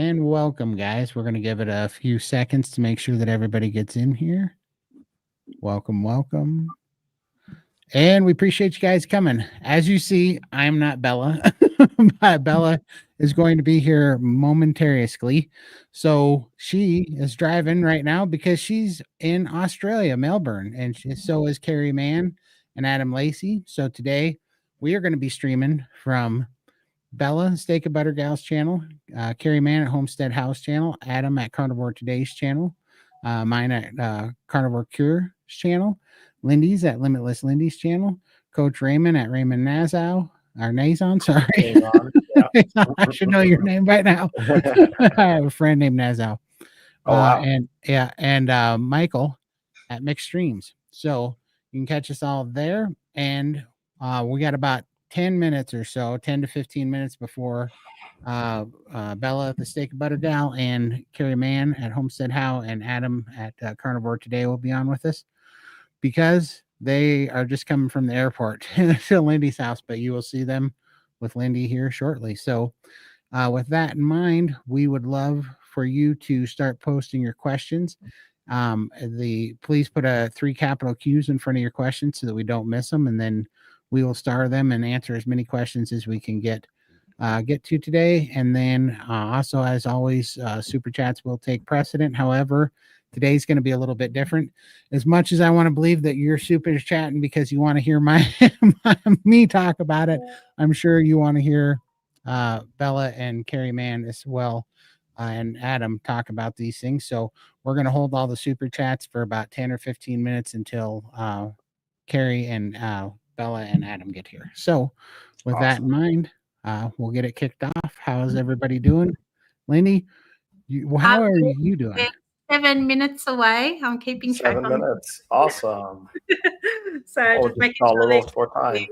and welcome, guys. We're going to give it a few seconds to make sure that everybody gets in here. Welcome, welcome. And we appreciate you guys coming. As you see, I'm not Bella. But Bella is going to be here momentarily. So she is driving right now because she's in Australia, Melbourne, and so is Carrie Mann and Adam Lacey. So today we are going to be streaming from Bella Steakandbuttergal's channel, Carrie Mann at Homestead House channel, Adam at Carnivore Today's channel, mine at Carnivore Cure's channel, Lindy's at Limitless Lindy's channel, Coach Raymond at Raymond Nazow, or Nazon, sorry. Yeah. I should know your name by now. I have a friend named Nazow. Wow. And Michael at Mixed Streams. So you can catch us all there. And we got about 10 minutes or so, 10 to 15 minutes before Bella, the Steak and Butter Gal, and Carrie Mann at Homestead How and Adam at Carnivore Today will be on with us because they are just coming from the airport to Lindy's house, but you will see them with Lindy here shortly. So with that in mind, we would love for you to start posting your questions. Please put 3 capital Q's in front of your questions so that we don't miss them, and then we will star them and answer as many questions as we can get to today. And then also, as always, super chats will take precedent. However, today's going to be a little bit different. As much as I want to believe that you're super chatting because you want to hear me talk about it, I'm sure you want to hear Bella and Carrie Mann as well, and Adam talk about these things. So we're going to hold all the super chats for about 10 or 15 minutes until Carrie and Bella and Adam get here. So with that in mind, we'll get it kicked off. How is everybody doing? Lindy, how are you doing? 7 minutes away. I'm keeping track. 7 minutes. Awesome. So just making sure a little more time.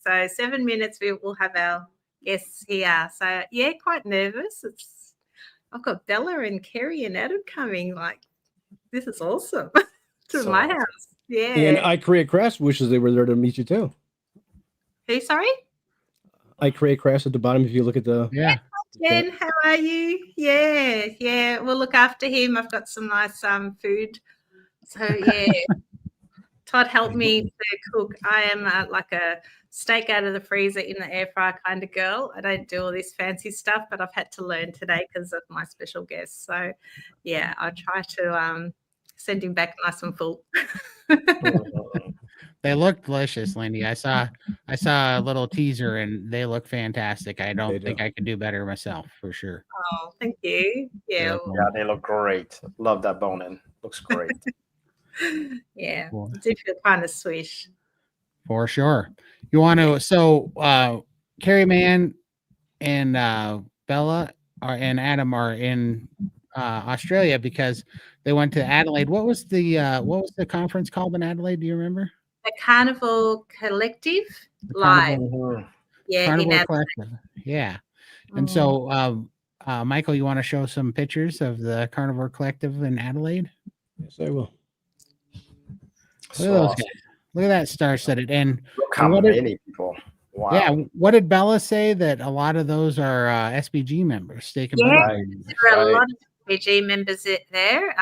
So 7 minutes, we will have our guests here. So yeah, quite nervous. I've got Bella and Carrie and Adam coming. Like, this is awesome. To my house. Yeah. And I Create Crash wishes they were there to meet you too. Who, sorry? I Create Crash at the bottom if you look at the Jen, how are you? Yeah. We'll look after him. I've got some nice food. So yeah. Todd helped me to cook. I am like a steak out of the freezer in the air fryer kind of girl. I don't do all this fancy stuff, but I've had to learn today because of my special guest. So yeah, I try to send him back nice and full. They look delicious, Lindy. I saw a little teaser and they look fantastic. I don't think I could do better myself, for sure. Oh, thank you. Yeah, they look great. Love that bone in. Looks great. Yeah, cool. Do feel kind of swish. For sure. You want to? So Carrie Mann and Bella and Adam are in Australia because they went to Adelaide. What was the conference called in Adelaide? Do you remember? The Carnivore Collective Live. Yeah, Carnivore Collective. Yeah. And so Michael, you want to show some pictures of the Carnivore Collective in Adelaide? Yes, I will. Look at those guys. Look at that star-studded. And look how many people. Wow. Yeah. What did Bella say? That a lot of those are SBG members. There are a lot of SBG members there.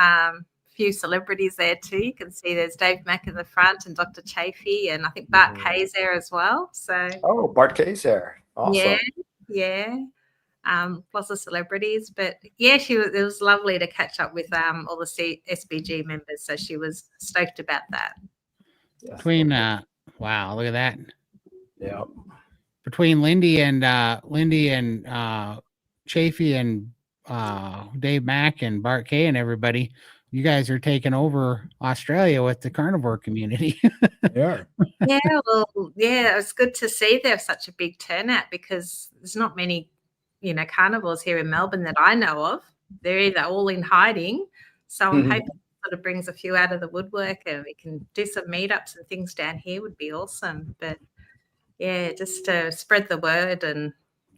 Few celebrities there too. You can see there's Dave Mack in the front and Dr. Chafee, and I think Bart Kay's there as well. So Bart Kay's there. Awesome. Yeah. Lots of celebrities, but yeah, it was lovely to catch up with all the SBG members. So she was stoked about that. Between wow, look at that. Yeah. Between Lindy and Chafee and Dave Mack and Bart Kay and everybody, you guys are taking over Australia with the carnivore community. Yeah. Yeah, it's good to see there's such a big turnout because there's not many, carnivores here in Melbourne that I know of. They're either all in hiding. So I'm hoping it sort of brings a few out of the woodwork and we can do some meetups and things down here would be awesome. But yeah, just to spread the word and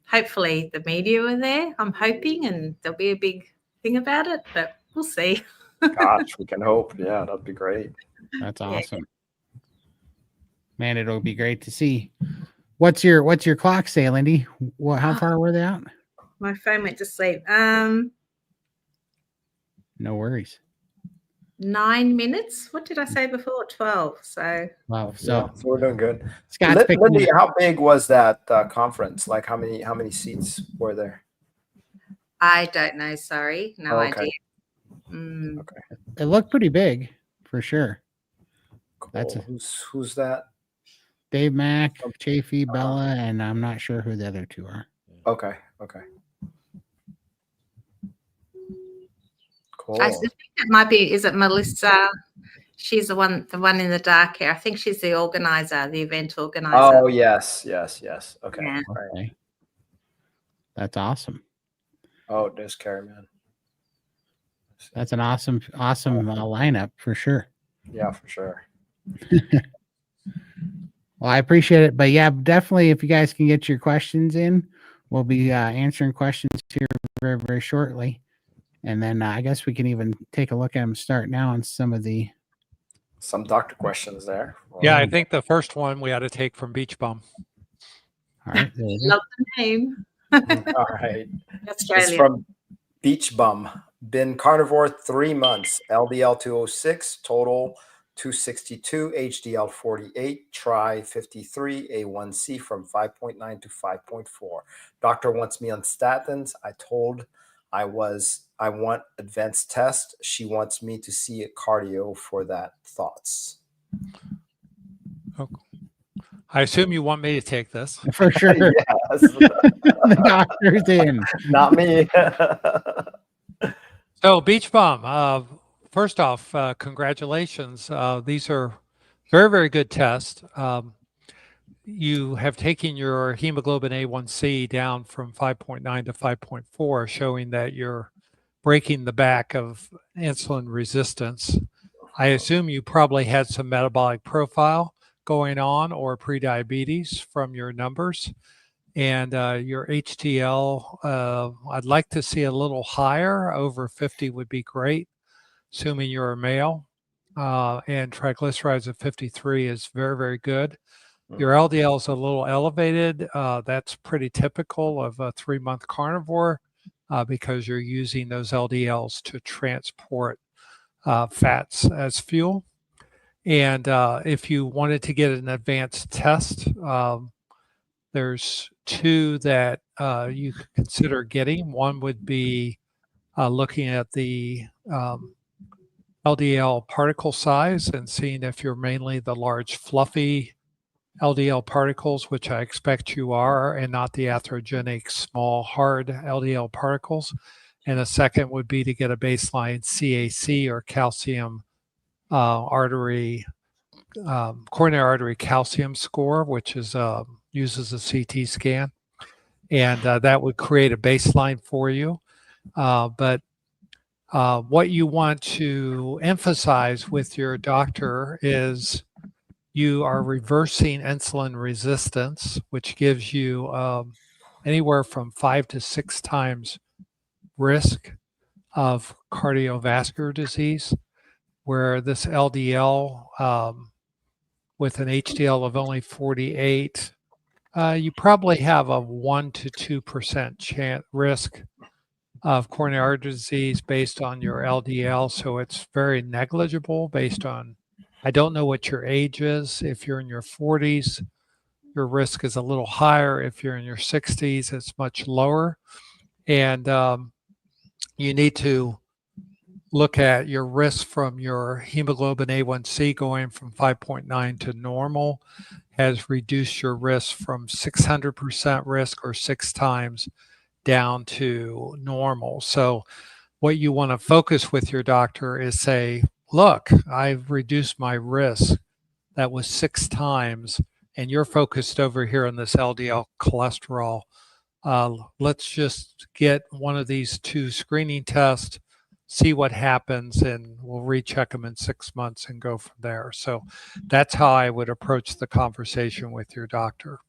hopefully the media are there, I'm hoping, and there'll be a big thing about it, but we'll see. Gosh, we can hope. Yeah, that'd be great. That's awesome. Man, it'll be great to see. What's your clock say, Lindy? How far were they out? My phone went to sleep. No worries. 9 minutes. What did I say before? 12. So Wow. So So we're doing good. Scott's picking Lindy, it. how big was that conference? Like how many seats were there? I don't know. Sorry. No Oh, okay. idea. Mm. Okay. It looked pretty big for sure. Cool. That's Who's that? Dave Mack, Chafee, Bella, and I'm not sure who the other two are. Okay. Okay. Cool. I think it might be. Is it Melissa? She's the one in the dark hair. I think she's the organizer, the event organizer. Oh yes. Okay. Yeah. Right. Okay. That's awesome. Oh, there's Carrie, man. That's an awesome lineup for sure. Yeah, for sure. Well, I appreciate it. But yeah, definitely if you guys can get your questions in, we'll be answering questions here very, very shortly. And then I guess we can even take a look at them start now on some doctor questions there. Yeah, I think the first one we ought to take from Beach Bum. All right. There you go. Love the name. All right. Australia. It's from Beach Bum. Been carnivore 3 months. LDL 206, total 262, HDL 48, tri 53, A1C from 5.9 to 5.4. Doctor wants me on statins. I told I want advanced test. She wants me to see a cardio for that. Thoughts? Okay. I assume you want me to take this. For sure. Yes. The doctor's in. Not me. So Beach Bum, first off, congratulations. These are very, very good tests. You have taken your hemoglobin A1C down from 5.9 to 5.4, showing that you're breaking the back of insulin resistance. I assume you probably had some metabolic profile going on or prediabetes from your numbers. And your HDL, I'd like to see a little higher. Over 50 would be great, assuming you're a male. And triglycerides of 53 is very, very good. Your LDL is a little elevated. That's pretty typical of a 3-month carnivore because you're using those LDLs to transport fats as fuel. And if you wanted to get an advanced test, there's 2 that you could consider getting. One would be looking at the LDL particle size and seeing if you're mainly the large fluffy LDL particles, which I expect you are, and not the atherogenic small hard LDL particles. And a second would be to get a baseline CAC or calcium coronary artery calcium score, which is uses a CT scan, and that would create a baseline for you. But what you want to emphasize with your doctor is you are reversing insulin resistance, which gives you anywhere from 5 to 6 times risk of cardiovascular disease, where this LDL with an HDL of only 48, you probably have a 1 to 2% risk of coronary artery disease based on your LDL. So it's very negligible based on, I don't know what your age is. If you're in your 40s, your risk is a little higher. If you're in your 60s, it's much lower. And you need to look at your risk from your hemoglobin A1C going from 5.9 to normal has reduced your risk from 600% risk or 6 times down to normal. So what you want to focus with your doctor is say, look, I've reduced my risk. That was 6 times, and you're focused over here on this LDL cholesterol. Let's just get one of these 2 screening tests, see what happens, and we'll recheck them in 6 months and go from there. So that's how I would approach the conversation with your doctor.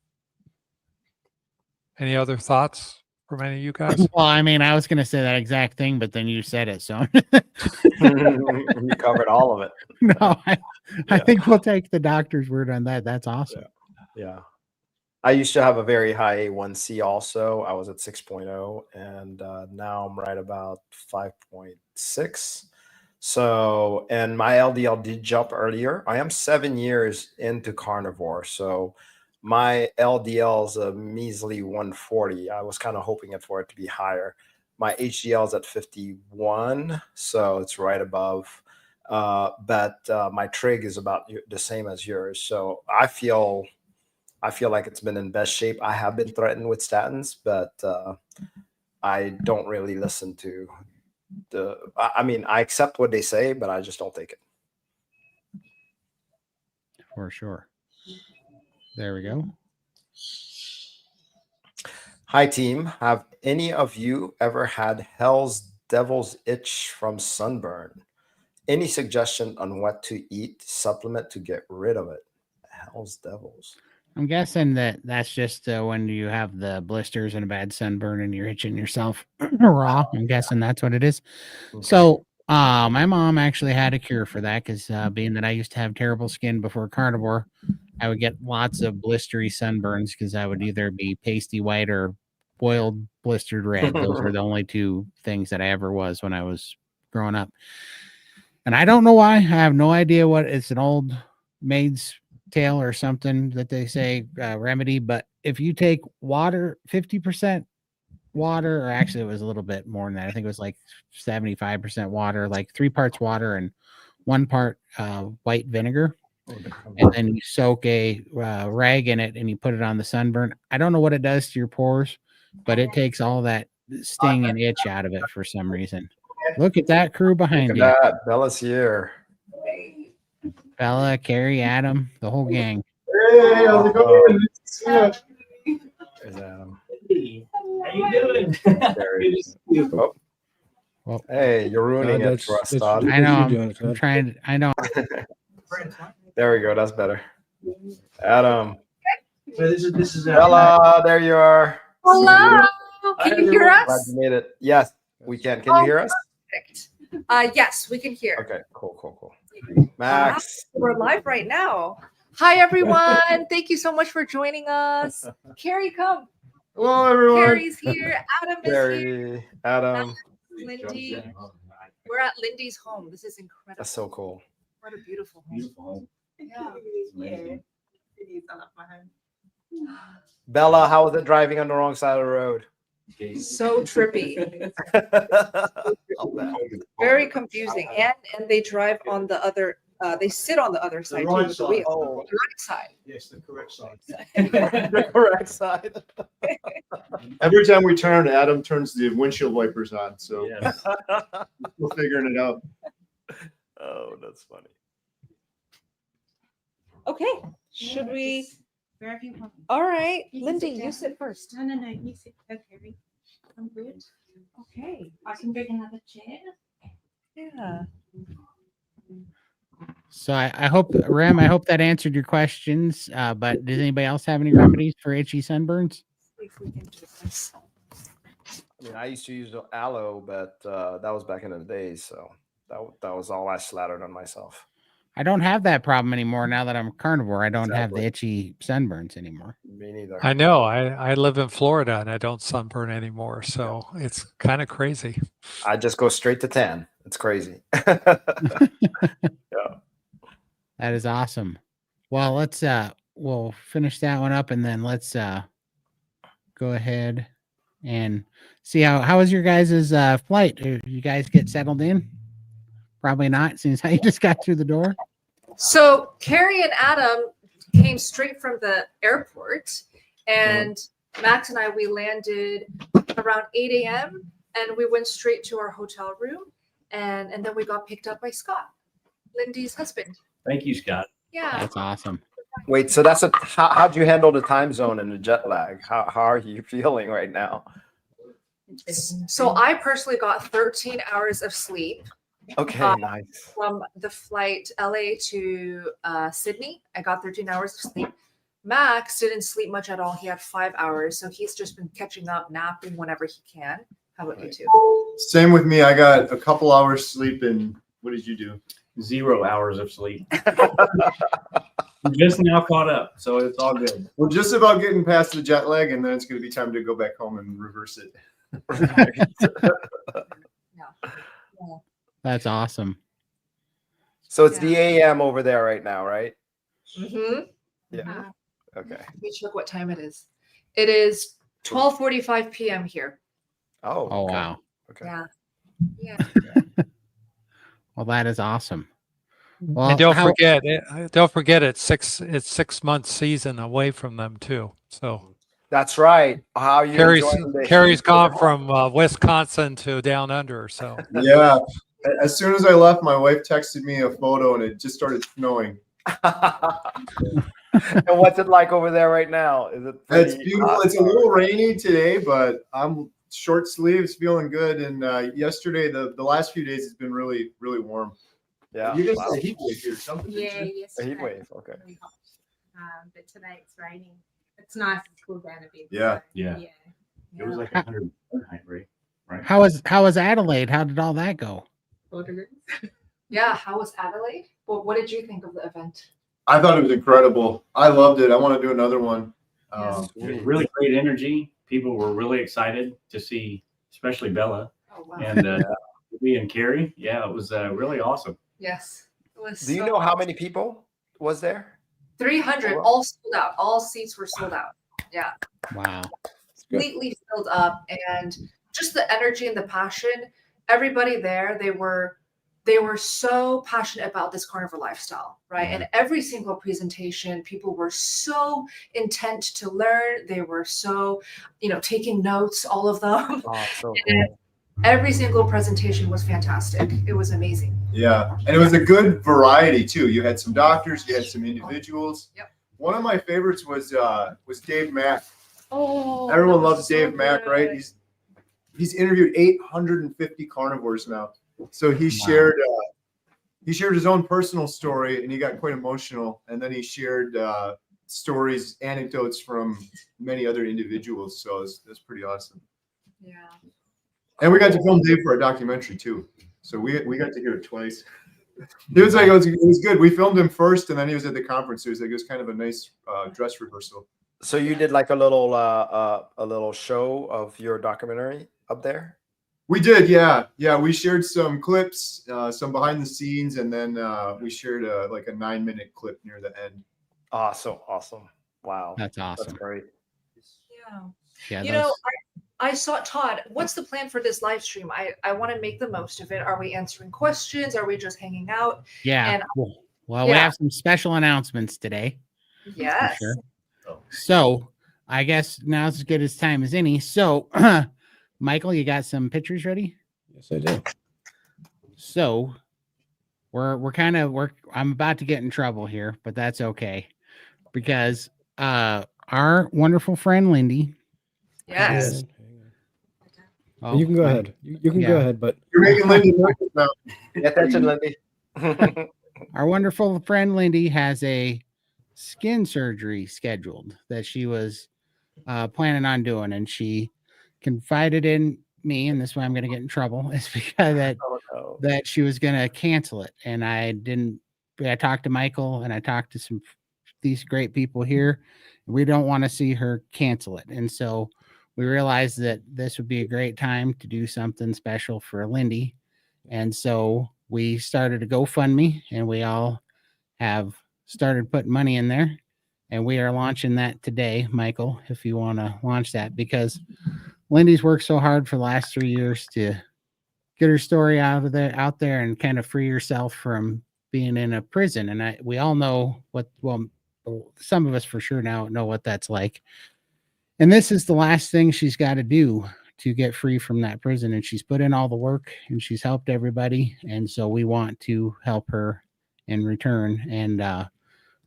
Any other thoughts from any of you guys? Well, I mean, I was going to say that exact thing, but then you said it. So You covered all of it. no, I think we'll take the doctor's word on that. That's awesome. Yeah. I used to have a very high A1C also. I was at 6.0, and now I'm right about 5.6. So, and my LDL did jump earlier. I am 7 years into carnivore. So my LDL is a measly 140. I was kind of hoping for it to be higher. My HDL is at 51. So it's right above. But my trig is about the same as yours. So I feel like it's been in best shape. I have been threatened with statins, but I don't really listen to I mean, I accept what they say, but I just don't take it. For sure. There we go. Hi, team. Have any of you ever had Hell's Devil's Itch from Sunburn? Any suggestion on what to eat, supplement to get rid of it? Hell's Devils. I'm guessing that's just when you have the blisters and a bad sunburn and you're itching yourself raw. I'm guessing that's what it is. Okay. So my mom actually had a cure for that because being that I used to have terrible skin before carnivore, I would get lots of blistery sunburns because I would either be pasty white or boiled blistered red. Those were the only two things that I ever was when I was growing up. And I don't know why. I have no idea what it's an old maid's tale or something that they say remedy. But if you take water, 50% water, or actually it was a little bit more than that. I think it was like 75% water, like 3 parts water and 1 part white vinegar. And then you soak a rag in it and you put it on the sunburn. I don't know what it does to your pores, but it takes all that sting and itch out of it for some reason. Look at that crew behind you. That. Bella's here. Bella, Carrie, Adam, the whole gang. Hey, how's it going? There's Adam. Hey, how you doing? There he is. Oh. Well, hey, you're ruining it for us, Todd. I know. You're doing it, I'm Todd. trying. I know. There we go. That's better. Adam. So this is Bella, there you are. Hello. Can you hear Glad us? you made it. Yes, we can. Can you hear us? Perfect. Yes, we can hear. Okay, cool. Max. We're live right now. Hi, everyone. Thank you so much for joining us. Carrie, come. Hello, everyone. Carrie's here. Adam is here. Carrie, Adam. Lindy. We're at Lindy's home. This is incredible. That's so cool. What a beautiful home. Yeah. Bella, how was it driving on the wrong side of the road? So trippy. I'll bet. Very confusing. And they drive on the other, they sit on the other side too, right with the side. wheel. Oh. The right side. Yes, the correct side. The correct side. Every time we turn, Adam turns the windshield wipers on, so Yes. we're figuring it out. Oh, that's funny. Okay. Should we? Wherever you want. All right. You can Lindy, sit you down. sit first. No, you sit. Okay, I'm good. Okay. I can bring another chair. Yeah. So I hope, Rem, I hope that answered your questions. But does anybody else have any remedies for itchy sunburns? If we can do this. I mean, I used to use aloe, but that was back in the days. So that was all I slattered on myself. I don't have that problem anymore now that I'm carnivore. I don't have the Exactly. itchy sunburns anymore. Me neither. I know. I live in Florida and I don't sunburn anymore. So it's kind of crazy. I just go straight to tan. It's crazy. That is awesome. Well, let's we'll finish that one up and then let's go ahead and see how was your guys' flight? Did you guys get settled in? Probably not, since how you just got through the door. So Carrie and Adam came straight from the airport, and Max and we landed around 8 a.m. and we went straight to our hotel room, and then we got picked up by Scott, Lindy's husband. Thank you, Scott. Yeah. That's awesome. Wait, so that's how'd you handle the time zone and the jet lag? How are you feeling right now? So I personally got 13 hours of sleep Okay, nice. from the flight LA to Sydney. I got 13 hours of sleep. Max didn't sleep much at all. He had 5 hours, so he's just been catching up, napping whenever he can. How about you two? Same with me. I got a couple hours sleep, and what did you do? 0 hours of sleep. I'm just now caught up, so it's all good. We're just about getting past the jet lag, and then it's going to be time to go back home and reverse it. That's awesome. So it's the AM over there right now, right? Mm-hmm. Yeah. Okay. Let me check what time it is. It is 12:45 p.m. here. Oh. Oh, okay. wow. Okay. Yeah. Yeah. Well, that is awesome. Well, And don't forget it's 6 months season away from them too. So That's right. How you enjoying the Carrie's heat? gone from Wisconsin to down under. So Yeah. As soon as I left, my wife texted me a photo, and it just started snowing. And what's it like over there right now? Is it? It's pretty beautiful. hot? It's a little rainy today, but I'm short sleeves, feeling good. And yesterday, the last few days, it's been really, really warm. Yeah. You guys Wow. had a heat wave here, something. Yeah, A heat yesterday. wave. Okay. Really hot. But today it's raining. It's nice. It's cooled down a bit. Yeah. So, Yeah. yeah. It was like 100 Fahrenheit, right? how was Adelaide? How did all that go? 4 degrees. Yeah. How was Adelaide? Well, what did you think of the event? I thought it was incredible. I loved it. I want to do another one. Really great energy. People were really excited to see, especially Bella Oh wow. and me and Carrie. Yeah, it was really awesome. Yes. It was. Do you know how many people was there? 300 all sold out. All seats were sold out. Yeah. Wow. Completely filled up, and just the energy and the passion. Everybody there, they were so passionate about this carnivore lifestyle, right? And every single presentation, people were so intent to learn. They were so, taking notes, all of them. Oh, so And cool. every single presentation was fantastic. It was amazing. Yeah, and it was a good variety too. You had some doctors, you had some individuals. Yep. One of my favorites was Dave Mack. Oh, Everyone loves Dave Mack, right? He's interviewed 850 carnivores now. So he shared his own personal story, and he got quite emotional. And then he shared stories, anecdotes from many other individuals. So that's pretty awesome. Yeah. And we got to film Dave for our documentary too. So we got to hear it twice. It was good. We filmed him first, and then he was at the conference. So it was kind of a nice dress rehearsal. So you did like a little show of your documentary up there? We did, yeah. We shared some clips, some behind the scenes, and then we shared like a 9-minute clip near the end. Awesome. Wow. That's awesome. That's great. Yeah. Yeah. I saw Todd. What's the plan for this live stream? I want to make the most of it. Are we answering questions? Are we just hanging out? Yeah. And- Well, we have some special announcements today. Yes. Sure. So I guess now's as good as time as any. So Michael, you got some pictures ready? Yes, I do. So I'm about to get in trouble here, but that's okay. Because our wonderful friend Lindy. Yes. Oh, You can go ahead. You can go ahead, but You're making Lindy nervous now. Pay attention, Lindy. Our wonderful friend Lindy has a skin surgery scheduled that she was planning on doing, and she confided in me, and this is why I'm going to get in trouble, is because that she was going to cancel it, and I didn't. I talked to Michael, and I talked to these great people here. We don't want to see her cancel it, and so we realized that this would be a great time to do something special for Lindy, and so we started a GoFundMe, and we all have started putting money in there, and we are launching that today. Michael, if you want to launch that, because Lindy's worked so hard for the last 3 years to get her story out there and kind of free herself from being in a prison. And we all know some of us for sure now know what that's like. And this is the last thing she's got to do to get free from that prison. And she's put in all the work, and she's helped everybody. And so we want to help her in return, and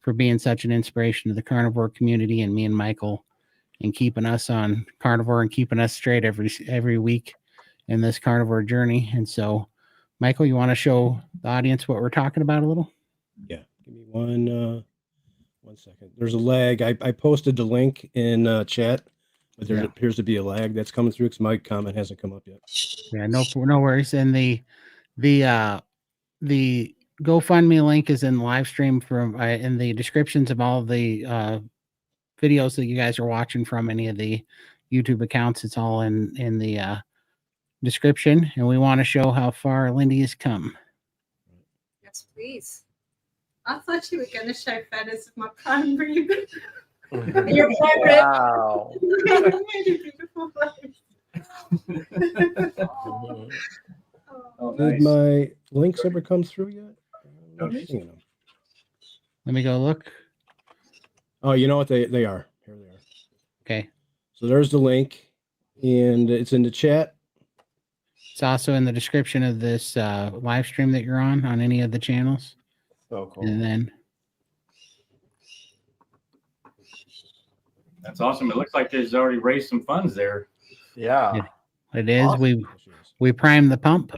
for being such an inspiration to the carnivore community and me and Michael, and keeping us on carnivore and keeping us straight every week in this carnivore journey. And so, Michael, you want to show the audience what we're talking about a little? Yeah, give me one second. There's a lag. I posted the link in chat, but there appears to be a lag that's coming through because my comment hasn't come up yet. Yeah, no worries. And the GoFundMe link is in the live stream from in the descriptions of all the videos that you guys are watching from any of the YouTube accounts. It's all in the description, and we want to show how far Lindy has come. Yes, please. I thought you were going to show photos of my prime rib. Your prime rib. Wow. Really beautiful place. Oh, Did nice. my links ever come through yet? I'm not Okay. seeing them. Let me go look. Oh, you know what? They are. Here they are. Okay. So there's the link, and it's in the chat. It's also in the description of this live stream that you're on any of the channels. So cool. And then That's awesome. It looks like there's already raised some funds there. Yeah. it is Awesome. we prime the pump,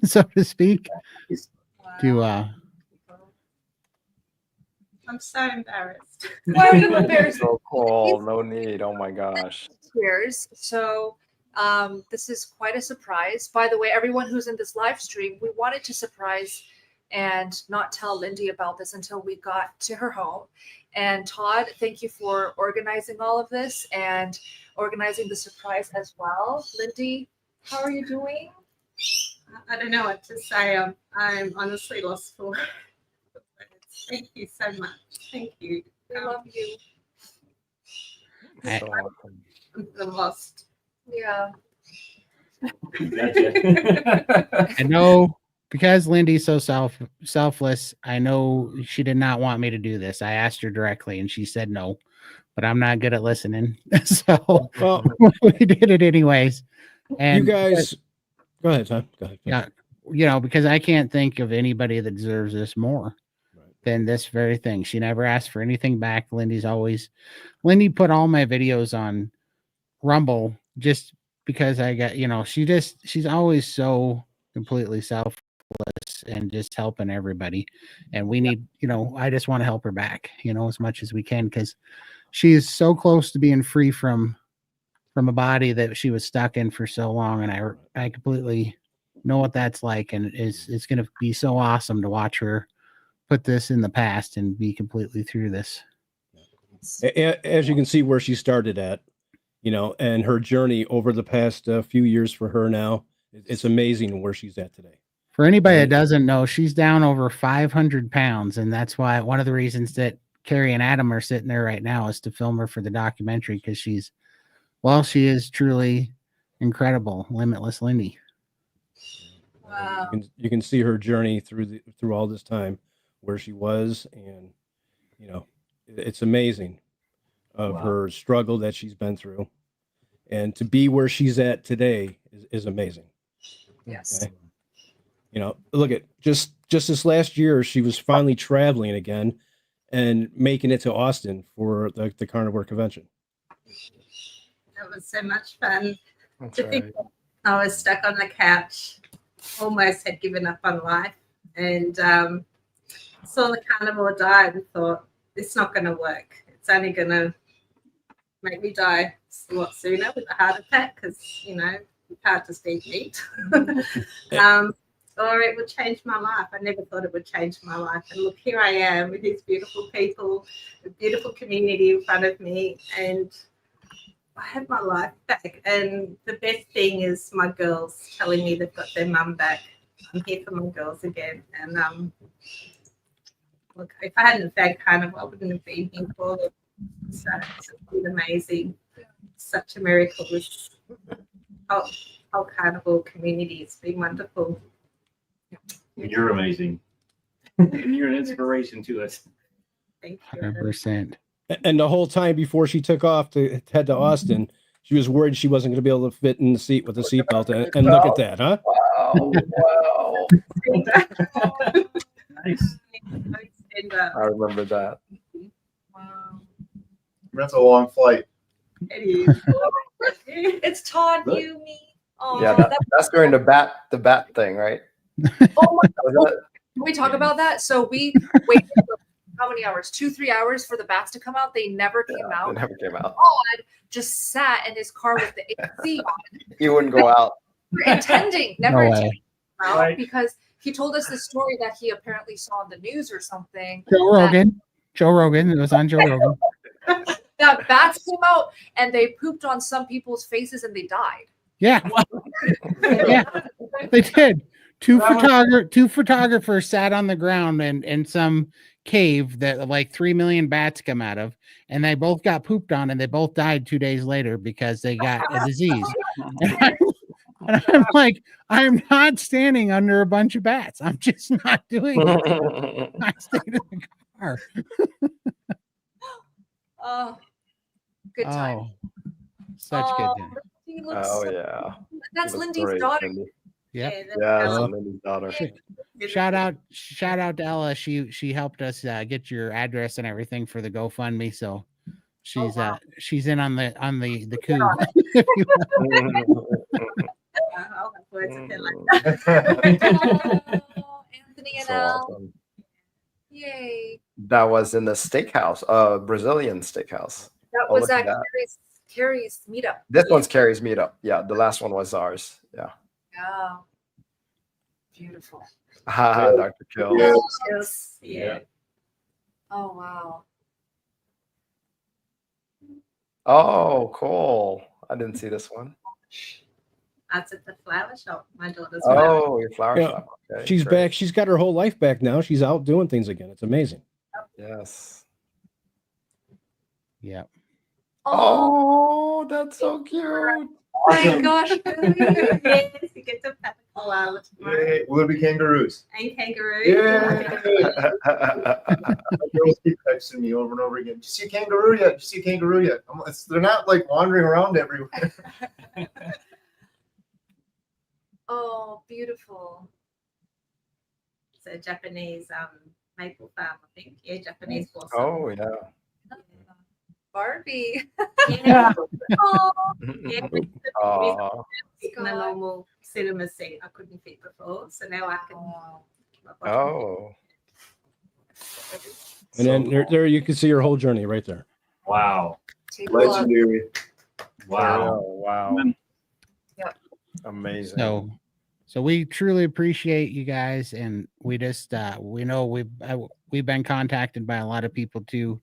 so to speak, to I'm so embarrassed. Why are you embarrassed? So cool. No need. Oh my gosh. Cheers. So this is quite a surprise. By the way, everyone who's in this live stream, we wanted to surprise and not tell Lindy about this until we got to her home. And Todd, thank you for organizing all of this and organizing the surprise as well. Lindy, how are you doing? I don't know what to say. I'm honestly lost for words. Thank you so much. Thank you. We love you. So awesome. I'm lost. Yeah. Gotcha. I know because Lindy's so selfless, I know she did not want me to do this. I asked her directly and she said no, but I'm not good at listening. So Well, we did it anyways. And you guys, go ahead, Tom. Go ahead. yeah, you know, because I can't think of anybody that deserves this more than this very thing. She never asked for anything back. Lindy put all my videos on Rumble just because I got, you know, she's always so completely selfless and just helping everybody. And we need, you know, I just want to help her back, you know, as much as we can, because she is so close to being free from a body that she was stuck in for so long. And I completely know what that's like. And it's going to be so awesome to watch her put this in the past and be completely through this. As you can see where she started at, you know, and her journey over the past few years for her now, it's amazing where she's at today. For anybody that doesn't know, she's down over 500 pounds. And that's why one of the reasons that Carrie and Adam are sitting there right now is to film her for the documentary, because she is truly incredible. Limitless Lindy. Wow. You can see her journey through all this time where she was, and you know, it's amazing of her struggle that she's been through, and to be where she's at today is amazing. Yes. Okay? You know, look at just this last year, she was finally traveling again and making it to Austin for the Carnivore convention. That was so much fun. That's To think right. that I was stuck on the couch, almost had given up on life, and saw the carnivore diet and thought, it's not going to work. It's only going to make me die a lot sooner with a heart attack, because, you know, it's hard to eat meat. Or it would change my life. I never thought it would change my life. And look, here I am with these beautiful people, a beautiful community in front of me, and I have my life back. And the best thing is my girls telling me they've got their mum back. I'm here for my girls again. And look, if I hadn't thanked Carnivore, I wouldn't have been here for them. So it's been amazing. Such a miracle. This whole Carnivore community. It's been wonderful. You're amazing. You're an inspiration to us. Thank you. 100%. And the whole time before she took off to head to Austin, she was worried she wasn't going to be able to fit in the seat with the seatbelt. And look at that, huh? Wow. Wow. Nice. I remember that. Wow. That's a long flight. It is. It's Todd, Really? you, me. Oh, Yeah, that's during the bat thing, right? oh my Was God. that- Can we talk about that? So we waited for how many hours? 2-3 hours for the bats to come out. They never came It out. never came out. Todd just sat in his car with the AC on, He wouldn't go out. never No intending way. to come out, Right. because he told us the story that he apparently saw on the news or something. Joe Rogan. It was on Joe Rogan. That bats came out and they pooped on some people's faces and they died. Yeah, yeah, they did. two photographers sat on the ground in some cave that like 3 million bats come out of, and they both got pooped on, and they both died 2 days later because they got a disease. And I'm like, I'm not standing under a bunch of bats. I'm just not doing it. I stayed in the car. Oh, good time. Oh, such good time. He looks Oh so- yeah. That's She looks Lindy's great, daughter. Lindy. Yep. Yeah, Yeah, that's that's Lindy's daughter. Shout out to Ella. She helped us get your address and everything for the GoFundMe. So she's wow. she's in on the coup. If you will. I'll have words with her like that. Oh, Anthony and So Al. awesome. Yay. That was in the steakhouse, Brazilian steakhouse. That Oh, was look at at that. Carrie's meetup. This one's Carrie's meetup. Yeah, the last one was ours. Yeah. Yeah. Beautiful. Haha, Dr. Kill. Yes, yeah. Oh, wow. Oh, cool. I didn't see this one. That's at the flower shop. My daughter's flower. Oh, your flower Yeah. shop. Okay, She's great. back. She's got her whole life back now. She's out doing things again. It's amazing. Yes. Yep. Oh, that's so cute. Oh my gosh. Yes, you get to pet the koala tomorrow. Yay. Will there be kangaroos? And kangaroo. Yeah. My girls keep texting me over and over again. Did you see a kangaroo yet? Did you see a kangaroo yet? They're not like wandering around everywhere. Oh, beautiful. It's a Japanese maple farm, I think. Yeah, Japanese blossom. Oh, yeah. Barbie. Yeah. Oh, Yeah. Oh, In a normal cinema seat I couldn't fit before, so now I can. oh. And then there you can see her whole journey right there. Wow. take a look. Legendary. Wow. Oh, wow. Yep. Amazing. So we truly appreciate you guys, and we just we know we've been contacted by a lot of people too,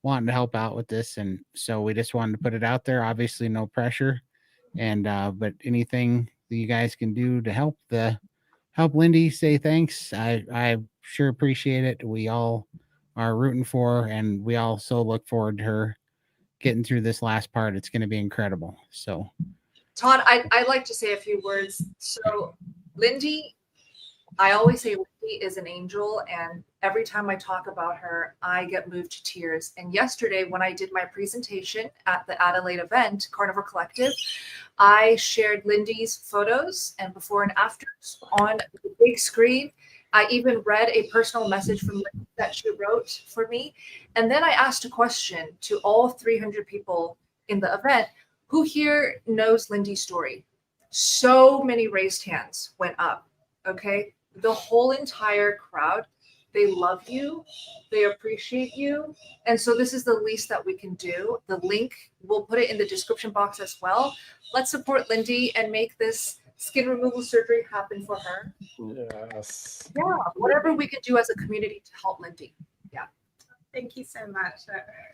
wanting to help out with this, and so we just wanted to put it out there. Obviously, no pressure, and but anything that you guys can do to help Lindy, say thanks. I sure appreciate it. We all are rooting for her, and we also look forward to her getting through this last part. It's going to be incredible. So. Todd, I'd like to say a few words. So, Lindy, I always say Lindy is an angel, and every time I talk about her, I get moved to tears. And yesterday, when I did my presentation at the Adelaide event, Carnivore Collective, I shared Lindy's photos and before and afters on the big screen. I even read a personal message from Lindy that she wrote for me. And then I asked a question to all 300 people in the event. Who here knows Lindy's story? So many raised hands went up, okay? The whole entire crowd, they love you, they appreciate you. And so this is the least that we can do. The link, we'll put it in the description box as well. Let's support Lindy and make this skin removal surgery happen for her. Yes. Yeah, whatever we can do as a community to help Lindy. Yeah. Thank you so much.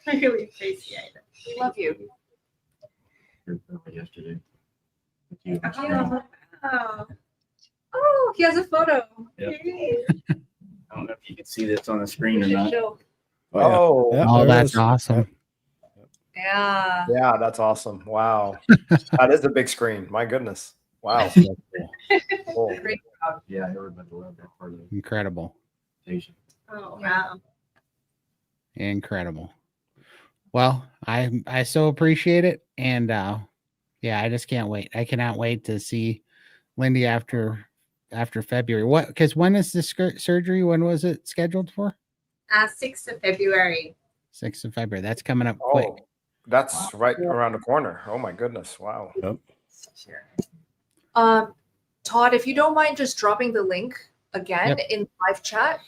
I really appreciate it. We love you. Yesterday. Oh, Oh, he has a photo. Yep. Yay. I don't know if you can see this on the screen or not. Show. Oh, Yeah, Oh, there it that's is. awesome. Yeah. yeah, that's awesome. Wow. That is a big screen. My goodness. Wow. Cool. Great crowd. Yeah, everybody loved that part of the Incredible. presentation. Oh, wow. Incredible. Well, I so appreciate it, and yeah, I just can't wait. I cannot wait to see Lindy after February. What? Because when is the surgery? When was it scheduled for? 6th of February. 6th of February. That's coming up quick. Oh, that's right around the corner. Oh my goodness. Wow. Todd, if you don't mind just dropping the link again in live chat.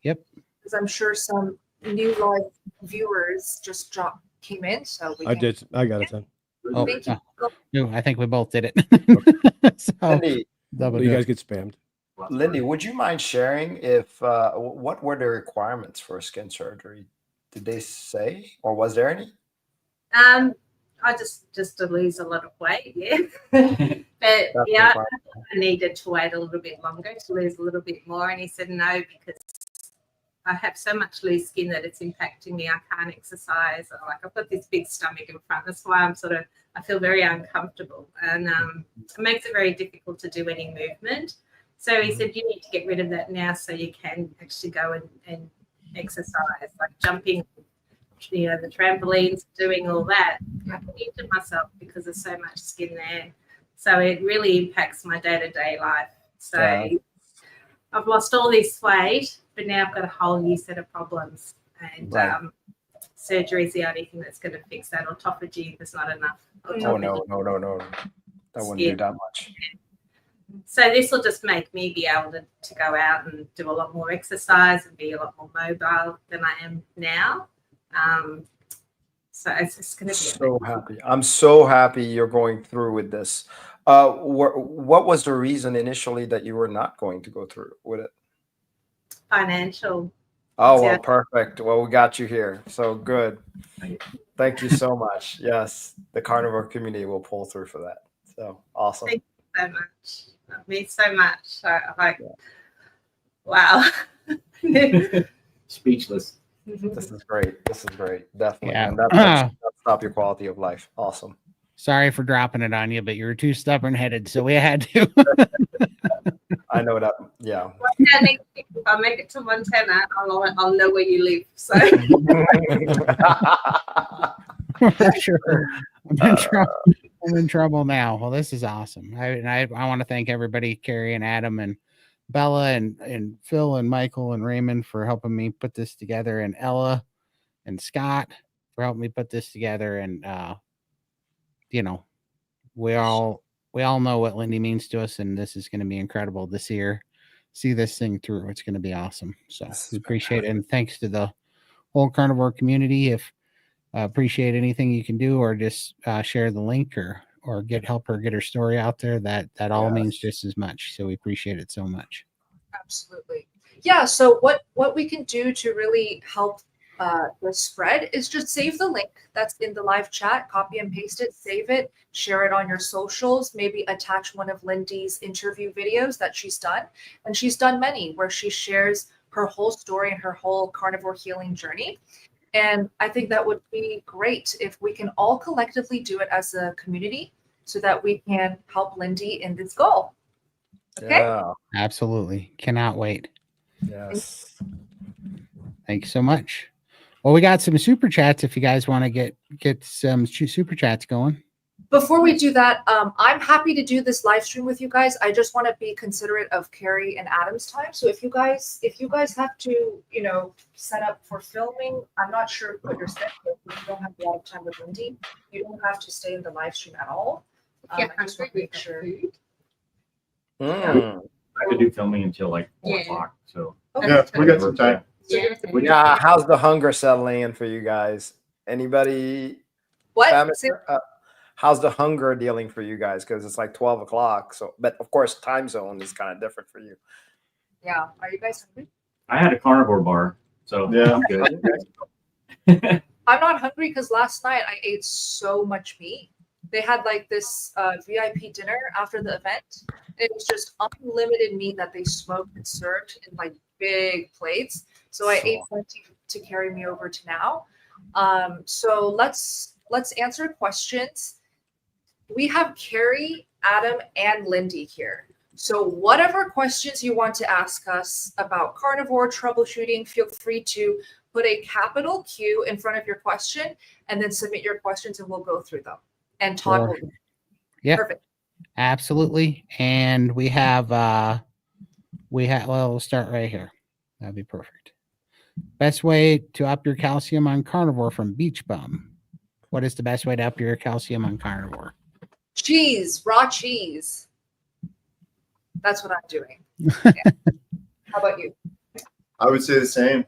Yep. Because I'm sure some new live viewers just came in. So we I can- did. I got it then. Oh, Thank you. no, I think we both did it. So Lindy, double You dip. guys get spammed. Lindy, would you mind sharing if what were the requirements for skin surgery? Did they say, or was there any? I just to lose a lot of weight, yeah. But Definitely yeah, fine. I needed to wait a little bit longer to lose a little bit more. And he said, no, because I have so much loose skin that it's impacting me. I can't exercise. Or like I've got this big stomach in front. That's why I feel very uncomfortable. And it makes it very difficult to do any movement. So he said, you need to get rid of that now so you can actually go and exercise, like jumping, the trampolines, doing all that. I can injure myself because there's so much skin there. So it really impacts my day-to-day life. So I've lost all this weight, but now I've got a whole new set of problems. And surgery is the only thing that's going to fix that. Autophagy, there's not enough. Oh, no. That wouldn't do that much. So this will just make me be able to go out and do a lot more exercise and be a lot more mobile than I am now. So it's just going to be so happy. I'm so happy you're going through with this. What was the reason initially that you were not going to go through with it? financial. Oh, well, perfect. Well, we got you here. So good. Thank you so much. Yes, the carnivore community will pull through for that. So awesome. Thank you so much. That means so much. Wow. Speechless. This is great. Definitely. Yeah. And that's up your quality of life. Awesome. Sorry for dropping it on you, but you were too stubborn headed, so we had to. I know that. Yeah. If I make it to Montana, I'll know where you live. So For sure. I'm in trouble now. Well, this is awesome. I want to thank everybody, Carrie and Adam and Bella and Phil and Michael and Raymond for helping me put this together, and Ella and Scott for helping me put this together. And we all know what Lindy means to us, and this is going to be incredible this year. See this thing through. It's going to be awesome. So we appreciate it. And thanks to the whole carnivore community. If appreciate anything you can do, or just share the link or help her get her story out there, that all means just as much. So we appreciate it so much. Absolutely. Yeah. So what we can do to really help the spread is just save the link that's in the live chat, copy and paste it, save it, share it on your socials, maybe attach one of Lindy's interview videos that she's done. And she's done many where she shares her whole story and her whole carnivore healing journey. And I think that would be great if we can all collectively do it as a community so that we can help Lindy in this goal. Okay? Yeah. Absolutely. Cannot wait. Yes. Thank you so much. Well, we got some super chats if you guys want to get some super chats going. Before we do that, I'm happy to do this live stream with you guys. I just want to be considerate of Carrie and Adam's time. So if you guys have to, set up for filming, I'm not sure what your schedule is. If you don't have a lot of time with Lindy, you don't have to stay in the live stream at all. I just want to make sure. Mm. I could do filming until like 4 o'clock. So Yeah, we got some time. Yeah. How's the hunger settling in for you guys? Anybody? What? How's the hunger dealing for you guys? Because it's like 12 o'clock. So, but of course, time zone is kind of different for you. Yeah. Are you guys hungry? I had a carnivore bar, so Yeah. I'm good. I'm not hungry because last night I ate so much meat. They had like this VIP dinner after the event. It was just unlimited meat that they smoked and served in like big plates. So I ate plenty to carry me over to now. So let's answer questions. We have Carrie, Adam, and Lindy here. So whatever questions you want to ask us about carnivore troubleshooting, feel free to put a capital Q in front of your question and then submit your questions and we'll go through them. And Todd will. Yeah. Perfect. Absolutely. And we have we'll start right here. That'd be perfect. Best way to up your calcium on carnivore from Beach Bum. What is the best way to up your calcium on carnivore? Cheese, raw cheese. That's what I'm doing. Yeah. How about you? I would say the same.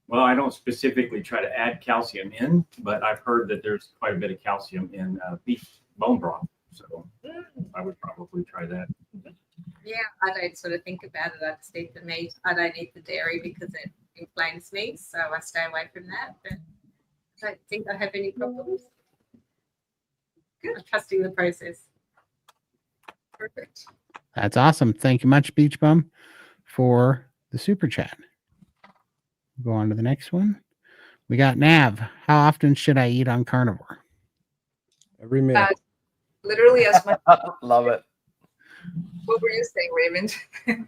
Well, I don't specifically try to add calcium in, but I've heard that there's quite a bit of calcium in beef bone broth. So I would probably try that. Yeah, I don't sort of think about it. I just eat the meat. I don't eat the dairy because it inflames me, so I stay away from that. But I don't think I have any problems. Good. I'm trusting the process. Perfect. That's awesome. Thank you much, Beach Bum, for the super chat. Go on to the next one. We got Nav. How often should I eat on carnivore? Every meal. Literally as much. Love it. What were you saying, Raymond?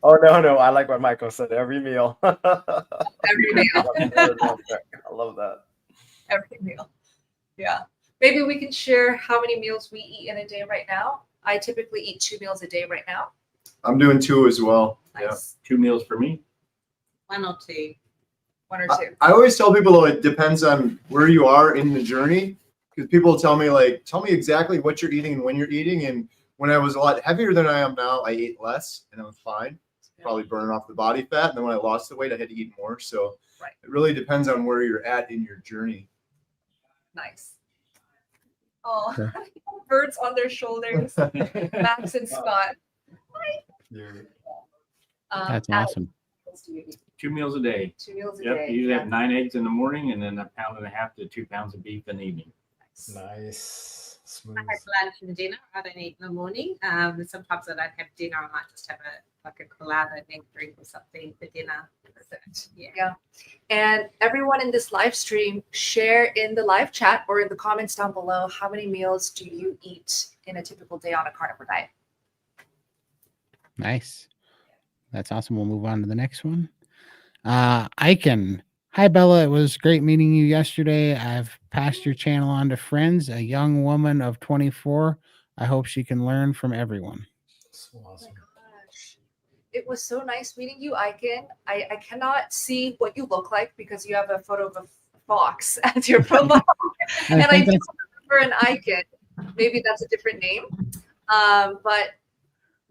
Oh, no. I like what Michael said. Every meal. Every meal. I love that. Every meal. Yeah. Maybe we can share how many meals we eat in a day right now. I typically eat 2 meals a day right now. I'm doing 2 as well. Nice. 2 meals for me. 1 or 2. 1 or 2. I always tell people, though, it depends on where you are in the journey, because people tell me, like, tell me exactly what you're eating and when you're eating. And when I was a lot heavier than I am now, I ate less and I was fine. Probably burning off the body fat. And then when I lost the weight, I had to eat more. So Right. It really depends on where you're at in your journey. Nice. Oh, Okay. birds on their shoulders. Max and Scott. That's Adam, awesome. what else do you eat? 2 meals a day. 2 meals a Yep. day. Usually Yeah. have 9 eggs in the morning and then 1.5 pounds to 2 pounds of beef in the evening. Nice. Nice. Smooth. I have lunch and dinner. I don't eat in the morning. Sometimes I don't have dinner. I might just have a colada and then drink or something for dinner. Perfect. Yeah. Yeah. And everyone in this live stream, share in the live chat or in the comments down below, how many meals do you eat in a typical day on a carnivore diet? Nice. That's awesome. We'll move on to the next one. Icon. Hi, Bella. It was great meeting you yesterday. I've passed your channel on to friends, a young woman of 24. I hope she can learn from everyone. So awesome. Gosh. It was so nice meeting you, Icon. I cannot see what you look like because you have a photo of a fox as your profile. And I do remember an Icon. Maybe that's a different name. But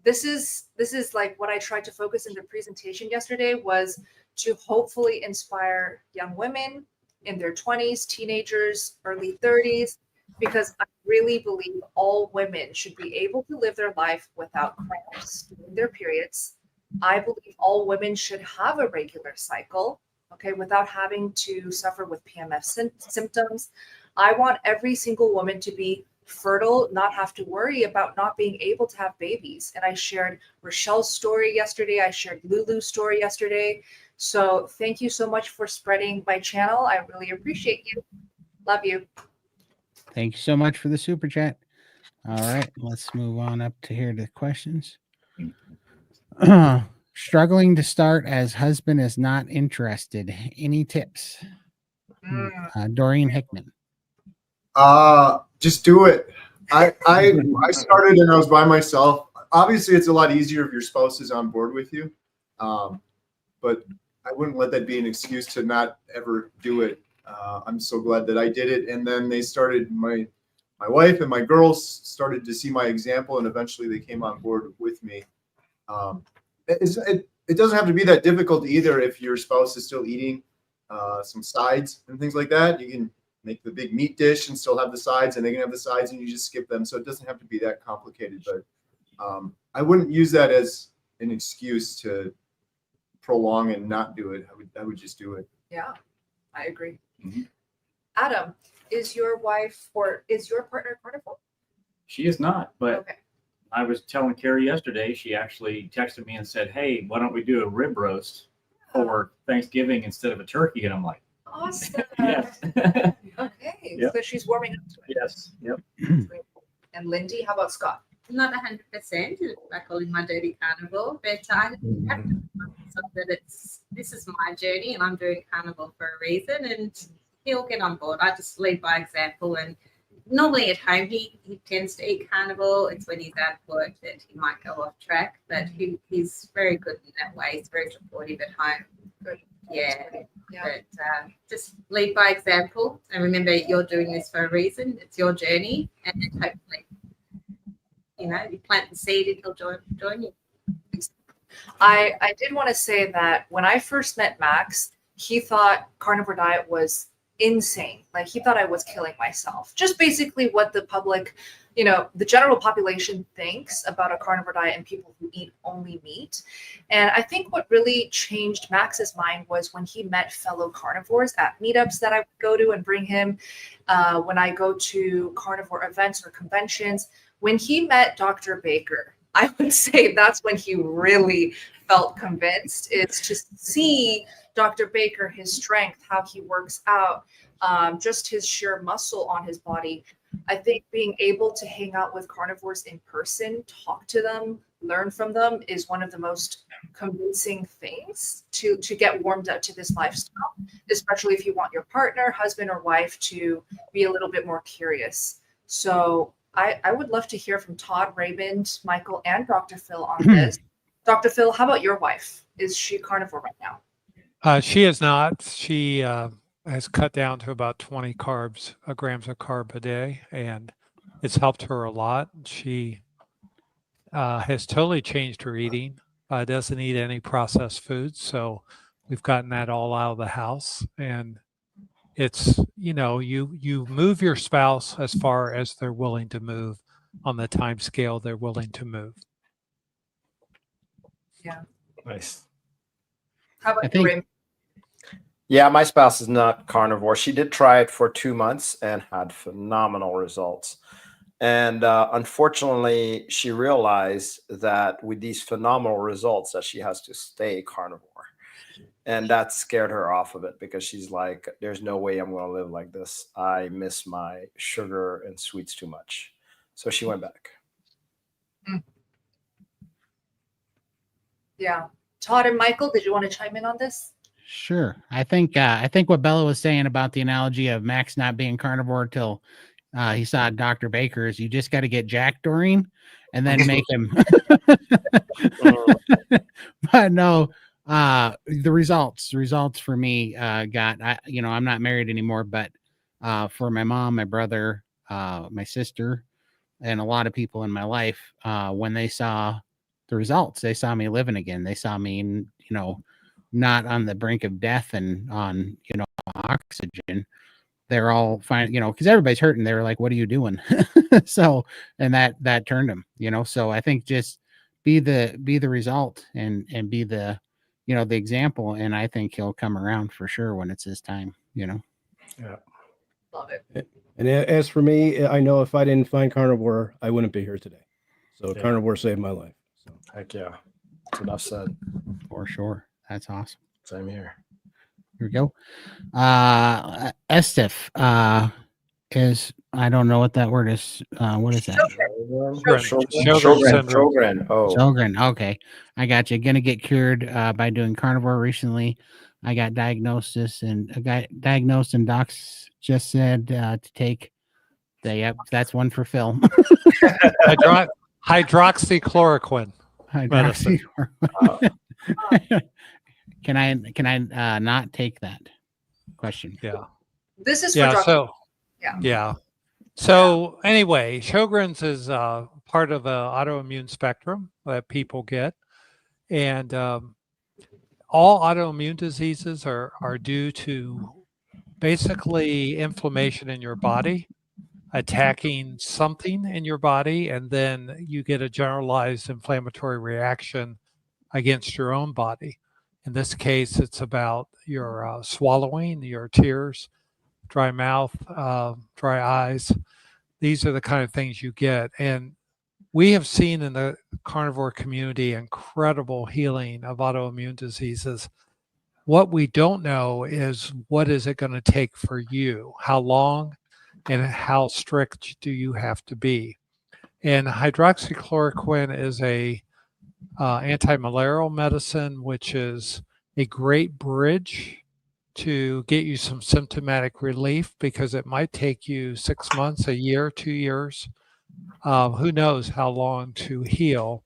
this is like what I tried to focus in the presentation yesterday was to hopefully inspire young women in their 20s, teenagers, early 30s, because I really believe all women should be able to live their life without cramps during their periods. I believe all women should have a regular cycle, okay, without having to suffer with PMS symptoms. I want every single woman to be fertile, not have to worry about not being able to have babies. And I shared Rochelle's story yesterday. I shared Lulu's story yesterday. So thank you so much for spreading my channel. I really appreciate you. Love you. Thank you so much for the super chat. All right, let's move on up to here to questions. Struggling to start as husband is not interested. Any tips? Dorian Hickman. Just do it. I started and I was by myself. Obviously, it's a lot easier if your spouse is on board with you, but I wouldn't let that be an excuse to not ever do it. I'm so glad that I did it. And then they started, my wife and my girls started to see my example, and eventually they came on board with me. It doesn't have to be that difficult either if your spouse is still eating some sides and things like that. You can make the big meat dish and still have the sides, and they can have the sides and you just skip them. So it doesn't have to be that complicated, but I wouldn't use that as an excuse to prolong and not do it. I would just do it. Yeah, I agree. Mhm. Adam, is your wife or is your partner carnivore? She is not, but Okay. I was telling Carrie yesterday, she actually texted me and said, hey, why don't we do a rib roast for Thanksgiving instead of a turkey? And I'm like, Awesome. yes. Okay. Yep. So she's warming up to it. Yes. Yep. And Lindy, how about Scott? Not 100%. I call him my dirty carnivore, but I have to remind myself that this is my journey and I'm doing carnivore for a reason, and he'll get on board. I just lead by example, and normally at home he tends to eat carnivore. It's when he's at work that he might go off track, but he's very good in that way. He's very supportive at home. Good. Yeah. Yeah. But just lead by example, and remember you're doing this for a reason. It's your journey, and hopefully, you plant the seed and he'll join you. I did want to say that when I first met Max, he thought carnivore diet was insane. Like he thought I was killing myself. Just basically what the public, the general population thinks about a carnivore diet and people who eat only meat. And I think what really changed Max's mind was when he met fellow carnivores at meetups that I would go to and bring him, when I go to carnivore events or conventions. When he met Dr. Baker, I would say that's when he really felt convinced, is to see Dr. Baker, his strength, how he works out, just his sheer muscle on his body. I think being able to hang out with carnivores in person, talk to them, learn from them is one of the most convincing things to get warmed up to this lifestyle, especially if you want your partner, husband, or wife to be a little bit more curious. So I would love to hear from Todd, Raymond, Michael, and Dr. Phil on this. Dr. Phil, how about your wife? Is she carnivore right now? She is not. She has cut down to about 20 grams of carb a day, and it's helped her a lot. She has totally changed her eating. Doesn't eat any processed foods, so we've gotten that all out of the house. And it's, you move your spouse as far as they're willing to move on the time scale they're willing to move. Yeah. Nice. How I about you, think- Raymond? Yeah, my spouse is not carnivore. She did try it for 2 months and had phenomenal results. And unfortunately, she realized that with these phenomenal results that she has to stay carnivore. And that scared her off of it, because she's like, there's no way I'm going to live like this. I miss my sugar and sweets too much. So she went back. Yeah. Todd and Michael, did you want to chime in on this? Sure. I think what Bella was saying about the analogy of Max not being carnivore till he saw Dr. Baker is, you just got to get Jack Doreen and then make him. But no, the results for me I'm not married anymore, but for my mom, my brother, my sister, and a lot of people in my life, when they saw the results, they saw me living again. They saw me, not on the brink of death and on, oxygen. They're all fine, because everybody's hurting. They were like, what are you doing? So, and that turned them, so I think just be the result and be the, the example. And I think he'll come around for sure when it's his time, Yeah. Love it. And as for me, I know if I didn't find carnivore, I wouldn't be here today. So Yeah. carnivore saved my life. So. Heck yeah. That's enough said. for sure. That's awesome. Same here. Here we go. Estif is, I don't know what that word is. What is that? Sjogren's syndrome. Sjogren. Oh, Sjogren. Okay. I got you. Gonna get cured by doing carnivore recently. I got diagnosed and docs just said to take yep, that's one for Phil. Hydroxychloroquine. Medicine. Can I not take that? Question. Yeah. This is for Yeah. Dr. So, Yeah. yeah. So anyway, Sjogren's is part of an autoimmune spectrum that people get. And all autoimmune diseases are due to basically inflammation in your body, attacking something in your body, and then you get a generalized inflammatory reaction against your own body. In this case, it's about your swallowing, your tears, dry mouth, dry eyes. These are the kind of things you get. And we have seen in the carnivore community incredible healing of autoimmune diseases. What we don't know is, what is it going to take for you? How long and how strict do you have to be? And hydroxychloroquine is a anti-malarial medicine, which is a great bridge to get you some symptomatic relief, because it might take you 6 months, a year, 2 years. Who knows how long to heal.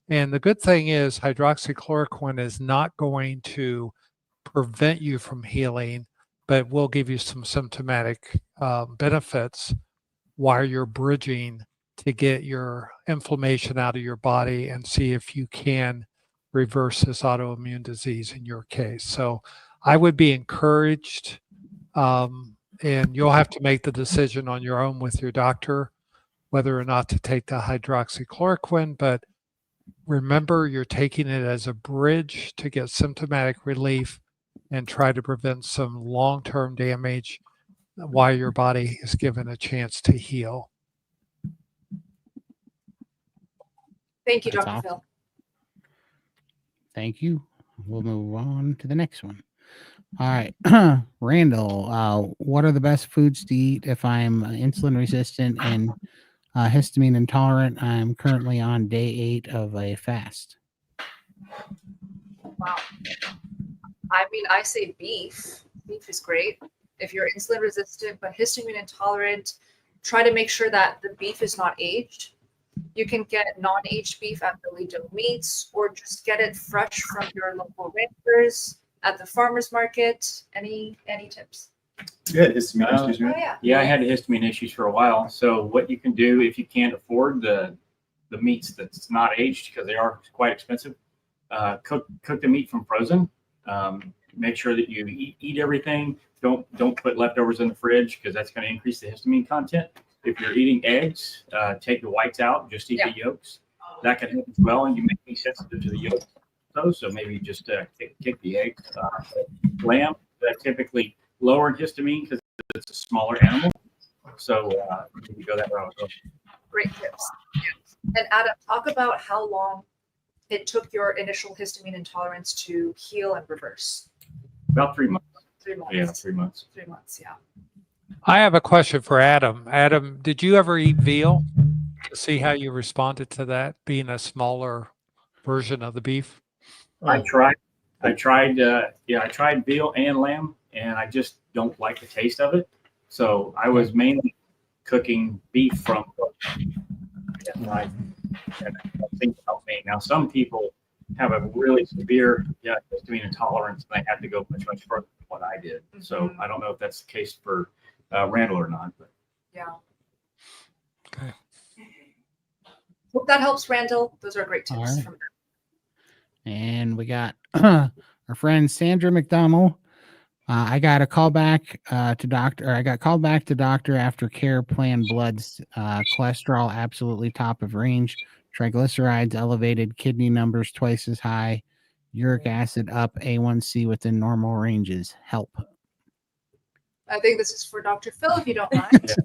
And the good thing is hydroxychloroquine is not going to prevent you from healing, but will give you some symptomatic benefits while you're bridging to get your inflammation out of your body and see if you can reverse this autoimmune disease in your case. So I would be encouraged, and you'll have to make the decision on your own with your doctor whether or not to take the hydroxychloroquine, but remember, you're taking it as a bridge to get symptomatic relief and try to prevent some long-term damage while your body is given a chance to heal. Thank you, That's Dr. awesome. Phil. Thank you. We'll move on to the next one. All right. Randall, what are the best foods to eat if I'm insulin resistant and histamine intolerant? I'm currently on day 8 of a fast. Wow. I mean, I say beef. Beef is great. If you're insulin resistant but histamine intolerant, try to make sure that the beef is not aged. You can get non-aged beef at Billy Joe Meats, or just get it fresh from your local ranchers at the farmers market. Any tips? Yeah, histamine Uh, issues, Oh right? yeah. Yeah, I had histamine issues for a while. So what you can do if you can't afford the meats that's not aged, because they are quite expensive, cook the meat from frozen. Make sure that you eat everything. Don't put leftovers in the fridge, because that's going to increase the histamine content. If you're eating eggs, take the whites out, just eat the yolks. That can help as well, and you may be sensitive to the yolks. So maybe just kick the eggs. Lamb, typically lower in histamine because it's a smaller animal. So you go that route. Great tips. And Adam, talk about how long it took your initial histamine intolerance to heal and reverse. About 3 months. 3 months. Yeah, 3 months. 3 months, yeah. I have a question for Adam. Adam, did you ever eat veal to see how you responded to that being a smaller version of the beef? I tried veal and lamb, and I just don't like the taste of it. So I was mainly cooking beef from I think about me. Now, some people have a really severe histamine intolerance, and they have to go much further than what I did. So I don't know if that's the case for Randall or not. But Yeah. Okay. Hope that helps, Randall. Those are great tips All right. from And we got our friend Sandra McDonald. I got a call back to doctor. I got called back to doctor after care plan bloods. Cholesterol absolutely top of range. Triglycerides elevated. Kidney numbers twice as high. Uric acid up. A1C within normal ranges. Help. I think this is for Dr. Phil, if you don't mind.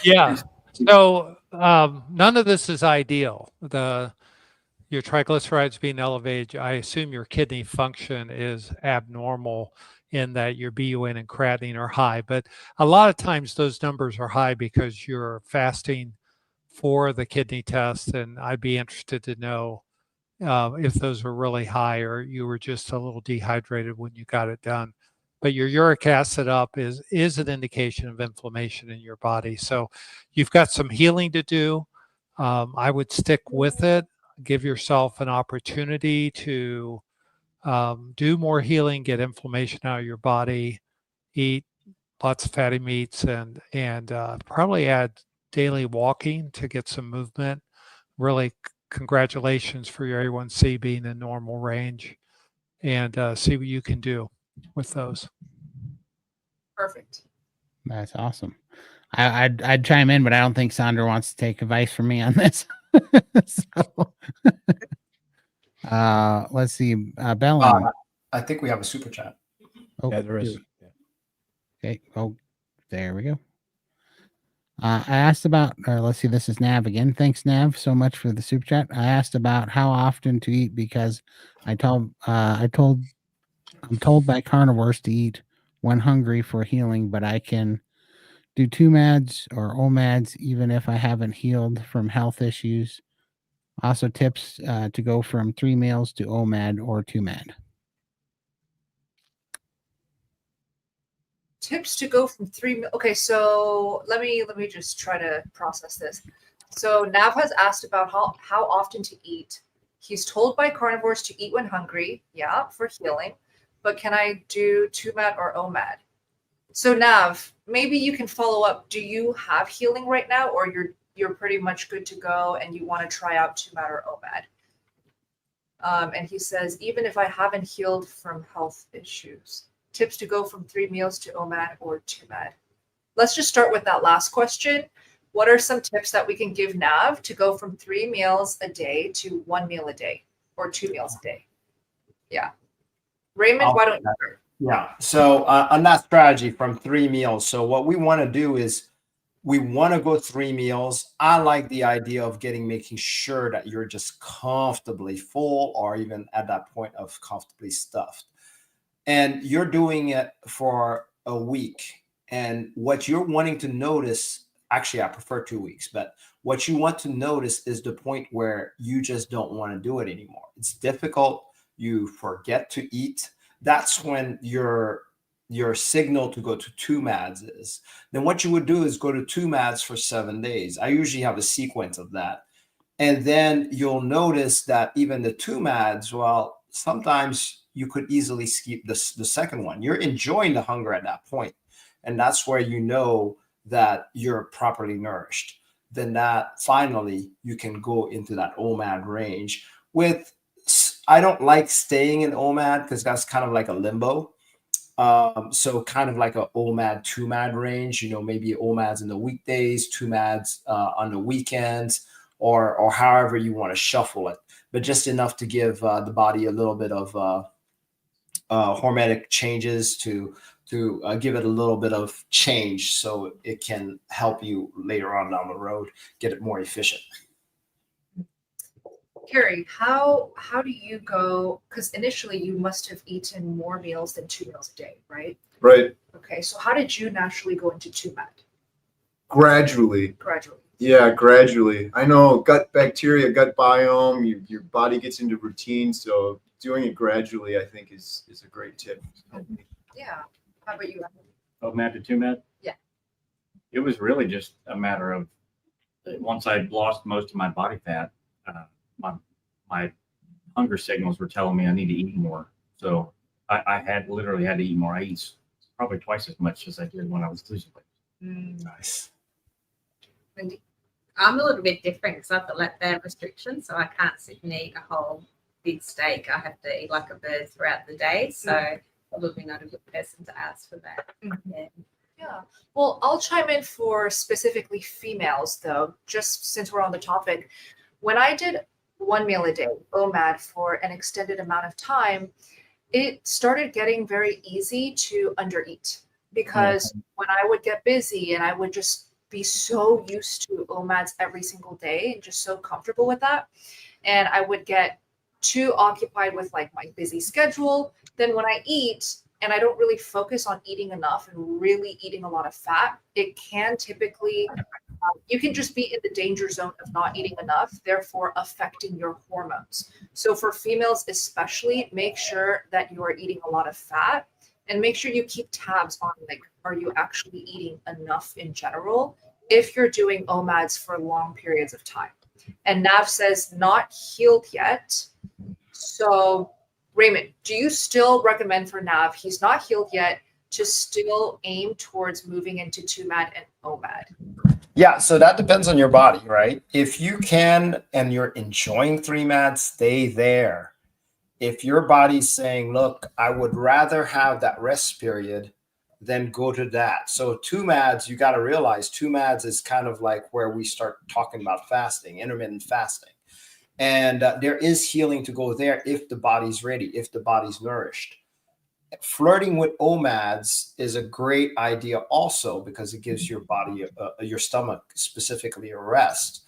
Yeah. So none of this is ideal. Your triglycerides being elevated, I assume your kidney function is abnormal in that your BUN and creatinine are high. But a lot of times those numbers are high because you're fasting for the kidney test. And I'd be interested to know if those were really high or you were just a little dehydrated when you got it done. But your uric acid up is an indication of inflammation in your body. So you've got some healing to do. I would stick with it. Give yourself an opportunity to do more healing, get inflammation out of your body, eat lots of fatty meats, and probably add daily walking to get some movement. Really, congratulations for your A1C being in normal range, and see what you can do with those. Perfect. That's awesome. I'd chime in, but I don't think Sandra wants to take advice from me on this. So, let's see. Bella. I think we have a super chat. Oh, Yeah, there is. Yeah. Okay. Oh, there we go. I asked about, let's see, this is Nav again. Thanks, Nav, so much for the super chat. I asked about how often to eat because I'm told by carnivores to eat when hungry for healing, but I can do 2 MADs or OMADs even if I haven't healed from health issues. Also tips to go from 3 meals to OMAD or 2 MAD. Tips to go from 3. Okay, so let me just try to process this. So Nav has asked about how often to eat. He's told by carnivores to eat when hungry, yeah, for healing. But can I do 2 MAD or OMAD? So Nav, maybe you can follow up. Do you have healing right now, or you're pretty much good to go and you want to try out 2 MAD or OMAD? And he says, even if I haven't healed from health issues, tips to go from 3 meals to OMAD or 2 MAD. Let's just start with that last question. What are some tips that we can give Nav to go from 3 meals a day to 1 meal a day or 2 meals a day? Yeah. Raymond, why don't you start? Yeah. So on that strategy from 3 meals. So what we want to do is we want to go 3 meals. I like the idea of making sure that you're just comfortably full, or even at that point of comfortably stuffed. And you're doing it for a week. And what you're wanting to notice, actually, I prefer 2 weeks, but what you want to notice is the point where you just don't want to do it anymore. It's difficult. You forget to eat. That's when your signal to go to 2 MADs is. Then what you would do is go to 2 MADs for 7 days. I usually have a sequence of that. And then you'll notice that even the 2 MADs, well, sometimes you could easily skip the second one. You're enjoying the hunger at that point. And that's where you know that you're properly nourished. Then that finally you can go into that OMAD range. I don't like staying in OMAD because that's kind of like a limbo. So kind of like a OMAD, 2 MAD range, maybe OMADs in the weekdays, 2 MADs on the weekends, or however you want to shuffle it, but just enough to give the body a little bit of hormetic changes to give it a little bit of change so it can help you later on down the road, get it more efficient. Carrie, how do you go? Because initially you must have eaten more meals than 2 meals a day, right? Right. Okay, so how did you naturally go into 2 MAD? Gradually. Yeah, gradually. I know gut bacteria, gut biome, your body gets into routine. So doing it gradually, I think, is a great tip. Yeah. How about you? OMAD to 2 MAD? Yeah. It was really just a matter of once I lost most of my body fat, my hunger signals were telling me I need to eat more. So I literally had to eat more. I eat probably twice as much as I did when I was losing weight. Nice. Lindy? I'm a little bit different because I've got lactate restriction, so I can't sit and eat a whole big steak. I have to eat like a bird throughout the day. So probably not a good person to ask for that. Yeah. Well, I'll chime in for specifically females, though, just since we're on the topic. When I did 1 meal a day, OMAD, for an extended amount of time, it started getting very easy to undereat, because when I would get busy and I would just be so used to OMADs every single day and just so comfortable with that, and I would get too occupied with like my busy schedule, then when I eat and I don't really focus on eating enough and really eating a lot of fat, it can typically, you can just be in the danger zone of not eating enough, therefore affecting your hormones. So for females especially, make sure that you are eating a lot of fat, and make sure you keep tabs on, like, are you actually eating enough in general if you're doing OMADs for long periods of time. And Nav says not healed yet. So Raymond, do you still recommend for Nav, he's not healed yet, to still aim towards moving into 2 MAD and OMAD? Yeah, so that depends on your body, right? If you can and you're enjoying 3 MAD, stay there. If your body's saying, look, I would rather have that rest period, then go to that. So 2 MADs, you got to realize 2 MADs is kind of like where we start talking about fasting, intermittent fasting. And there is healing to go there if the body's ready, if the body's nourished. Flirting with OMADs is a great idea also, because it gives your body, your stomach specifically, a rest,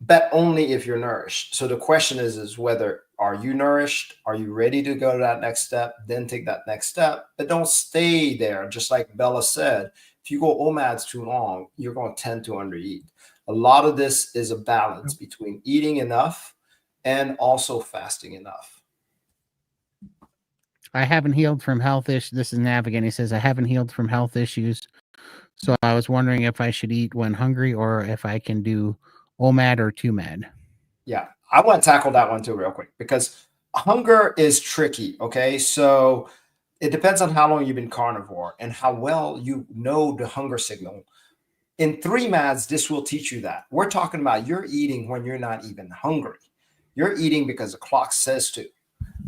but only if you're nourished. So the question is whether, are you nourished? Are you ready to go to that next step? Then take that next step, but don't stay there. Just like Bella said, if you go OMADs too long, you're going to tend to undereat. A lot of this is a balance between eating enough and also fasting enough. I haven't healed from health issues. This is Nav again. He says, I haven't healed from health issues. So I was wondering if I should eat when hungry or if I can do OMAD or 2 MAD. Yeah, I want to tackle that one too real quick, because hunger is tricky. Okay, so it depends on how long you've been carnivore and how well you know the hunger signal. In 3 MADs, this will teach you that. We're talking about you're eating when you're not even hungry. You're eating because the clock says to,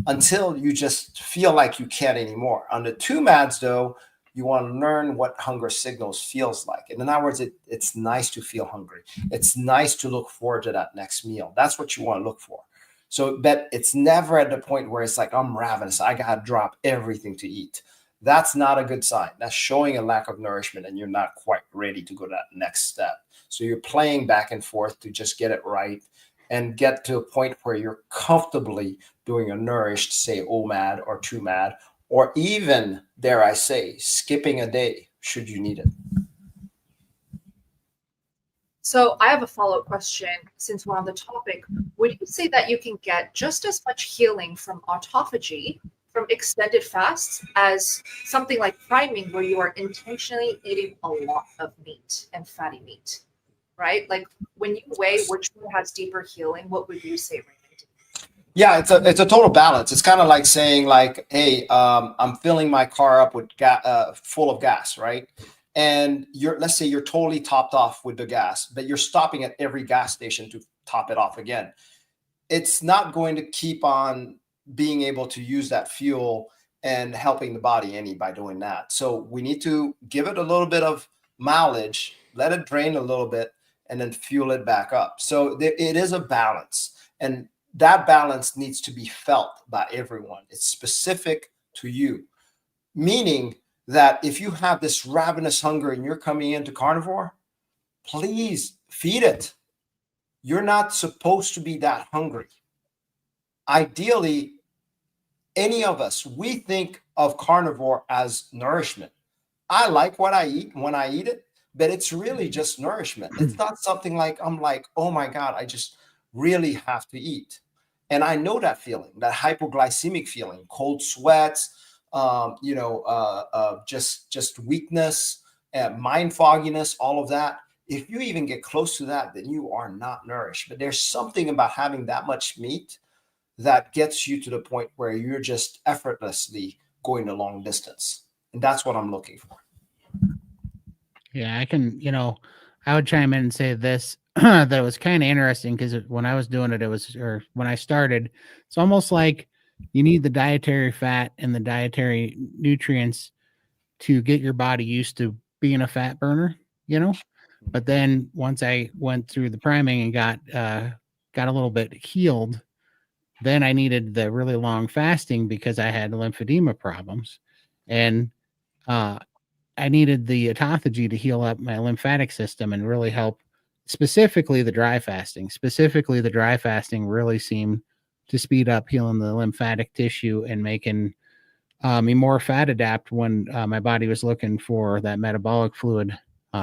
until you just feel like you can't anymore. On the 2 MADs, though, you want to learn what hunger signals feels like. And in other words, it's nice to feel hungry. It's nice to look forward to that next meal. That's what you want to look for. So, but it's never at the point where it's like, I'm ravenous, I got to drop everything to eat. that's not a good sign. That's showing a lack of nourishment and you're not quite ready to go to that next step. So you're playing back and forth to just get it right and get to a point where you're comfortably doing a nourished, say, OMAD or 2MAD, or even, dare I say, skipping a day should you need it. So I have a follow-up question since we're on the topic. Would you say that you can get just as much healing from autophagy, from extended fasts, as something like priming, where you are intentionally eating a lot of meat and fatty meat, right? Like when you weigh which one has deeper healing, what would you say, Raymond? Yeah, it's a total balance. It's kind of like saying like, hey, I'm filling my car up with full of gas, right? And let's say you're totally topped off with the gas, but you're stopping at every gas station to top it off again. It's not going to keep on being able to use that fuel and helping the body any by doing that. So we need to give it a little bit of mileage, let it drain a little bit, and then fuel it back up. So it is a balance, and that balance needs to be felt by everyone. It's specific to you, meaning that if you have this ravenous hunger and you're coming into carnivore, please feed it. You're not supposed to be that hungry. Ideally, any of us, we think of carnivore as nourishment. I like what I eat when I eat it, but it's really just nourishment. It's not something like, I'm like, oh my God, I just really have to eat. And I know that feeling, that hypoglycemic feeling, cold sweats, just weakness, mind fogginess, all of that. If you even get close to that, then you are not nourished. But there's something about having that much meat that gets you to the point where you're just effortlessly going the long distance. And that's what I'm looking for. Yeah, I can, I would chime in and say this, that was kind of interesting because when I was doing it, when I started, it's almost like you need the dietary fat and the dietary nutrients to get your body used to being a fat burner, but then once I went through the priming and got a little bit healed, then I needed the really long fasting because I had lymphedema problems, and I needed the autophagy to heal up my lymphatic system and really help, specifically the dry fasting. Specifically, the dry fasting really seemed to speed up healing the lymphatic tissue and making me more fat adapt when my body was looking for that metabolic fluid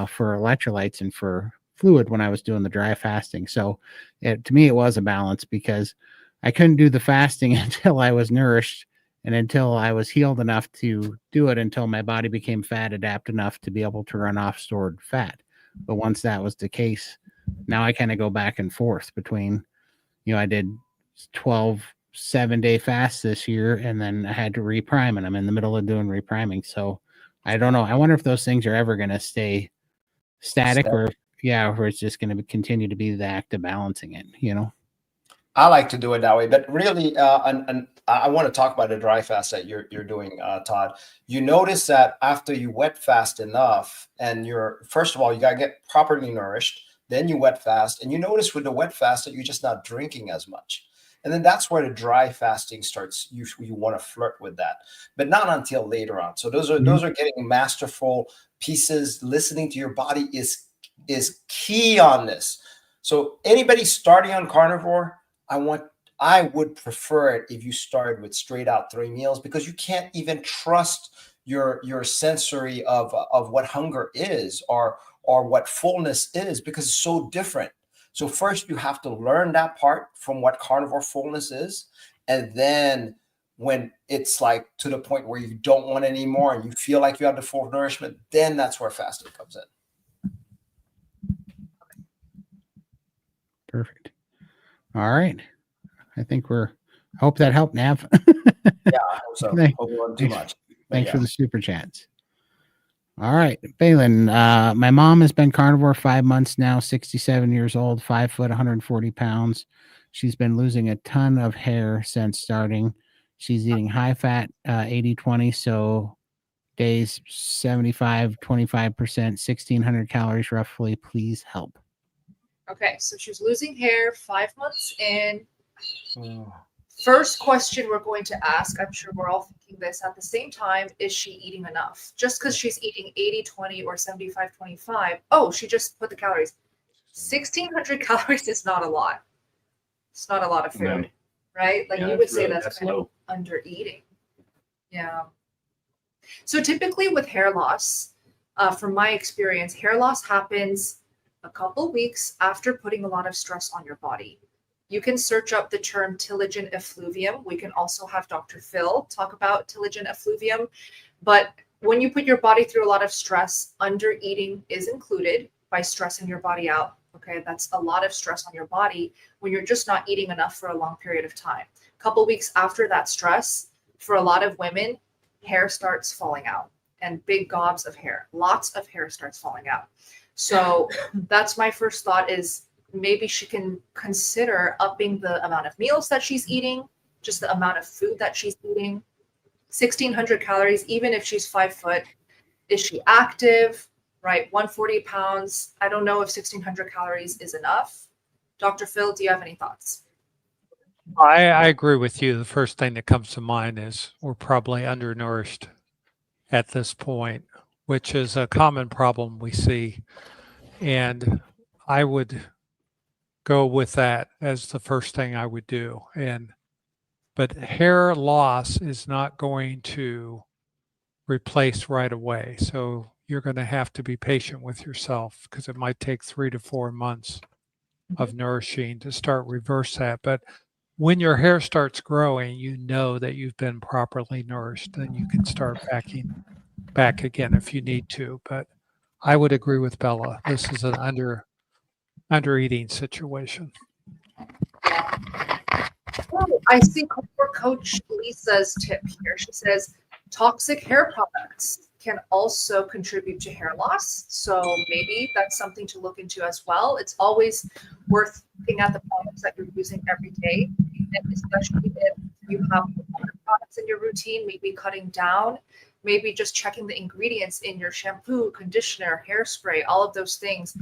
for electrolytes and for fluid when I was doing the dry fasting. So to me, it was a balance because I couldn't do the fasting until I was nourished and until I was healed enough to do it, until my body became fat adapt enough to be able to run off stored fat. But once that was the case, now I kind of go back and forth between, I did 12 7-day fasts this year, and then I had to reprime, and I'm in the middle of doing repriming. So I don't know. I wonder if those things are ever going to stay static or it's just going to continue to be the act of balancing it, I like to do it that way, but really, and I want to talk about the dry fast that you're doing, Todd. You notice that after you wet fast enough, and first of all, you got to get properly nourished, then you wet fast, and you notice with the wet fast that you're just not drinking as much. And then that's where the dry fasting starts. You want to flirt with that, but not until later on. So those are getting masterful pieces. Listening to your body is key on this. So anybody starting on carnivore, I would prefer it if you started with straight out 3 meals, because you can't even trust your sensory of what hunger is or what fullness is, because it's so different. So first you have to learn that part from what carnivore fullness is. And then when it's like to the point where you don't want it anymore and you feel like you have the full nourishment, then that's where fasting comes in. Perfect. All right. I think hope that helped, Nav. Yeah, I hope so. Hope it wasn't too much. Thanks for the super chats. All right, Balin. My mom has been carnivore 5 months now, 67 years old, 5 foot, 140 pounds. She's been losing a ton of hair since starting. She's eating high fat, 80-20, so days 75, 25%, 1,600 calories roughly. Please help. Okay, so she's losing hair 5 months in. First question we're going to ask, I'm sure we're all thinking this at the same time, is she eating enough? Just because she's eating 80-20 or 75-25, oh, she just put the calories. 1,600 calories is not a lot. It's not a lot of food, No. right? Like Yeah, you would that's say really- that's that's kind of low. under eating. Yeah. So typically with hair loss, from my experience, hair loss happens a couple weeks after putting a lot of stress on your body. You can search up the term telogen effluvium. We can also have Dr. Phil talk about telogen effluvium. But when you put your body through a lot of stress, under eating is included by stressing your body out. Okay, that's a lot of stress on your body when you're just not eating enough for a long period of time. A couple weeks after that stress, for a lot of women, hair starts falling out and big gobs of hair. Lots of hair starts falling out. So that's my first thought is maybe she can consider upping the amount of meals that she's eating, just the amount of food that she's eating. 1,600 calories, even if she's 5 foot. Is she active? Right, 140 pounds. I don't know if 1,600 calories is enough. Dr. Phil, do you have any thoughts? I agree with you. The first thing that comes to mind is we're probably undernourished at this point, which is a common problem we see. And I would go with that as the first thing I would do. But hair loss is not going to replace right away. So you're going to have to be patient with yourself because it might take 3 to 4 months of nourishing to start reverse that. But when your hair starts growing, you know that you've been properly nourished and you can start backing back again if you need to. But I would agree with Bella. This is an under eating situation. Oh, I see Core Coach Lisa's tip here. She says toxic hair products can also contribute to hair loss. So maybe that's something to look into as well. It's always worth looking at the products that you're using every day. And especially if you have other products in your routine, maybe cutting down, maybe just checking the ingredients in your shampoo, conditioner, hairspray, all of those things,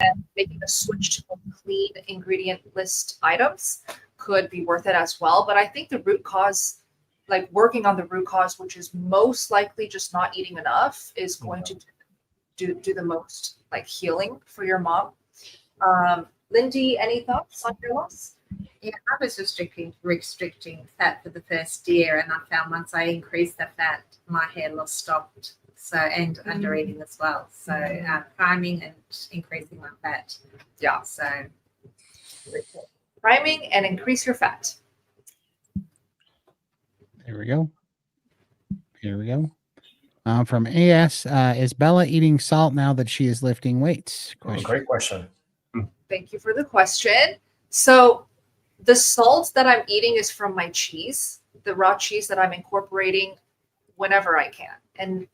and making a switch to clean ingredient list items could be worth it as well. But I think the root cause, like working on the root cause, which is most likely just not eating enough, is going to do the most like healing for your mom. Lindy, any thoughts on hair loss? Yeah, I was restricting fat for the first year, and I found once I increased the fat, my hair loss stopped. So, and under eating as well. So, priming and increasing my fat. Yeah. So, Priming and increase your fat. There we go. Here we go. From AS, is Bella eating salt now that she is lifting weights? Great question. Thank you for the question. So the salt that I'm eating is from my cheese, the raw cheese that I'm incorporating whenever I can. And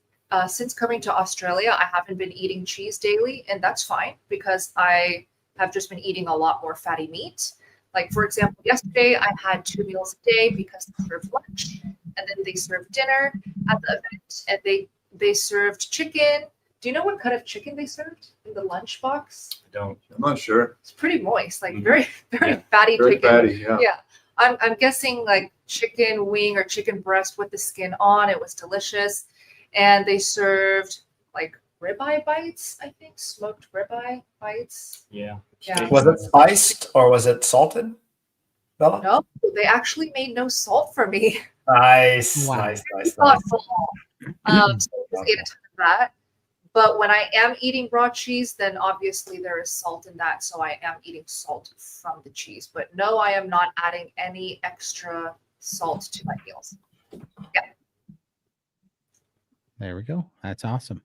since coming to Australia, I haven't been eating cheese daily, and that's fine because I have just been eating a lot more fatty meat. Like, for example, yesterday I had 2 meals a day because they served lunch and then they served dinner at the event, and they served chicken. Do you know what kind of chicken they served in the lunch box? I don't. I'm not sure. It's pretty moist, like Mhm. very Yeah. fatty Very chicken. fatty, yeah. Yeah. I'm guessing like chicken wing or chicken breast with the skin on. It was delicious. And they served like ribeye bites, I think, smoked ribeye bites. Yeah. Yeah. Was it spiced or was it salted, Bella? No, they actually made no salt for me. Nice, Wow. nice, nice, nice. Thoughtful. So I just ate a ton of that. But when I am eating raw cheese, then obviously there is salt in that. So I am eating salt from the cheese. But no, I am not adding any extra salt to my meals. There we go. That's awesome.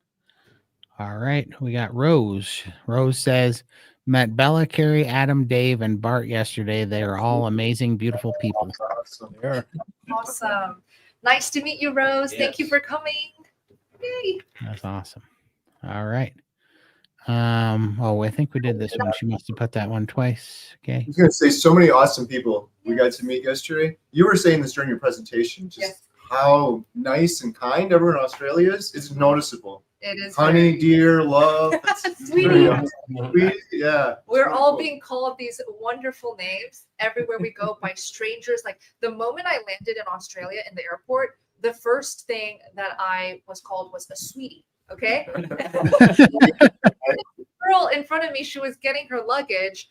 All right. We got Rose. Rose says, met Bella, Carrie, Adam, Dave, and Bart yesterday. They are all amazing, beautiful people. Awesome. There. Awesome. Nice to meet you, Rose. Thank you Yes. for coming. Yay. That's awesome. All right. Oh, I think we did this one. She must have put that one twice. Okay. I was gonna say so many awesome people we got to meet yesterday. You were saying this during your presentation, just Yes. how nice and kind everyone in Australia is. It's noticeable. It is. Honey, very- dear, love. It's Sweetie. very awesome. Sweet, yeah. We're It's all wonderful. being called these wonderful names everywhere we go by strangers. Like the moment I landed in Australia in the airport, the first thing that I was called was a sweetie. Okay. Girl in front of me, she was getting her luggage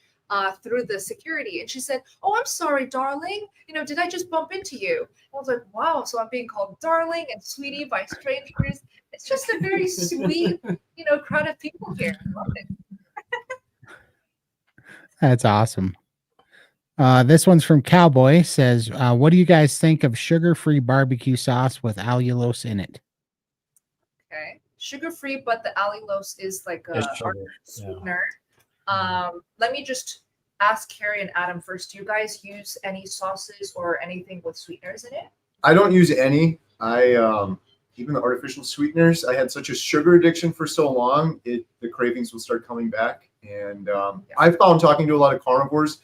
through the security, and she said, "Oh, I'm sorry, darling. Did I just bump into you?" I was like, "Wow!" So I'm being called darling and sweetie by strangers. It's just a very sweet, crowd of people here. I love it. That's awesome. This one's from Cowboy. Says, what do you guys think of sugar-free barbecue sauce with allulose in it? Okay, sugar-free, but the allulose is like a Just sugar, sweetener. Let me just ask Carrie and Adam first. Do you guys use any sauces or anything with sweeteners in it? I don't use any. Even the artificial sweeteners, I had such a sugar addiction for so long, the cravings will start coming back. And I found, talking to a lot of carnivores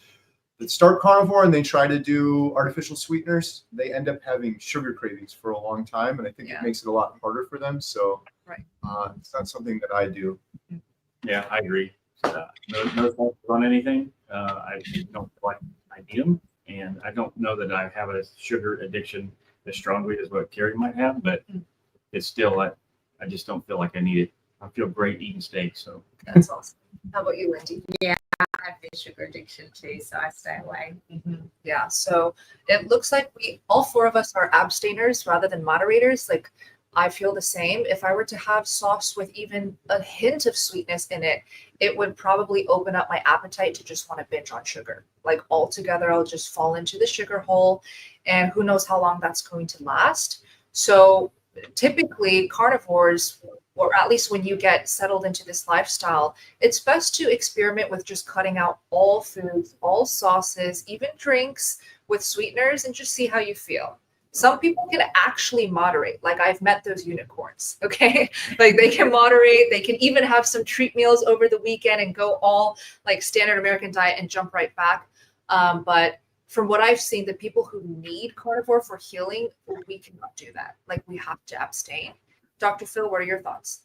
that start carnivore and they try to do artificial sweeteners, they end up having sugar cravings for a long time. And I think it makes it a lot harder for them. So it's not something that I do. Yeah, I agree. No sauce on anything. I don't feel like I need them. And I don't know that I have a sugar addiction as strongly as what Carrie might have, but it's still, I just don't feel like I need it. I feel great eating steak. So that's awesome. How about you, Lindy? Yeah, I have a sugar addiction too, so I stay away. Yeah, so it looks like all four of us are abstainers rather than moderators. Like, I feel the same. If I were to have sauce with even a hint of sweetness in it, it would probably open up my appetite to just want to binge on sugar. Like, altogether, I'll just fall into the sugar hole, and who knows how long that's going to last. So typically carnivores, or at least when you get settled into this lifestyle, it's best to experiment with just cutting out all foods, all sauces, even drinks with sweeteners, and just see how you feel. Some people can actually moderate. Like, I've met those unicorns, okay? Like, they can moderate. They can even have some treat meals over the weekend and go all like standard American diet and jump right back. But from what I've seen, the people who need carnivore for healing, we cannot do that. Like, we have to abstain. Dr. Phil, what are your thoughts?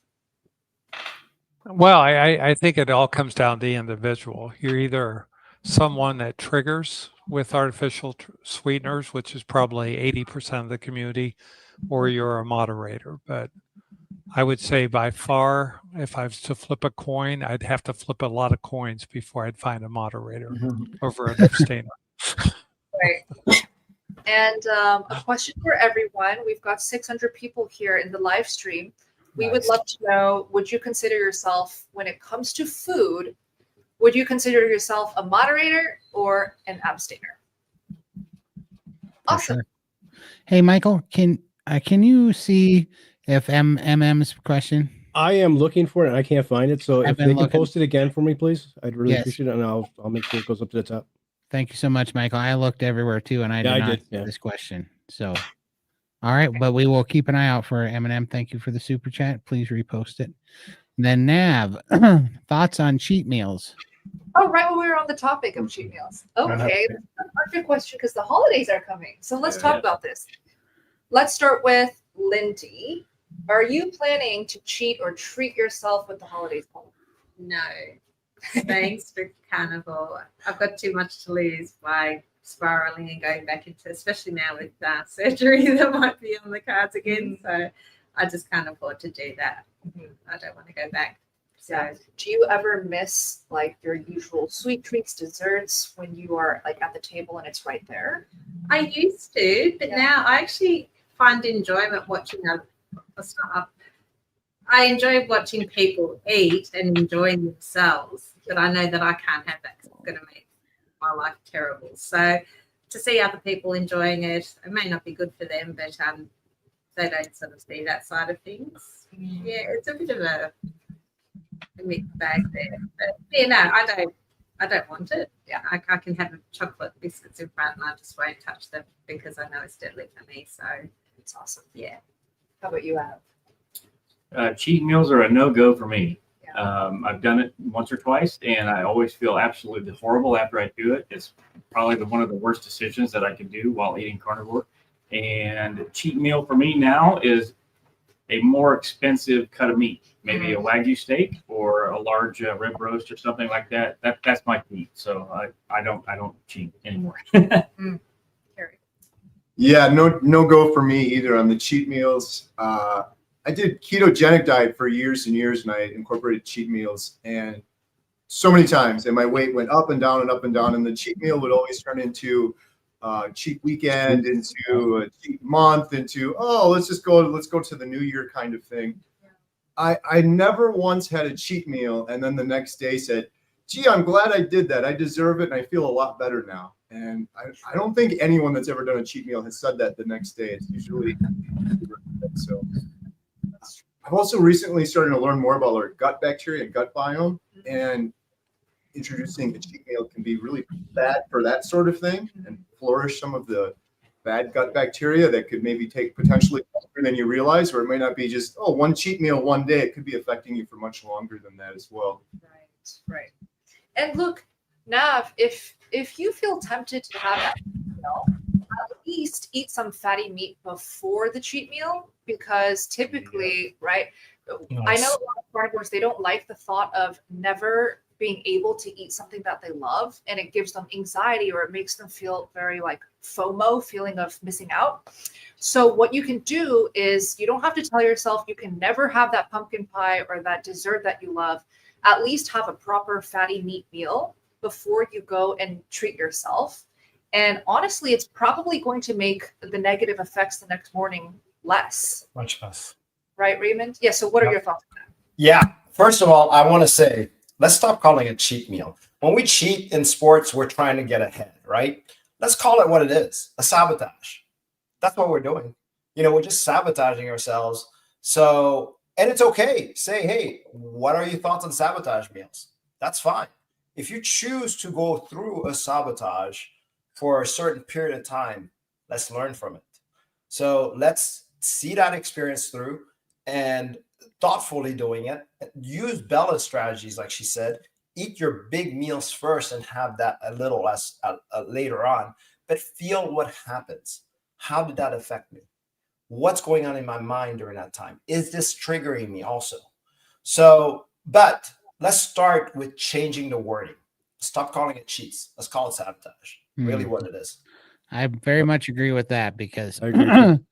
Well, I think it all comes down to the individual. You're either someone that triggers with artificial sweeteners, which is probably 80% of the community, or you're a moderator. But I would say by far, if I was to flip a coin, I'd have to flip a lot of coins before I'd find a moderator over an abstainer. Right. And a question for everyone. We've got 600 people here in the live stream. We would love to know, would you consider yourself, when it comes to food, would you consider yourself a moderator or an abstainer? Awesome. Sure. Hey, Michael, can you see if MM's question? I am looking for it and I can't find it. So if they can post it again for me, please, I'd really appreciate it, and I'll make sure it goes up to the top. Thank you so much, Michael. I looked everywhere too, and I did not see this question. So, all right, but we will keep an eye out for M&M. Thank you for the super chat. Please repost it. And then Nav, thoughts on cheat meals? Oh, right when we were on the topic of cheat meals. Okay, that's a perfect question because the holidays are coming. So let's talk about this. Let's start with Lindy. Are you planning to cheat or treat yourself with the holidays? No. Staying strict carnivore. I've got too much to lose by spiraling and going back into, especially now with surgery that might be on the cards again. So I just can't afford to do that. I don't want to go back. So do you ever miss like your usual sweet treats, desserts when you are like at the table and it's right there? I used to, but now I actually find enjoyment watching I enjoy watching people eat and enjoying themselves, but I know that I can't have that because it's going to make my life terrible. So to see other people enjoying it, it may not be good for them, but they don't sort of see that side of things. Yeah, it's a bit of a mixed bag there. But yeah, no, I don't want it. Yeah, I can have chocolate biscuits in front and I just won't touch them because I know it's deadly for me. So it's awesome. Yeah. How about you, Adam? Cheat meals are a no-go for me. I've done it once or twice, and I always feel absolutely horrible after I do it. It's probably one of the worst decisions that I can do while eating carnivore. And cheat meal for me now is a more expensive cut of meat, maybe a Wagyu steak or a large rib roast or something like that. That's my cheat. So I don't cheat anymore. Yeah, no go for me either on the cheat meals. I did ketogenic diet for years and years, and I incorporated cheat meals, and so many times, and my weight went up and down and up and down, and the cheat meal would always turn into cheat weekend, into a cheat month, into let's go to the new year kind of thing. I never once had a cheat meal and then the next day said, gee, I'm glad I did that. I deserve it and I feel a lot better now. And I don't think anyone that's ever done a cheat meal has said that the next day. It's usually so. I've also recently started to learn more about our gut bacteria and gut biome, and introducing a cheat meal can be really bad for that sort of thing and flourish some of the bad gut bacteria that could maybe take potentially longer than you realize, or it may not be just, one cheat meal one day. It could be affecting you for much longer than that as well. Right. And look, Nav, if you feel tempted to have that meal, at least eat some fatty meat before the cheat meal, because typically, right, Nice. I know a lot of carnivores, they don't like the thought of never being able to eat something that they love, and it gives them anxiety, or it makes them feel very like FOMO, feeling of missing out. So what you can do is, you don't have to tell yourself you can never have that pumpkin pie or that dessert that you love. At least have a proper fatty meat meal before you go and treat yourself. And honestly, it's probably going to make the negative effects the next morning less. Much less. Right, Raymond? Yeah, so what are your thoughts on that? Yeah. First of all, I want to say, let's stop calling it cheat meal. When we cheat in sports, we're trying to get ahead, right? Let's call it what it is, a sabotage. That's what we're doing. We're just sabotaging ourselves. So, and it's okay. Say, hey, what are your thoughts on sabotage meals? That's fine. If you choose to go through a sabotage for a certain period of time, let's learn from it. So let's see that experience through and thoughtfully doing it. Use Bella's strategies, like she said. Eat your big meals first and have that a little less later on. But feel what happens. How did that affect me? What's going on in my mind during that time? Is this triggering me also? So, but let's start with changing the wording. Stop calling it cheats. Let's call it sabotage. Really what it is. I very much agree with that, because I agree too.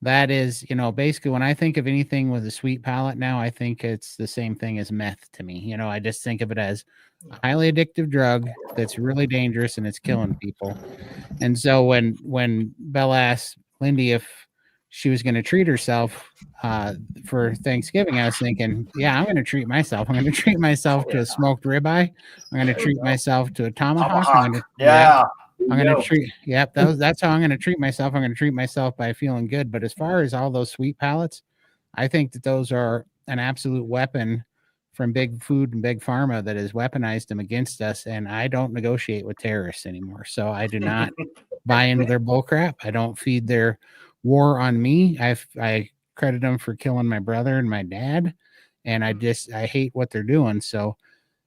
that is, basically when I think of anything with a sweet palate now, I think it's the same thing as meth to me. I just think of it as a highly addictive drug that's really dangerous and it's killing people. And so when Bella asked Lindy if she was going to treat herself for Thanksgiving, I was thinking, yeah, I'm going to treat myself. I'm going to treat myself to a smoked ribeye. I'm going to treat myself to a tomahawk. I'm going to treat. Yep, that's how I'm going to treat myself. I'm going to treat myself by feeling good. But as far as all those sweet palates, I think that those are an absolute weapon from big food and big pharma that has weaponized them against us. And I don't negotiate with terrorists anymore. So I do not buy into their bullcrap. I don't feed their war on me. I credit them for killing my brother and my dad, and I hate what they're doing. So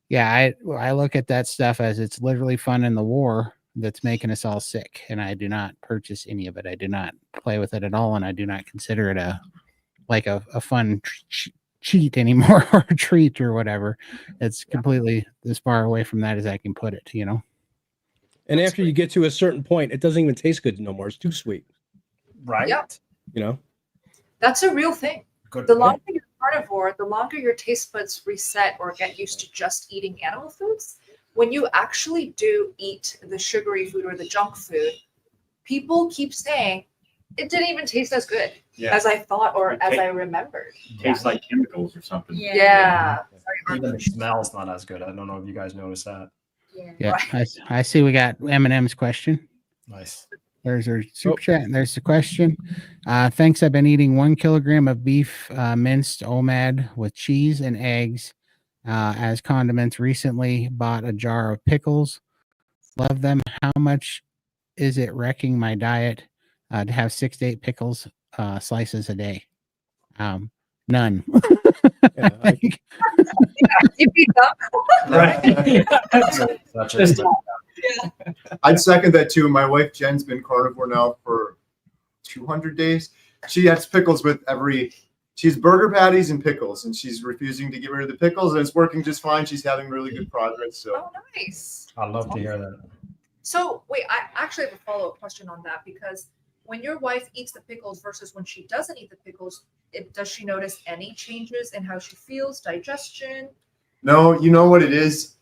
yeah, I look at that stuff as it's literally fun in the war that's making us all sick, and I do not purchase any of it. I do not play with it at all, and I do not consider it a fun cheat anymore, or a treat or whatever. It's completely as far away from that as I can put it, And after you get to a certain point, it doesn't even taste good no more. It's too sweet. Right. Yeah. That's a real thing. Good The point. longer you're carnivore, the longer your taste buds reset or get used to just eating animal foods. When you actually do eat the sugary food or the junk food, people keep saying it didn't even taste as good as I thought or as I remembered. Tastes like chemicals or something. Yeah. Even the smell's not as good. I don't know if you guys noticed that. Yeah, I see we got Eminem's question. Nice. There's our super chat, and there's the question. Thanks. I've been eating 1 kilogram of beef minced OMAD with cheese and eggs as condiments. Recently bought a jar of pickles. Love them. How much is it wrecking my diet to have 6 to 8 pickles slices a day? None. Yeah, I'd second that too. My wife Jen's been carnivore now for 200 days. She has pickles with she's burger patties and pickles, and she's refusing to get rid of the pickles, and it's working just fine. She's having really good progress. So Oh, nice. I'd love to hear that. So wait, I actually have a follow-up question on that, because when your wife eats the pickles versus when she doesn't eat the pickles, does she notice any changes in how she feels, digestion? No, you know what it is?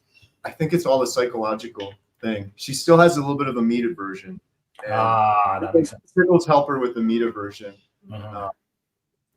I think it's all a psychological thing. She still has a little bit of a meat aversion. And That makes sense. pickles help her with the meat aversion. Uh-huh.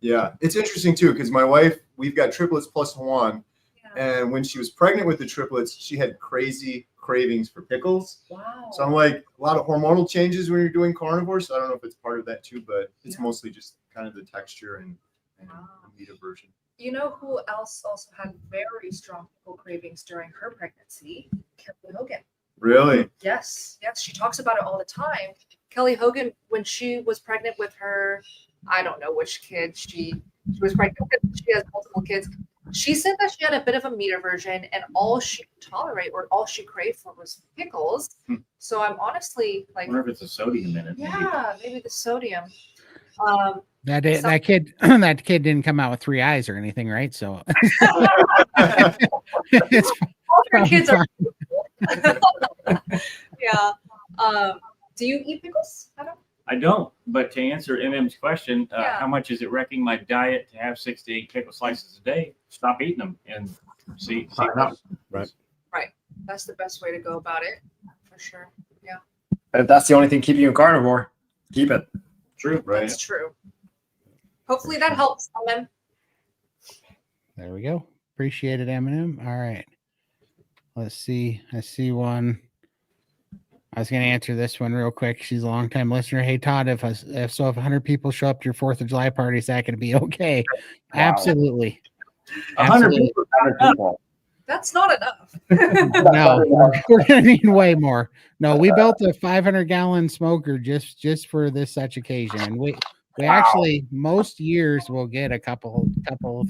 Yeah, it's interesting too, because my wife, we've got triplets plus one. Yeah. And when she was pregnant with the triplets, she had crazy cravings for pickles. Wow. So I'm like, a lot of hormonal changes when you're doing carnivore. So I don't know if it's part of that too, but it's mostly just kind of the texture and Wow. the meat aversion. You know who else also had very strong pickle cravings during her pregnancy? Kelly Hogan. Really? Yes, yes, she talks about it all the time. Kelly Hogan, when she was pregnant with her, I don't know which kid she was pregnant with. She has multiple kids. She said that she had a bit of a meat aversion, and all she could tolerate or all she craved for was pickles. So I'm honestly I like, wonder if it's a sodium in it. yeah, maybe the sodium. That Some- that kid that kid didn't come out with 3 eyes or anything, right? So it's all her probably kids are. fine. Yeah. Do you eat pickles? I don't. I don't, but to answer MM's question, Yeah. how much is it wrecking my diet to have 6 to 8 pickle slices a day? Stop eating them and see. That's the best way to go about it, for sure. Yeah, If that's the only thing keeping you carnivore, keep it. True, that's true. Hopefully that helps, Eminem. There we go. Appreciate it, Eminem. All right. Let's see. I see one. I was going to answer this one real quick. She's a long-time listener. Hey, Todd, if 100 people show up to your 4th of July party, is that going to be okay? Wow. Absolutely. 100 Absolutely. people. 100 people. That's not enough. No, we're going to need way more. No, we built a 500-gallon smoker just for this such occasion, and we actually most years will get a couple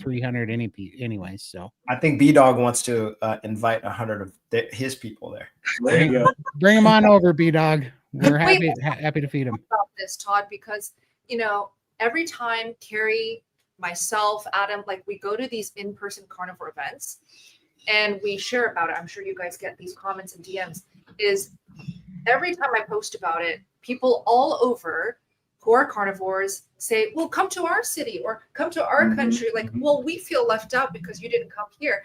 300 anyways. So I think B Dog wants to invite 100 of his people there. There you go. bring them on over, B Dog. We're Wait. happy to feed them. About this, Todd, because every time Carrie, myself, Adam, like we go to these in-person carnivore events and we share about it. I'm sure you guys get these comments and DMs. Is every time I post about it, people all over who are carnivores say, well, come to our city or come to our country. Like, well, we feel left out because you didn't come here.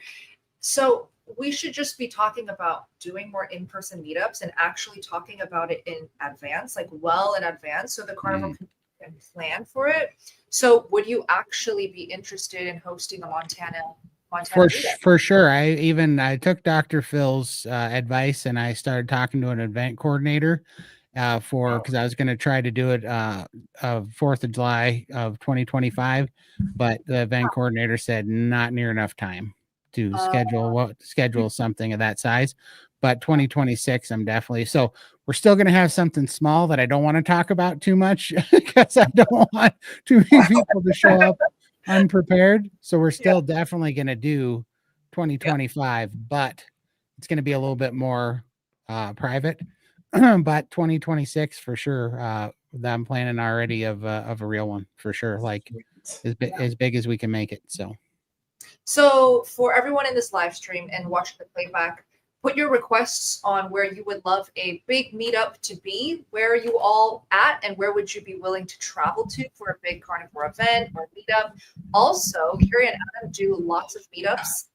So we should just be talking about doing more in-person meetups and actually talking about it in advance, like well in advance, so the carnivore can plan for it. So would you actually be interested in hosting a Montana meetup? For sure. I took Dr. Phil's advice and I started talking to an event coordinator because I was going to try to do it 4th of July of 2025, but the event coordinator said not near enough time to schedule something of that size. But 2026, I'm definitely. So we're still going to have something small that I don't want to talk about too much because I don't want too many people to show up unprepared. So we're still definitely going to do 2025, but it's going to be a little bit more private. But 2026 for sure. I'm planning already of a real one for sure. Like as big as we can make it. So for everyone in this live stream and watching the playback, put your requests on where you would love a big meetup to be. Where are you all at, and where would you be willing to travel to for a big carnivore event or meetup? Also, Carrie and Adam do lots of meetups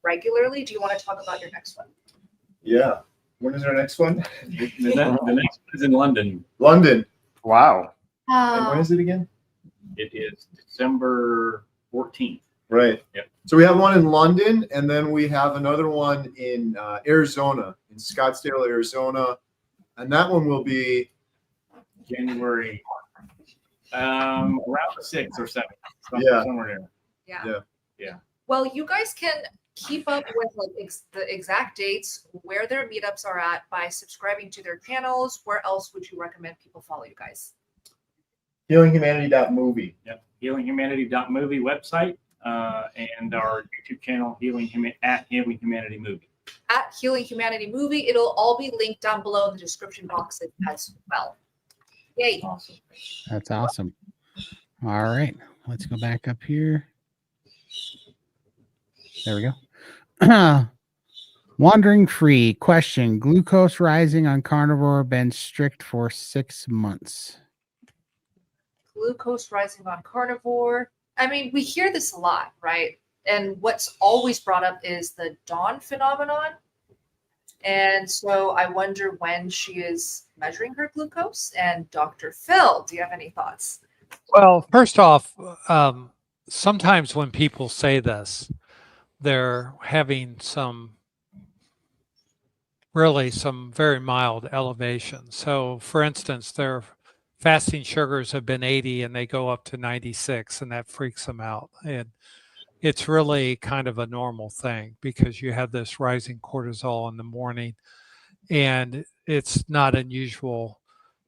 regularly. Do you want to talk about your next one? Yeah. When is our next one? The next one is in London. London. Wow. And when is it again? It is December 14th. Right. Yep. So we have one in London, and then we have another one in Arizona, in Scottsdale, Arizona, and that one will be January around the 6th or 7th. Somewhere there. Yeah. Well, you guys can keep up with the exact dates, where their meetups are at by subscribing to their channels. Where else would you recommend people follow you guys? healinghumanity.movie. Yep. Healinghumanity.movie website and our YouTube channel, Healing Humanity Movie. At Healing Humanity Movie. It'll all be linked down below in the description box as well. Yay. Awesome. That's awesome. All right. Let's go back up here. There we go. Wandering free question. Glucose rising on carnivore been strict for 6 months. glucose rising on carnivore. I mean, we hear this a lot, right? And what's always brought up is the dawn phenomenon. And so I wonder when she is measuring her glucose. And Dr. Phil, do you have any thoughts? Well, first off, sometimes when people say this, they're having some very mild elevation. So, for instance, their fasting sugars have been 80 and they go up to 96, and that freaks them out. And it's really kind of a normal thing because you have this rising cortisol in the morning, and it's not unusual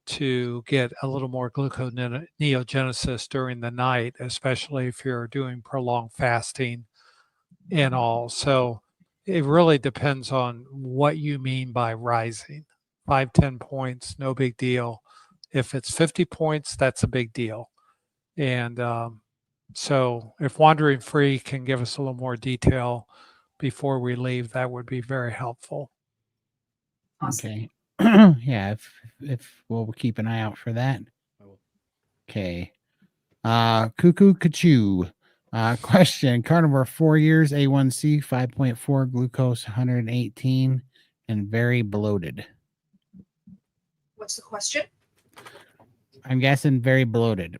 to get a little more gluconeogenesis during the night, especially if you're doing prolonged fasting and all. So it really depends on what you mean by rising. 5-10 points, no big deal. If it's 50 points, that's a big deal. And so if Wandering Free can give us a little more detail before we leave, that would be very helpful. Awesome. Okay. Yeah, if we'll keep an eye out for that. Okay. Cuckoo Kachoo. Question: Carnivore 4 years, A1C 5.4, glucose 118, and very bloated. What's the question? I'm guessing very bloated.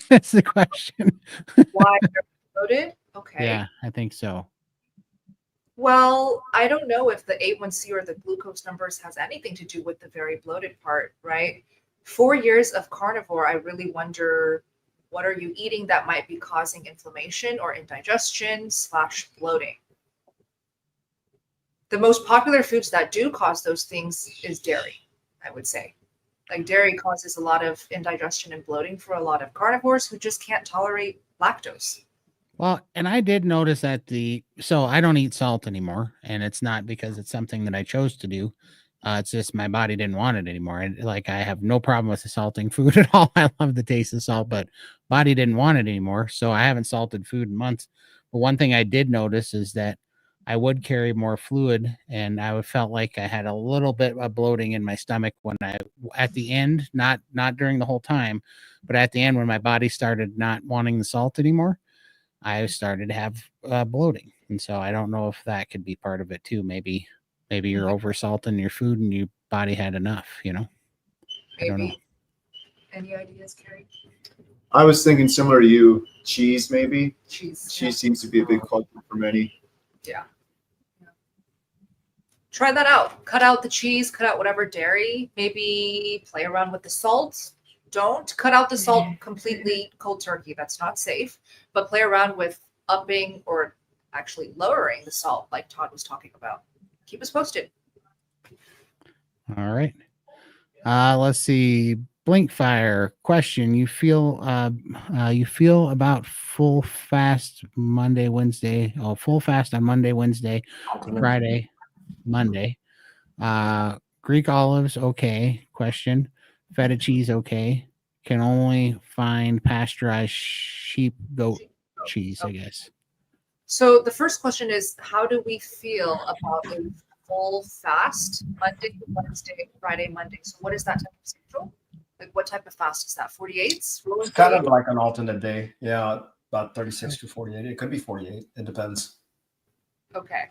That's the question. Why they're bloated? Okay. Yeah, I think so. Well, I don't know if the A1C or the glucose numbers has anything to do with the very bloated part, right? 4 years of carnivore, I really wonder, what are you eating that might be causing inflammation or indigestion / bloating? The most popular foods that do cause those things is dairy, I would say. Like dairy causes a lot of indigestion and bloating for a lot of carnivores who just can't tolerate lactose. Well, and I did notice that so I don't eat salt anymore, and it's not because it's something that I chose to do. It's just my body didn't want it anymore. And like, I have no problem with the salting food at all. I love the taste of salt, but body didn't want it anymore. So I haven't salted food in months. But one thing I did notice is that I would carry more fluid, and I felt like I had a little bit of bloating in my stomach at the end, not during the whole time, but at the end when my body started not wanting the salt anymore, I started to have bloating. And so I don't know if that could be part of it too. Maybe you're over salting your food and your body had enough, I don't know. Any ideas, Carrie? I was thinking similar to you, cheese maybe. Cheese. Cheese seems to be a big culprit for many. Yeah. Try that out. Cut out the cheese, cut out whatever dairy, maybe play around with the salt. Don't cut out the salt completely cold turkey. That's not safe. But play around with upping or actually lowering the salt like Todd was talking about. Keep us posted. All right. Let's see. Blinkfire question: You feel about full fast Monday, Wednesday? Oh, full fast on Monday, Wednesday, Friday, Monday. Greek olives, okay. Question: feta cheese, okay. Can only find pasteurized sheep goat cheese, I guess. So the first question is, how do we feel about a full fast Monday, Wednesday, Friday, Monday? So what is that type of schedule? Like what type of fast is that? 48s? It's kind of like an alternate day. Yeah, about 36 to 48. It could be 48. It depends. Okay.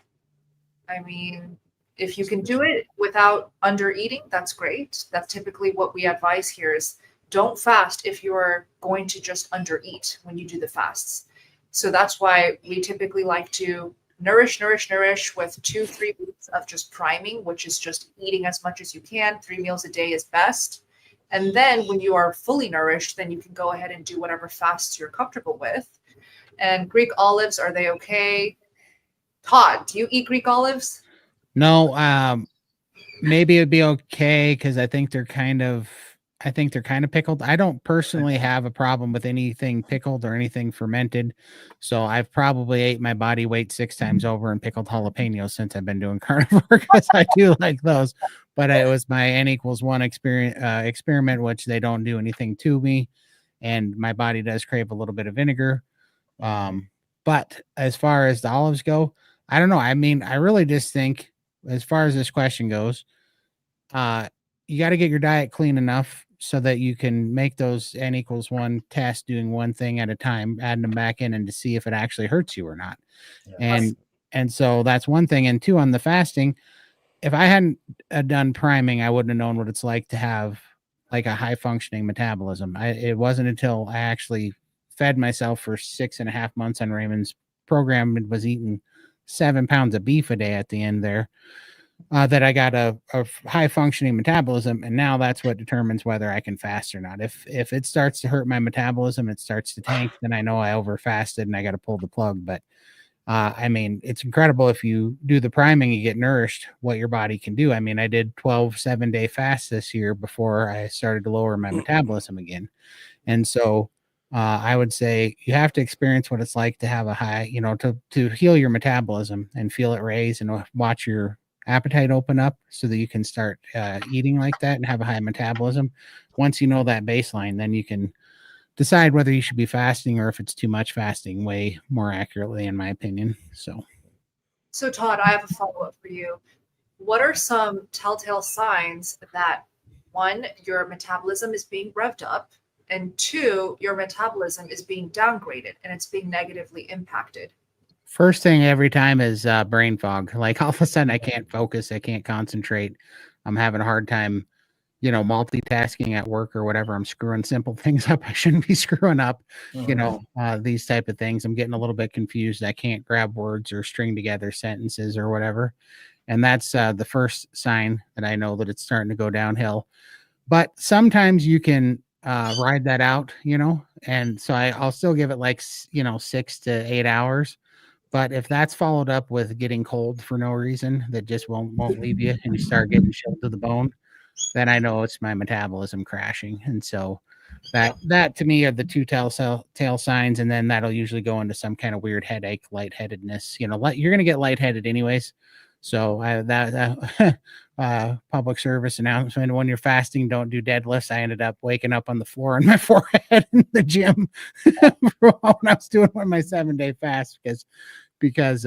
I mean, if you can do it without under eating, that's great. That's typically what we advise here is don't fast if you're going to just under eat when you do the fasts. So that's why we typically like to nourish with 2-3 weeks of just priming, which is just eating as much as you can. 3 meals a day is best. And then when you are fully nourished, then you can go ahead and do whatever fasts you're comfortable with. And Greek olives, are they okay? Todd, do you eat Greek olives? No, maybe it'd be okay because I think they're kind of pickled. I don't personally have a problem with anything pickled or anything fermented. So I've probably ate my body weight 6 times over in pickled jalapenos since I've been doing carnivore because I do like those. But it was my N=1 experiment, which they don't do anything to me. And my body does crave a little bit of vinegar. But as far as the olives go, I don't know. I mean, I really just think as far as this question goes, you got to get your diet clean enough so that you can make those n=1 tests, doing one thing at a time, adding them back in, and to see if it actually hurts you or not. Yeah. And so that's one thing. And two, on the fasting, if I hadn't done priming, I wouldn't have known what it's like to have like a high functioning metabolism. It wasn't until I actually fed myself for 6.5 months on Raymond's program and was eating 7 pounds of beef a day at the end there, that I got a high functioning metabolism. And now that's what determines whether I can fast or not. If it starts to hurt my metabolism, it starts to tank, then I know I over fasted and I got to pull the plug. But I mean, it's incredible if you do the priming, you get nourished, what your body can do. I mean, I did 12 7-day fasts this year before I started to lower my metabolism again. And so I would say you have to experience what it's like to have a high, to heal your metabolism and feel it raise and watch your appetite open up so that you can start eating like that and have a high metabolism. Once you know that baseline, then you can decide whether you should be fasting or if it's too much fasting, way more accurately, in my opinion. So Todd, I have a follow-up for you. What are some telltale signs that, one, your metabolism is being revved up, and two, your metabolism is being downgraded and it's being negatively impacted? First thing every time is brain fog. Like all of a sudden I can't focus, I can't concentrate. I'm having a hard time, multitasking at work or whatever. I'm screwing simple things up I shouldn't be screwing up, these type of things. I'm getting a little bit confused. I can't grab words or string together sentences or whatever. And that's the first sign that I know that it's starting to go downhill. But sometimes you can ride that out, and so I'll still give it like, 6 to 8 hours. But if that's followed up with getting cold for no reason, that just won't leave you, and you start getting chilled to the bone, then I know it's my metabolism crashing. And so that to me are the two telltale signs. And then that'll usually go into some kind of weird headache, lightheadedness. You're going to get lightheaded anyways. So public service announcement: when you're fasting, don't do deadlifts. I ended up waking up on the floor on my forehead in the gym when I was doing one of my 7-day fasts, because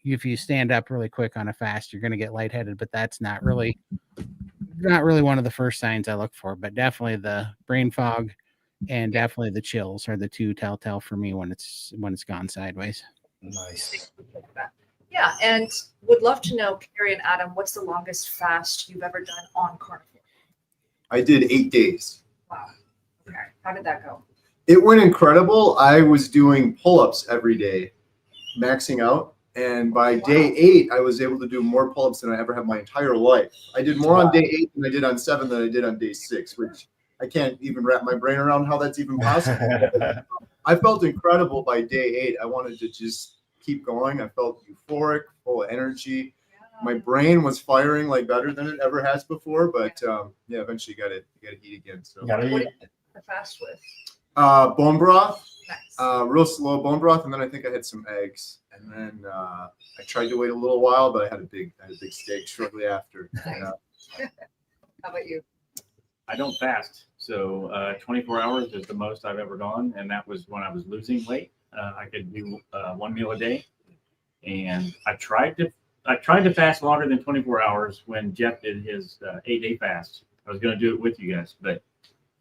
if you stand up really quick on a fast, you're going to get lightheaded. But that's not really one of the first signs I look for. But definitely the brain fog and definitely the chills are the two telltale for me when it's gone sideways. Nice. Yeah, and would love to know, Carrie and Adam, what's the longest fast you've ever done on Carnivore? I did 8 days. Wow. Okay. How did that go? It went incredible. I was doing pull-ups every day, maxing out. And by day 8, I was able to do more pull-ups than I ever have my entire life. I did more on day 8 than I did on 7 than I did on day 6, which I can't even wrap my brain around how that's even possible. I felt incredible by day 8. I wanted to just keep going. I felt euphoric, full of energy. My brain was firing like better than it ever has before. But eventually you got to eat again. So What did you end the fast with? Bone broth. Nice. Real slow bone broth, and then I think I had some eggs, and then I tried to wait a little while, but I had a big steak shortly after. How about you? I don't fast, so 24 hours is the most I've ever gone, and that was when I was losing weight. I could do 1 meal a day, and I tried to fast longer than 24 hours when Jeff did his 8-day fast. I was going to do it with you guys, but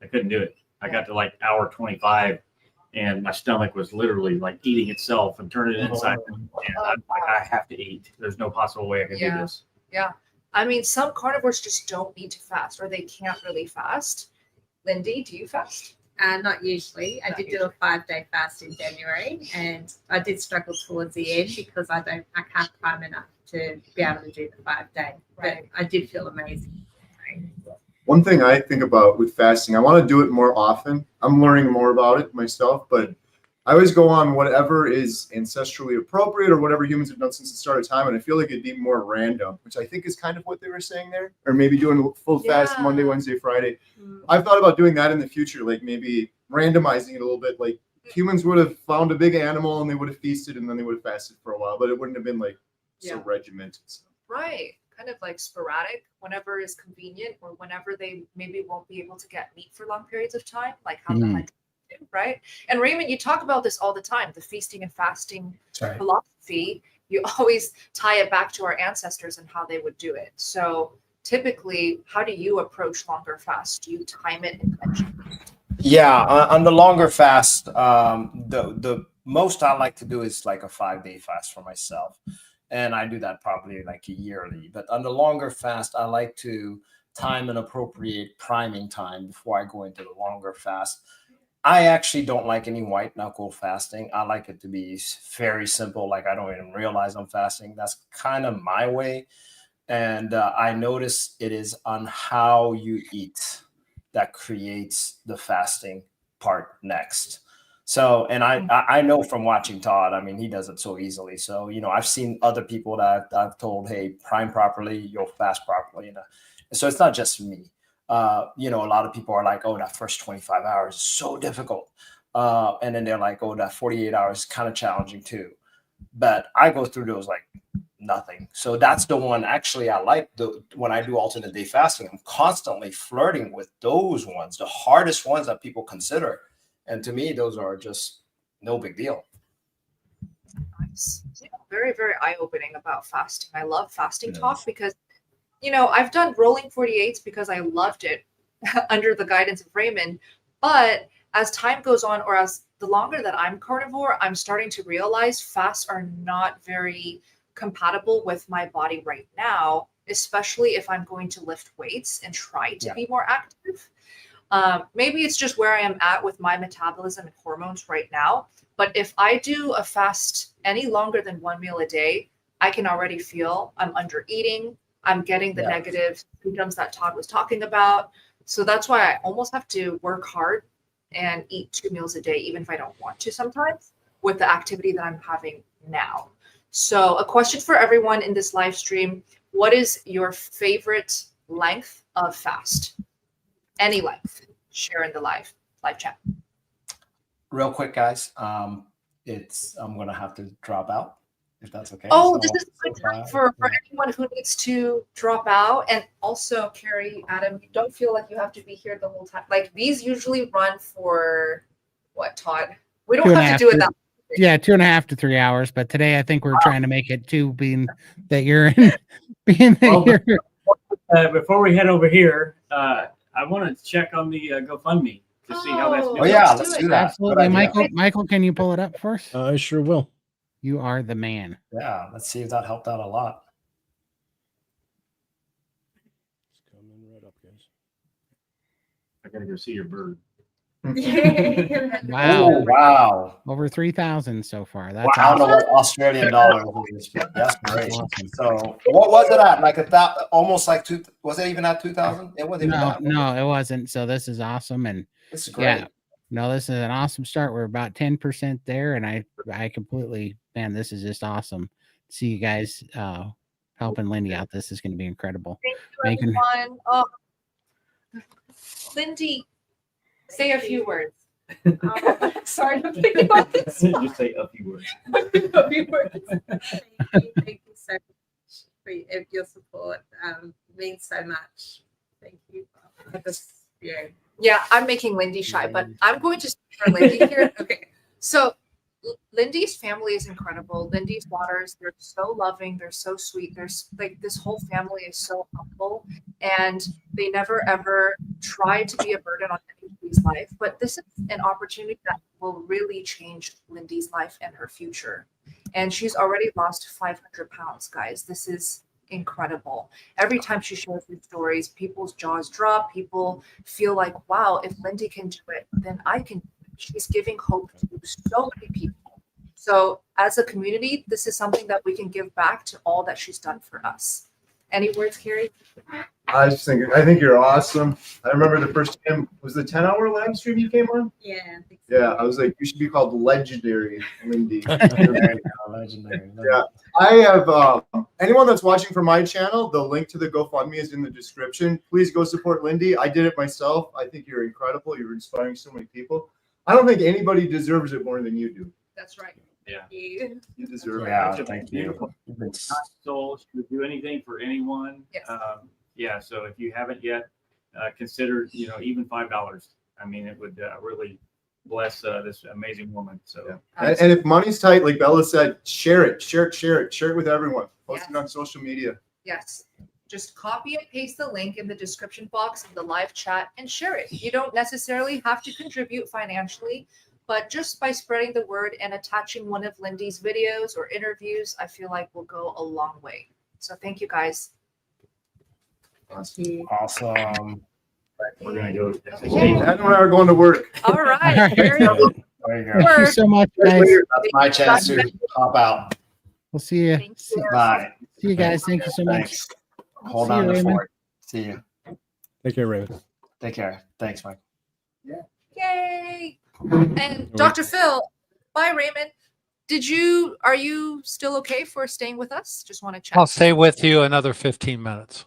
I couldn't do it. I got to like hour 25, and my stomach was literally like eating itself and turning it inside. And I'm like, I have to eat. There's no possible way I can do this. Yeah. I mean, some carnivores just don't need to fast, or they can't really fast. Lindy, do you fast? Not usually. I did do a 5-day fast in January, and I did struggle towards the end because I can't climb enough to be able to do the 5-day. Right. But I did feel amazing. One thing I think about with fasting, I want to do it more often. I'm learning more about it myself, but I always go on whatever is ancestrally appropriate or whatever humans have done since the start of time. And I feel like it'd be more random, which I think is kind of what they were saying there, or maybe doing a full fast Monday, Wednesday, Friday. I've thought about doing that in the future, like maybe randomizing it a little bit. Like humans would have found a big animal and they would have feasted and then they would have fasted for a while, but it wouldn't have been like so regimented. So. Right. Kind of like sporadic, whenever is convenient, or whenever they maybe won't be able to get meat for long periods of time, like how the hunt do, right? And Raymond, you talk about this all the time, the feasting and fasting philosophy. You always tie it back to our ancestors and how they would do it. So typically, how do you approach longer fasts? Do you time it intentionally? Yeah, on the longer fast, the most I like to do is like a 5-day fast for myself, and I do that probably like a yearly. But on the longer fast, I like to time an appropriate priming time before I go into the longer fast. I actually don't like any white knuckle fasting. I like it to be very simple, like I don't even realize I'm fasting. That's kind of my way. And I notice it is on how you eat that creates the fasting part next. So, and I know from watching Todd, I mean, he does it so easily. So, you know, I've seen other people that I've told, hey, prime properly, you'll fast properly. You know, so it's not just me. You know, a lot of people are like, oh, that first 25 hours is so difficult. And then they're like, oh, that 48 hours is kind of challenging too. But I go through those like nothing. So that's the one actually I like when I do alternate day fasting. I'm constantly flirting with those ones, the hardest ones that people consider. And to me, those are just no big deal. Nice. Yeah, very, very eye-opening about fasting. I love fasting talk because, you know, I've done rolling 48s because I loved it under the guidance of Raymond. But as time goes on, or as the longer that I'm carnivore, I'm starting to realize fasts are not very compatible with my body right now, especially if I'm going to lift weights and try to be more active. Maybe it's just where I am at with my metabolism and hormones right now. But if I do a fast any longer than one meal a day, I can already feel I'm under eating. I'm getting the negative symptoms that Todd was talking about. So that's why I almost have to work hard and eat 2 meals a day, even if I don't want to sometimes, with the activity that I'm having now. So a question for everyone in this live stream: what is your favorite length of fast? Any length. Share in the live chat. Real quick, guys. I'm gonna have to drop out if that's okay. Oh, So, this is a good time for anyone who needs to drop out. And also, Carrie, Adam, you don't feel like you have to be here the whole time. Like these usually run for what, Todd? We don't have to do it that. Yeah, 2.5 to 3 hours. But today I think we're trying to make it 2, being that you're in. Before we head over here, I want to check on the GoFundMe to see how that's doing. Oh yeah, let's do that. Absolutely, Michael, can you pull it up for us? I sure will. You are the man. Yeah, let's see if that helped out a lot. It's coming right up, guys. I gotta go see your bird. Wow. Oh, wow. Over 3,000 so far. That's I don't know awesome. what Australian dollar is, but that's great. Awesome. So what was it at? Like almost like two? Was it even at 2,000? It wasn't even that. No, it wasn't. So this is awesome. And This is great. yeah, no, this is an awesome start. We're about 10% there. And I completely, man, this is just awesome. See you guys helping Lindy out. This is going to be incredible. Thank you, everyone. Oh, Lindy, say a few words. Sorry, I'm thinking about this. Just say a few words. A few words. Thank you so much for your support. Means so much. Thank you for this. Yeah, I'm making Lindy shy, but I'm going to speak for Lindy here. Okay. So Lindy's family is incredible. Lindy's daughters, they're so loving. They're so sweet. There's like this whole family is so humble, and they never ever try to be a burden on anybody's life. But this is an opportunity that will really change Lindy's life and her future. And she's already lost 500 pounds, guys. This is incredible. Every time she shares these stories, people's jaws drop. People feel like, wow, if Lindy can do it, then I can. She's giving hope to so many people. So as a community, this is something that we can give back to all that she's done for us. Any words, Carrie? I think you're awesome. I remember the first time was the 10-hour live stream you came on. Yeah. I think so. Yeah, I was like, you should be called Legendary Lindy. Legendary. Yeah, I have anyone that's watching from my channel, the link to the GoFundMe is in the description. Please go support Lindy. I did it myself. I think you're incredible. You're inspiring so many people. I don't think anybody deserves it more than you do. That's right. Yeah. You deserve it. Yeah, Such a thank you. beautiful soul. She would do anything for anyone. Yes. Yeah. So if you haven't yet, consider, even $5. I mean, it would really bless this amazing woman. So, and if money's tight, like Bella said, share it with everyone. Post it on social media. Yes. just copy and paste the link in the description box of the live chat and share it. You don't necessarily have to contribute financially, but just by spreading the word and attaching one of Lindy's videos or interviews, I feel like will go a long way. So thank you guys. Awesome. We're gonna go. Yeah. Adam and I are going to work. All right. Very Got good. it. There you go. Thank you Word. so much, guys. That's my chance to hop out. We'll see you. Thank you. Bye. See you guys. Thank you so much. Thanks. Hold See on you, the Raymond. fort. See you. Take care, Raymond. Take care. Thanks, Mike. Yay. And Dr. Phil, bye, Raymond. Are you still okay for staying with us? Just want to check. I'll stay with you another 15 minutes.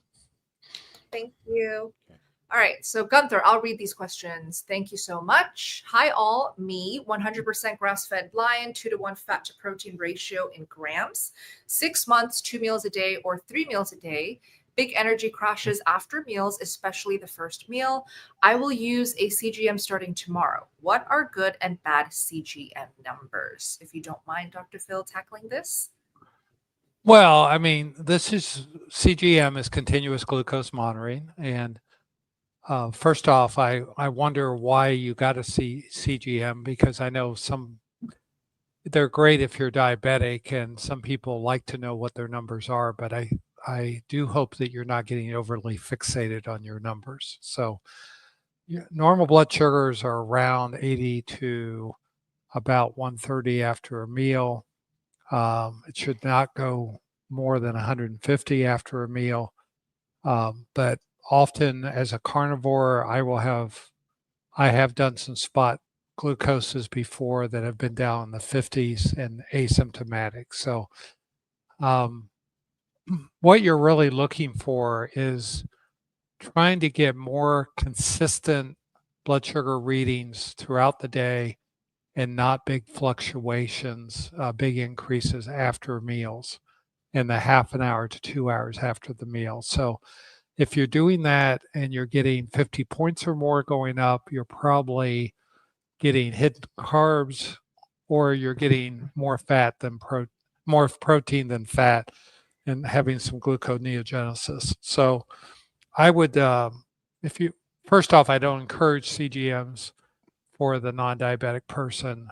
Thank you. All right. So Gunther, I'll read these questions. Thank you so much. Hi all. Me, 100% grass-fed lion, 2-to-1 fat to protein ratio in grams, 6 months, 2 meals a day or 3 meals a day. Big energy crashes after meals, especially the first meal. I will use a CGM starting tomorrow. What are good and bad CGM numbers? If you don't mind, Dr. Phil, tackling this. Well, I mean, this is CGM is continuous glucose monitoring. And first off, I wonder why you got to see CGM, because I know they're great if you're diabetic, and some people like to know what their numbers are, but I do hope that you're not getting overly fixated on your numbers. So normal blood sugars are around 80 to about 130 after a meal. It should not go more than 150 after a meal. But often as a carnivore, I have done some spot glucoses before that have been down in the 50s and asymptomatic. So what you're really looking for is trying to get more consistent blood sugar readings throughout the day and not big fluctuations, big increases after meals in the half an hour to 2 hours after the meal. So if you're doing that and you're getting 50 points or more going up, you're probably getting hidden carbs, or you're getting more more protein than fat, and having some gluconeogenesis. So I would, first off, I don't encourage CGMs for the non-diabetic person.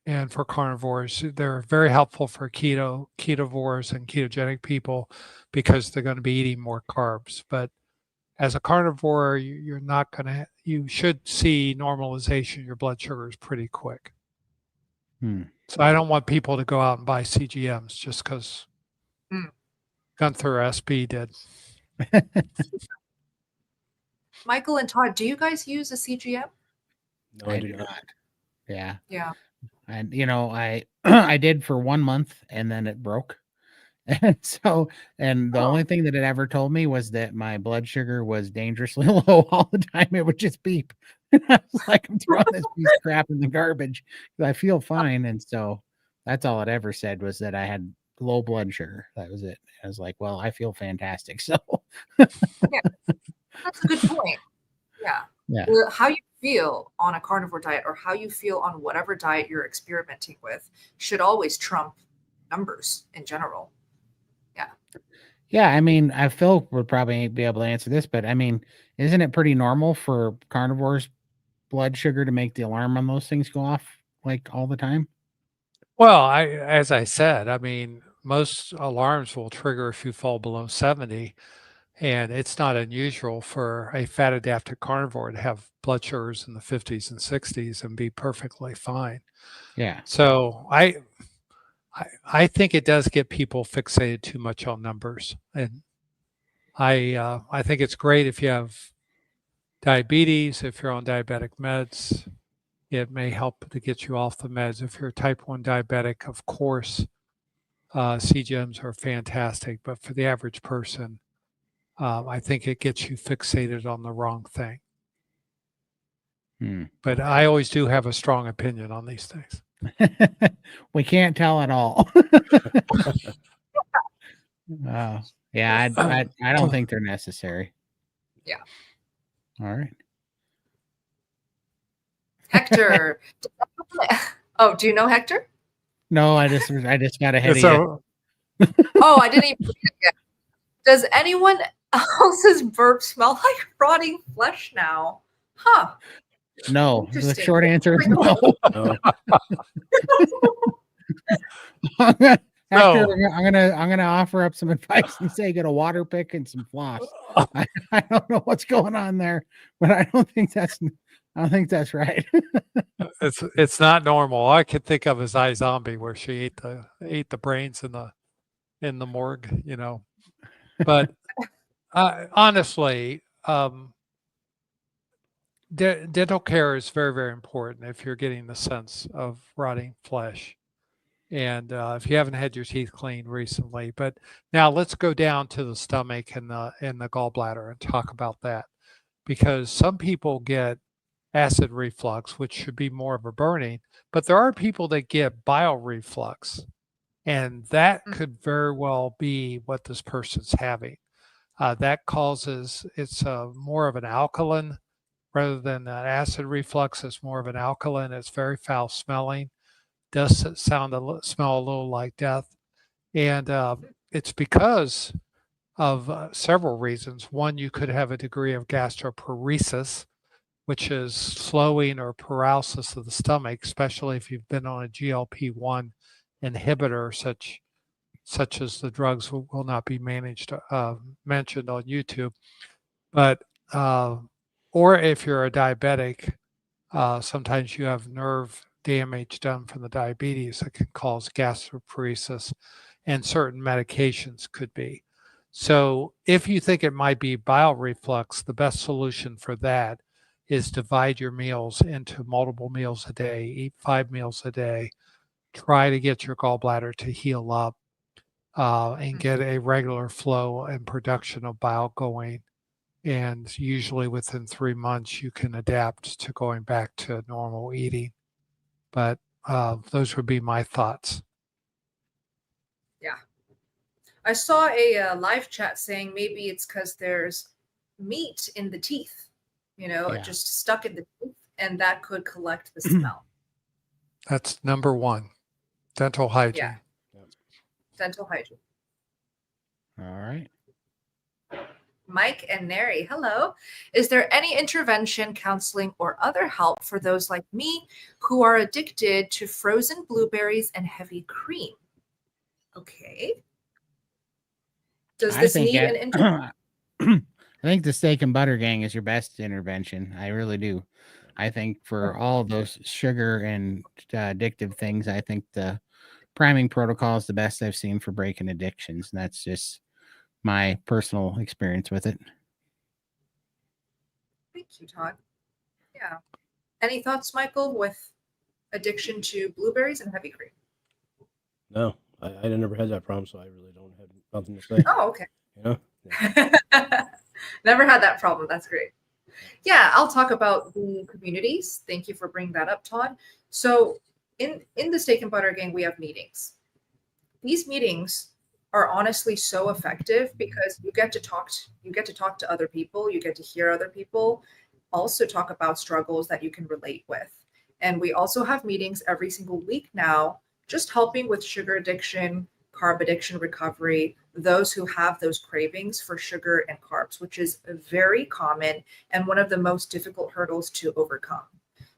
And for carnivores, they're very helpful for ketovores and ketogenic people because they're going to be eating more carbs. But as a carnivore, you should see normalization of your blood sugars pretty quick. So I don't want people to go out and buy CGMs just because Gunther SB did. Michael and Todd, do you guys use a CGM? No, I do not. Yeah. Yeah. And I did for 1 month and then it broke. And the only thing that it ever told me was that my blood sugar was dangerously low all the time. It would just beep. I was like, I'm throwing this piece of crap in the garbage. I feel fine. And so that's all it ever said, was that I had low blood sugar. That was it. I was like, well, I feel fantastic. So Yeah, that's a good point. Yeah. Yeah. How you feel on a carnivore diet, or how you feel on whatever diet you're experimenting with, should always trump numbers in general. Yeah, I mean, Phil would probably be able to answer this, but I mean, isn't it pretty normal for carnivores' blood sugar to make the alarm on those things go off like all the time? Well, as I said, I mean, most alarms will trigger if you fall below 70, and it's not unusual for a fat-adapted carnivore to have blood sugars in the 50s and 60s and be perfectly fine. Yeah. So I think it does get people fixated too much on numbers, and I think it's great if you have diabetes, if you're on diabetic meds. It may help to get you off the meds. If you're type 1 diabetic, of course, CGMs are fantastic. But for the average person, I think it gets you fixated on the wrong thing. But I always do have a strong opinion on these things. We can't tell at all. Yeah, I don't think they're necessary. Yeah. All right. Hector. Oh, do you know Hector? No, I just got ahead of you. Oh, I didn't even read it yet. Does anyone else's burp smell like rotting flesh now? Huh. No, the Interesting. short answer is no. No. After No. I'm gonna offer up some advice and say get a water pick and some floss. I don't know what's going on there, but I don't think that's right. It's not normal. All I could think of is iZombie, where she ate the brains in the morgue, you know. But honestly, dental care is very, very important if you're getting the sense of rotting flesh, and if you haven't had your teeth cleaned recently. But now let's go down to the stomach and the gallbladder and talk about that, because some people get acid reflux, which should be more of a burning, but there are people that get bile reflux, and that could very well be what this person's having. That causes, it's more of an alkaline rather than an acid reflux. It's more of an alkaline. It's very foul smelling, does smell a little like death. And it's because of several reasons. One, you could have a degree of gastroparesis, which is slowing or paralysis of the stomach, especially if you've been on a GLP-1 inhibitor, such as the drugs will not be mentioned on YouTube. But or if you're a diabetic, sometimes you have nerve damage done from the diabetes that can cause gastroparesis, and certain medications could be. So if you think it might be bile reflux, the best solution for that is divide your meals into multiple meals a day, eat 5 meals a day, try to get your gallbladder to heal up, and get a regular flow and production of bile going. And usually within 3 months, you can adapt to going back to normal eating. But those would be my thoughts. Yeah. I saw a live chat saying maybe it's because there's meat in the teeth, you know, Yeah. just stuck in the teeth, and that could collect the smell. That's number one, dental hygiene. Yeah. Dental hygiene. All right. Mike and Neri, hello. Is there any intervention, counseling, or other help for those like me who are addicted to frozen blueberries and heavy cream? Okay. Does this need an intervention? I think the steak and butter gang is your best intervention. I really do. I think for all of those sugar and addictive things, I think the priming protocol is the best I've seen for breaking addictions. And that's just my personal experience with it. Thank you, Todd. Yeah. Any thoughts, Michael, with addiction to blueberries and heavy cream? No, I never had that problem, so I really don't have nothing to say. Oh, okay. You know? Never had that problem. That's great. Yeah, I'll talk about the communities. Thank you for bringing that up, Todd. So in the Steak and Butter Gang, we have meetings. These meetings are honestly so effective because you get to talk to other people, you get to hear other people also talk about struggles that you can relate with. And we also have meetings every single week now, just helping with sugar addiction, carb addiction recovery, those who have those cravings for sugar and carbs, which is very common and one of the most difficult hurdles to overcome.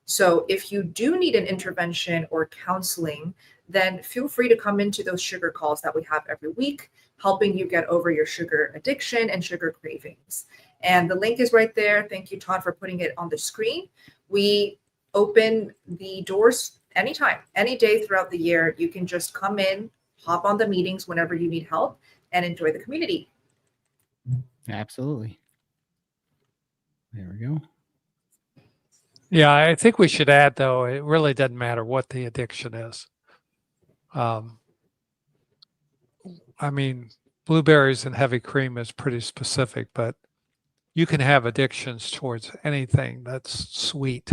So if you do need an intervention or counseling, then feel free to come into those sugar calls that we have every week, helping you get over your sugar addiction and sugar cravings. And the link is right there. Thank you, Todd, for putting it on the screen. We open the doors anytime, any day throughout the year. You can just come in, hop on the meetings whenever you need help, and enjoy the community. Absolutely. There we go. Yeah, I think we should add, though, it really doesn't matter what the addiction is. I mean, blueberries and heavy cream is pretty specific, but you can have addictions towards anything that's sweet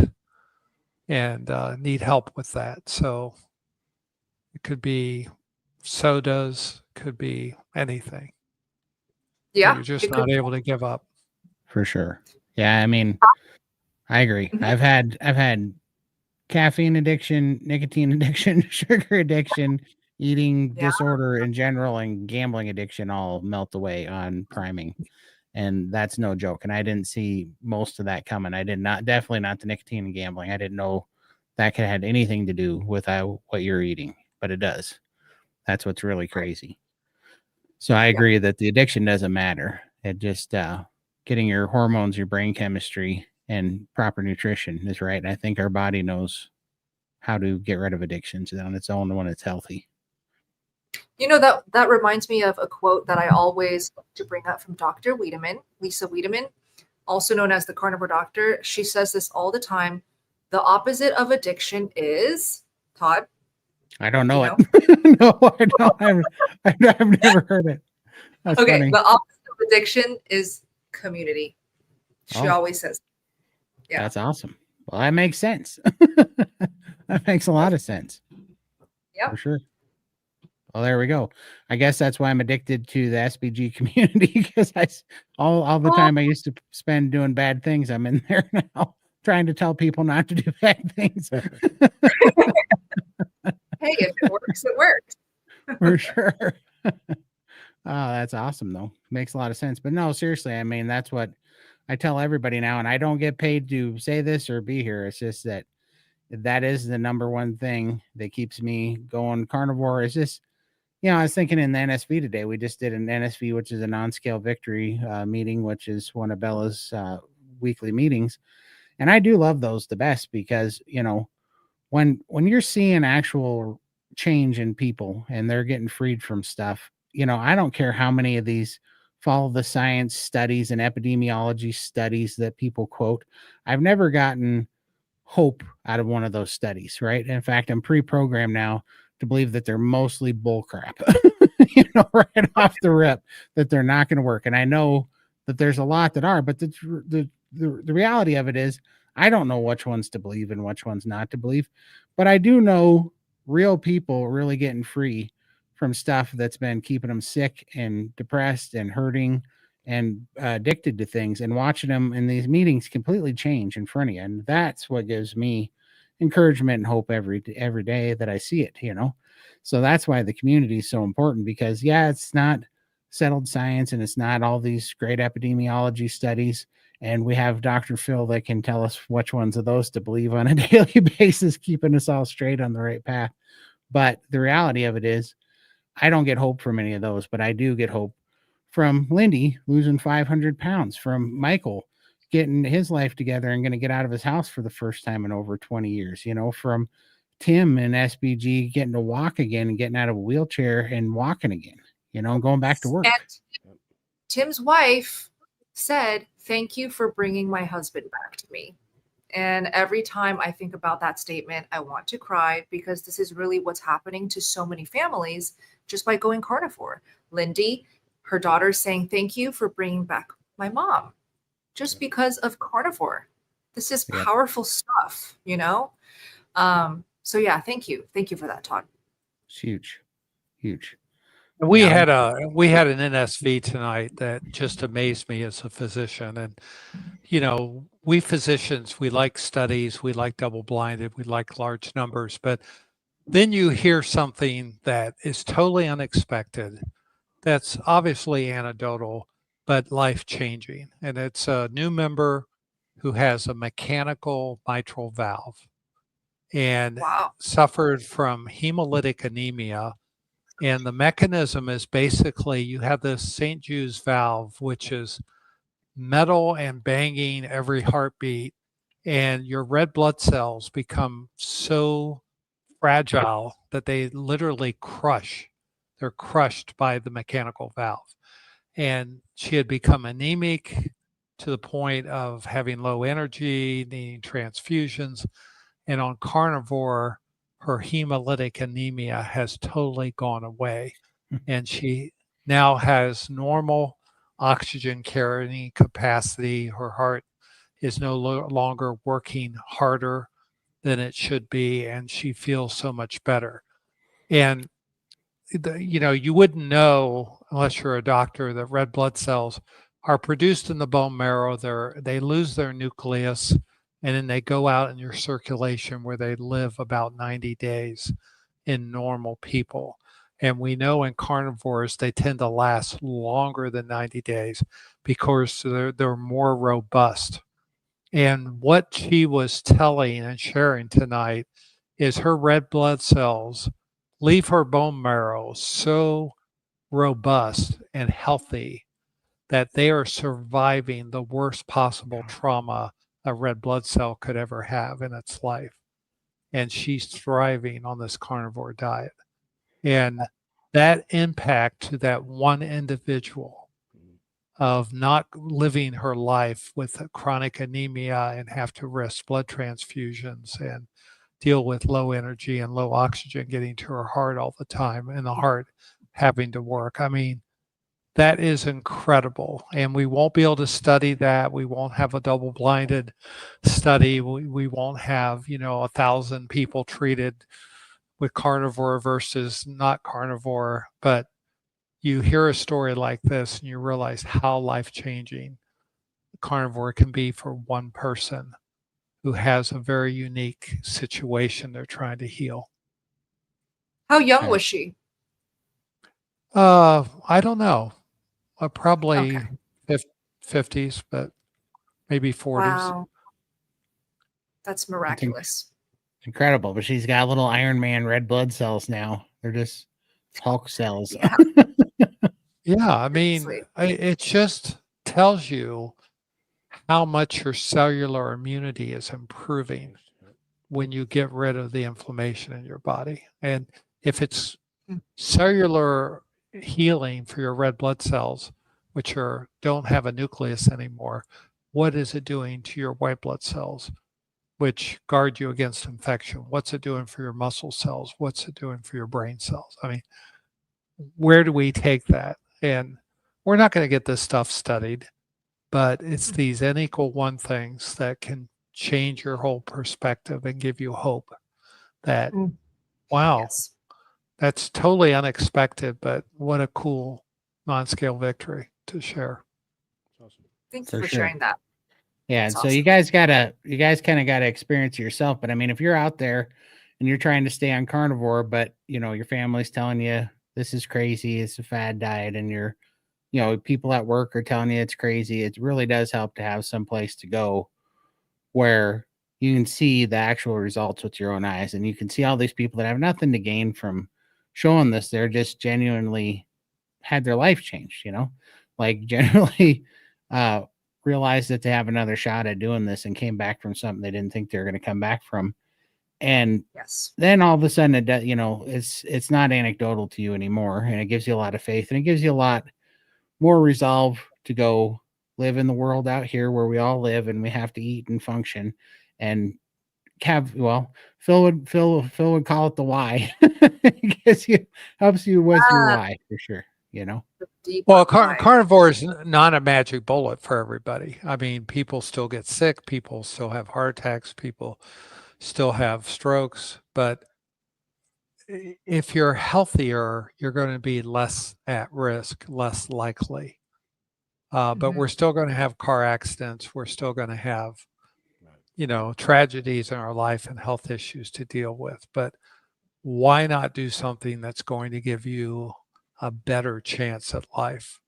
and need help with that. So it could be sodas, could be anything. Yeah. You're just not able to give up. For sure. Yeah, I mean, I agree. Mhm. I've had caffeine addiction, nicotine addiction, sugar addiction, eating Yeah. disorder in general and gambling addiction all melt away on priming. And that's no joke. And I didn't see most of that coming. I did not, definitely not the nicotine and gambling. I didn't know that could have had anything to do with what you're eating, but it does. That's what's really crazy. So I agree that the addiction doesn't matter. It just getting your hormones, your brain chemistry, and proper nutrition is right. And I think our body knows how to get rid of addictions on its own when it's healthy. You know, that reminds me of a quote that I always like to bring up from Dr. Wiedemann, Lisa Wiedemann, also known as the Carnivore Doctor. She says this all the time. The opposite of addiction is, Todd? I don't know You it. No, I don't. I've never heard it. That's Okay, funny. the opposite of addiction is community. She Oh. always says. Yeah. That's awesome. Well, that makes sense. That makes a lot of sense. Yep. For sure. Well, there we go. I guess that's why I'm addicted to the SBG community, because all the time I used to spend doing bad things, I'm in there now trying to tell people not to do bad things. Hey, if it works, it works. For sure. Oh, that's awesome though. Makes a lot of sense. But no, seriously, I mean, that's what I tell everybody now, and I don't get paid to say this or be here. It's just that is the number one thing that keeps me going carnivore. Is just, I was thinking in the NSV today, we just did an NSV, which is a non-scale victory meeting, which is one of Bella's weekly meetings. And I do love those the best because, when you're seeing actual change in people and they're getting freed from stuff, I don't care how many of these follow the science studies and epidemiology studies that people quote. I've never gotten hope out of one of those studies, right? In fact, I'm pre-programmed now to believe that they're mostly bullcrap, right off the rip, that they're not going to work. And I know that there's a lot that are, but the reality of it is I don't know which ones to believe and which ones not to believe, but I do know real people really getting free from stuff that's been keeping them sick and depressed and hurting and addicted to things, and watching them in these meetings completely change in front of you. And that's what gives me encouragement and hope every day that I see it, So that's why the community is so important, because it's not settled science and it's not all these great epidemiology studies. And we have Dr. Phil that can tell us which ones of those to believe on a daily basis, keeping us all straight on the right path. But the reality of it is, I don't get hope from any of those, but I do get hope from Lindy losing 500 pounds, from Michael getting his life together and going to get out of his house for the first time in over 20 years, from Tim and SBG getting to walk again and getting out of a wheelchair and walking again, going back to work. And Tim's wife said, "Thank you for bringing my husband back to me." And every time I think about that statement, I want to cry, because this is really what's happening to so many families just by going carnivore. Lindy, her daughter, saying, "Thank you for bringing back my mom," just because of carnivore. This is powerful stuff, So yeah, thank you for that, Todd. It's huge. We had an NSV tonight that just amazed me as a physician. And, we physicians, we like studies, we like double-blinded, we like large numbers, but then you hear something that is totally unexpected, that's obviously anecdotal, but life-changing. And it's a new member who has a mechanical mitral valve and suffered from hemolytic anemia. And the mechanism is basically you have this St. Jude's valve, which is metal and banging every heartbeat, and your red blood cells become so fragile that they literally crush. They're crushed by the mechanical valve. And she had become anemic to the point of having low energy, needing transfusions. And on carnivore, her hemolytic anemia has totally gone away. And she now has normal oxygen carrying capacity. Her heart is no longer working harder than it should be, and she feels so much better. And you wouldn't know unless you're a doctor that red blood cells are produced in the bone marrow. They lose their nucleus, and then they go out in your circulation, where they live about 90 days in normal people. And we know in carnivores, they tend to last longer than 90 days because they're more robust. And what she was telling and sharing tonight is her red blood cells leave her bone marrow so robust and healthy that they are surviving the worst possible trauma a red blood cell could ever have in its life. And she's thriving on this carnivore diet. And that impact to that one individual of not living her life with a chronic anemia and have to risk blood transfusions and deal with low energy and low oxygen getting to her heart all the time and the heart having to work. I mean, that is incredible. And we won't be able to study that. We won't have a double-blinded study. We won't have, 1,000 people treated with carnivore versus not carnivore. But you hear a story like this and you realize how life-changing carnivore can be for one person who has a very unique situation they're trying to heal. How young was she? I don't know. Probably Okay. 50s, but maybe 40s. Wow. That's miraculous. Incredible. But she's got little Iron Man red blood cells now. They're just Hulk cells. Yeah. Yeah, I mean, Sweet. it just tells you how much your cellular immunity is improving when you get rid of the inflammation in your body. And if it's cellular healing for your red blood cells, which don't have a nucleus anymore, what is it doing to your white blood cells, which guard you against infection? What's it doing for your muscle cells? What's it doing for your brain cells? I mean, where do we take that? And we're not going to get this stuff studied, but it's these N=1 things that can change your whole perspective and give you hope that, wow, Yes. that's totally unexpected, but what a cool non-scale victory to share. Awesome. Thank For you for sure. sharing that. Yeah, That's so awesome. you guys kind of gotta experience it yourself. But I mean, if you're out there and you're trying to stay on carnivore, but your family's telling you this is crazy, it's a fad diet, and people at work are telling you it's crazy, it really does help to have some place to go where you can see the actual results with your own eyes, and you can see all these people that have nothing to gain from showing this. They're just genuinely had their life changed, like generally realized that they have another shot at doing this and came back from something they didn't think they were going to come back from. And Yes. then all of a sudden it's not anecdotal to you anymore, and it gives you a lot of faith, and it gives you a lot more resolve to go live in the world out here where we all live and we have to eat and function. And Phil would call it the why. It helps you with your why for sure. Deep Well, why. carnivore is not a magic bullet for everybody. I mean, people still get sick, people still have heart attacks, people still have strokes, but if you're healthier, you're going to be less at risk, less likely. But we're still going to have car accidents. We're still going to have, tragedies in our life and health issues to deal with. But why not do something that's going to give you a better chance at life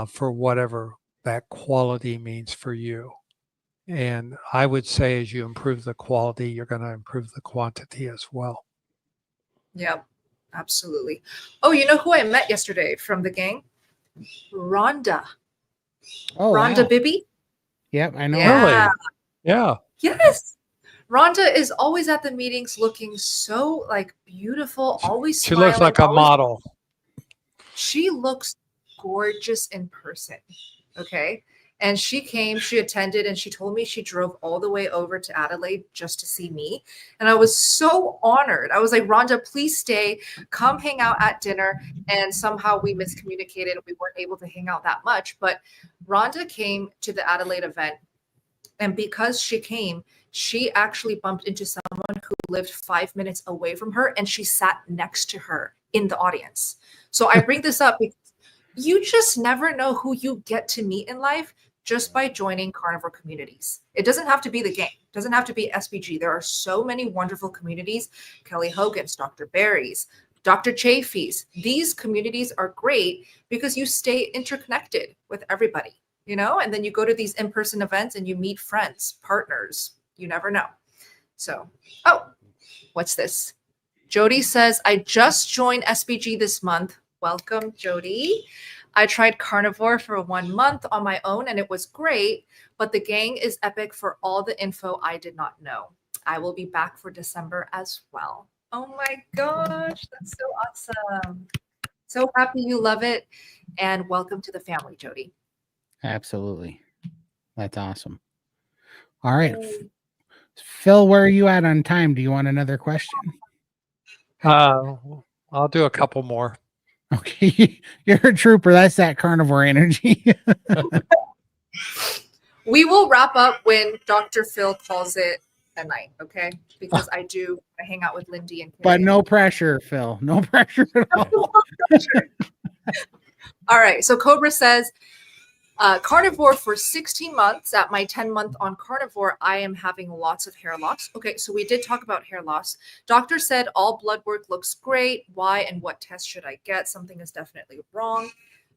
for whatever that quality means for you? And I would say as you improve the quality, you're going to improve the quantity as well. Yep, absolutely. Oh, you know who I met yesterday from the gang? Rhonda. Oh, Rhonda wow. Bibby. Yep, I know. Yeah. Really? Yeah. Yes. Rhonda is always at the meetings looking so beautiful, always She smiling, looks like a always- model. She looks gorgeous in person. Okay. And she attended, and she told me she drove all the way over to Adelaide just to see me. And I was so honored. I was like, Rhonda, please stay, come hang out at dinner. And somehow we miscommunicated. We weren't able to hang out that much. But Rhonda came to the Adelaide event. And because she came, she actually bumped into someone who lived 5 minutes away from her, and she sat next to her in the audience. So I bring this up because you just never know who you get to meet in life just by joining carnivore communities. It doesn't have to be the gang. It doesn't have to be SBG. There are so many wonderful communities. Kelly Hogan's, Dr. Barry's, Dr. Chafee's. These communities are great because you stay interconnected with everybody, you know, and then you go to these in-person events and you meet friends, partners. You never know. So, oh, what's this? Jody says, I just joined SBG this month. Welcome, Jody. I tried carnivore for 1 month on my own and it was great, but the gang is epic for all the info I did not know. I will be back for December as well. Oh my gosh, that's so awesome. So happy you love it. And welcome to the family, Jody. Absolutely. That's awesome. All right. Phil, where are you at on time? Do you want another question? I'll do a couple more. Okay. You're a trooper. That's that carnivore energy. We will wrap up when Dr. Phil calls it a night, okay? Because I hang out with Lindy and Carrie. But no pressure, Phil. No pressure at all. All right. So Cobra says, carnivore for 16 months. At my 10-month on carnivore, I am having lots of hair loss. Okay, so we did talk about hair loss. Doctor said all blood work looks great. Why and what test should I get? Something is definitely wrong.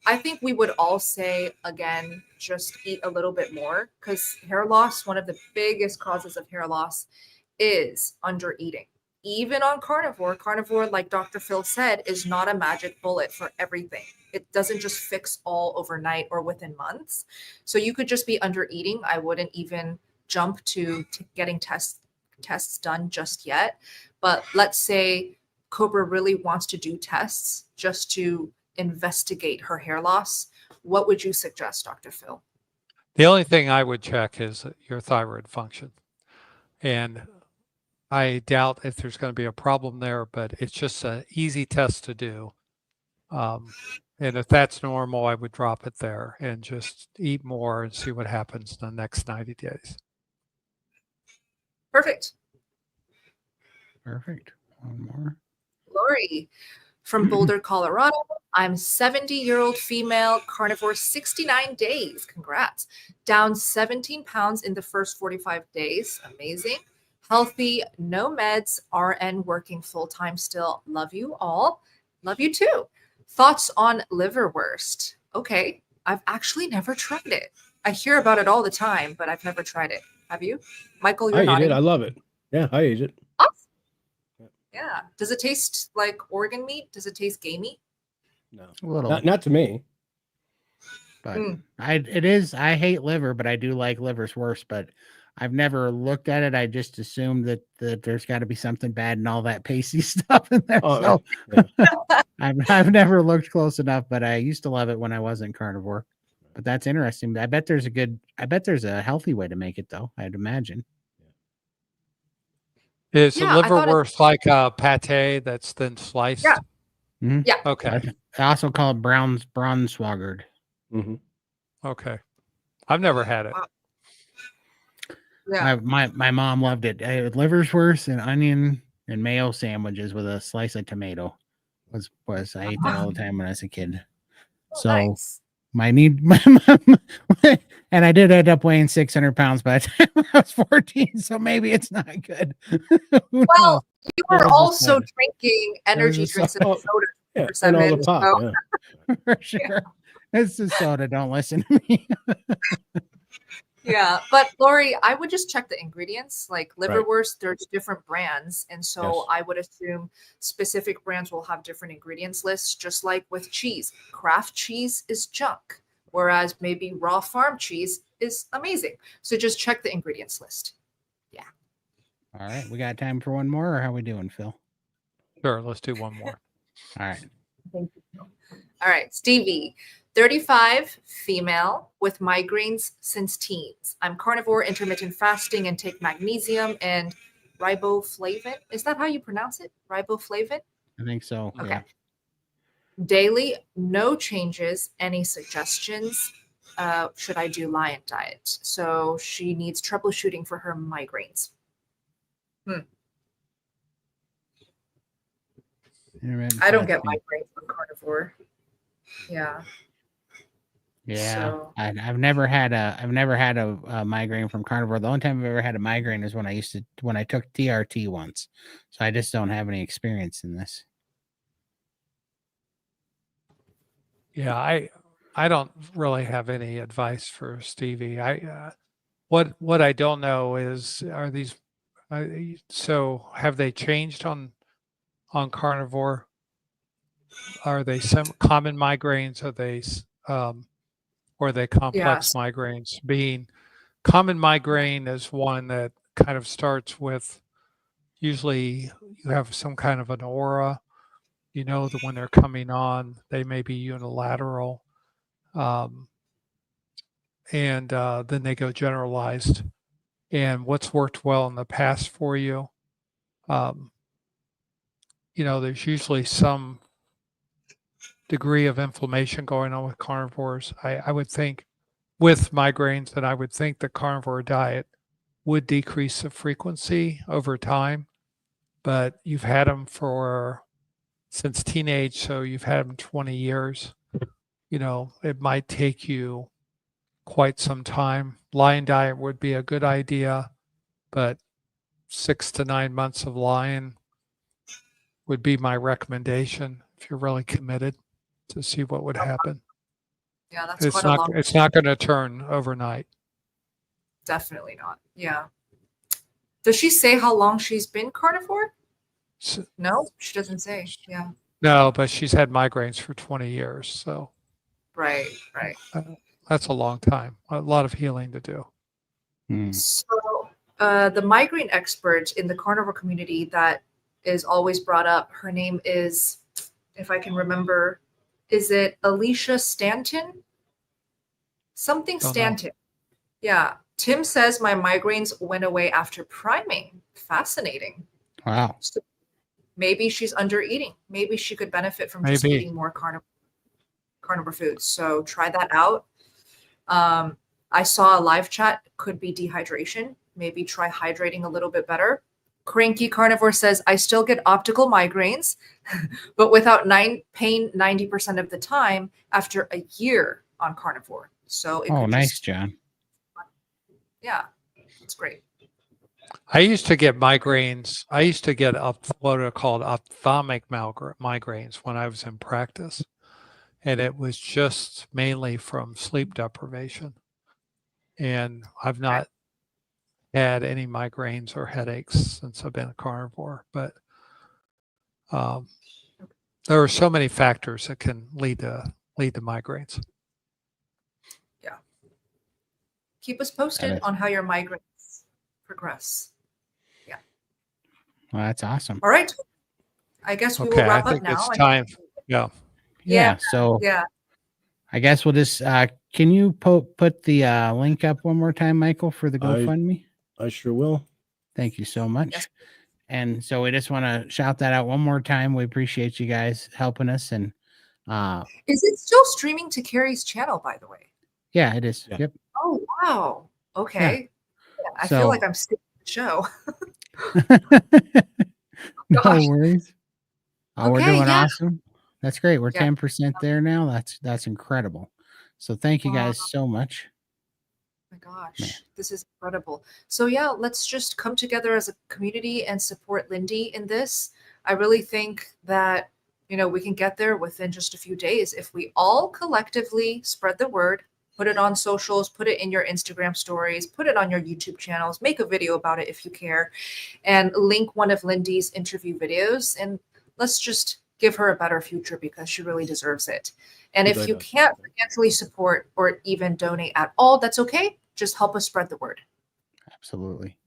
I think we would all say, again, just eat a little bit more, because hair loss, one of the biggest causes of hair loss is under eating. Even on carnivore, like Dr. Phil said, is not a magic bullet for everything. It doesn't just fix all overnight or within months. So you could just be under eating. I wouldn't even jump to getting tests done just yet. But let's say Cobra really wants to do tests just to investigate her hair loss. What would you suggest, Dr. Phil? The only thing I would check is your thyroid function. And I doubt if there's going to be a problem there, but it's just an easy test to do. And if that's normal, I would drop it there and just eat more and see what happens in the next 90 days. Perfect. Perfect. One more. Lori from Boulder, Colorado. I'm 70-year-old female, carnivore 69 days. Congrats. Down 17 pounds in the first 45 days. Amazing. Healthy, no meds, RN working full-time still. Love you all. Love you too. Thoughts on liverwurst? Okay, I've actually never tried it. I hear about it all the time, but I've never tried it. Have you? Michael, you're I eat nodding. it. I love it. Yeah, I eat it. Awesome. Yeah. Does it taste like organ meat? Does it taste gamey? No, A little. not to me. But I hate liver, but I do like liver's worse. But I've never looked at it. I just assumed that there's got to be something bad and all that pasty stuff in there. Oh, So yeah. I've never looked close enough, but I used to love it when I wasn't carnivore. But that's interesting. I bet there's a healthy way to make it though. I'd imagine. Is Yeah, the I thought liverwurst like a pate that's then sliced? Yeah. Mhm. Yeah. Okay. I also call it Braunschweigert. Mm-hmm. Okay. I've never had it. Yeah. My mom loved it. Liver's worse and onion and mayo sandwiches with a slice of tomato was I ate that all the time when I was a kid. So Nice. my mom, and I did end up weighing 600 pounds by the time I was 14. So maybe it's not good. Who knows? Well, you were was a also soda. drinking energy a drinks and soda. soda Yeah, for and all 7. the pop. So, Yeah. For sure. It's the soda. Don't listen to me. yeah. But Lori, I would just check the ingredients. Like Right. liverwurst, there's different brands. And so Yes. I would assume specific brands will have different ingredients lists, just like with cheese. Kraft cheese is junk, whereas maybe raw farm cheese is amazing. So just check the ingredients list. All right. We got time for one more, or how we doing, Phil? Sure. Let's do one more. All right. Thank you. All right, Stevie, 35, female with migraines since teens. I'm carnivore, intermittent fasting, and take magnesium and riboflavin. Is that how you pronounce it? Riboflavin? I think so. Okay. Yeah. Daily, no changes. Any suggestions? Should I do Lion Diet? So she needs troubleshooting for her migraines. I don't get migraines from carnivore. Yeah. Yeah, So- I've never had a migraine from carnivore. The only time I've ever had a migraine is when I took TRT once. So I just don't have any experience in this. Yeah, I don't really have any advice for Stevie. What I don't know is, are these so have they changed on carnivore? Are they some common migraines? Are they or are they complex Yes. migraines? Being common migraine is one that kind of starts with, usually you have some kind of an aura, you know, the when they're coming on, they may be unilateral. Um, and then they go generalized. And what's worked well in the past for you, um, you know, there's usually some degree of inflammation going on with carnivores. I would think with migraines that I would think the carnivore diet would decrease the frequency over time, but you've had them for since teenage, so you've had them 20 years. You know, it might take you quite some time. Lion diet would be a good idea, but 6 to 9 months of lion would be my recommendation if you're really committed, to see what would happen. Yeah, that's quite a long. It's not going to turn overnight. Definitely not. Yeah. Does she say how long she's been carnivore? No, she doesn't say. Yeah. No, but she's had migraines for 20 years, so Right. that's a long time. A lot of healing to do. So the migraine expert in the carnivore community that is always brought up, her name is, if I can remember, is it Alicia Stanton? Something Don't know. Stanton. Yeah. Tim says my migraines went away after priming. Fascinating. Wow. So maybe she's under eating. Maybe she could benefit from just Maybe. eating more carnivore foods. So try that out. I saw a live chat, could be dehydration. Maybe try hydrating a little bit better. Cranky Carnivore says, I still get optical migraines, but without pain 90% of the time after a year on carnivore. So it Oh, could nice, just, John. yeah, it's great. I used to get migraines. I used to get what are called ophthalmic migraines when I was in practice. And it was just mainly from sleep deprivation. And I've not had any migraines or headaches since I've been a carnivore. But there are so many factors that can lead to migraines. Yeah. Keep us posted on how your migraines progress. Yeah. Well, that's awesome. All right. I guess we will Okay, I wrap up think now. it's time. Yeah. Yeah. So Yeah. I guess we'll just, can you put the link up one more time, Michael, for the GoFundMe? I sure will. Thank you so much. Yes. And so we just want to shout that out one more time. We appreciate you guys helping us. And Is it still streaming to Carrie's channel, by the way? yeah, it is. Yeah. Yep. Oh, wow. Okay. Yeah, I So- feel like I'm skipping the show. No Gosh. worries. We're Okay, doing yeah. awesome. That's great. We're Yeah. 10% there now. That's incredible. So thank you guys so much. Oh my gosh, Man. this is incredible. So yeah, let's just come together as a community and support Lindy in this. I really think that, you know, we can get there within just a few days if we all collectively spread the word, put it on socials, put it in your Instagram stories, put it on your YouTube channels, make a video about it if you care, and link one of Lindy's interview videos. And let's just give her a better future because she really deserves it. And if you can't financially support or even donate at all, that's okay. Just help us spread the word. Absolutely.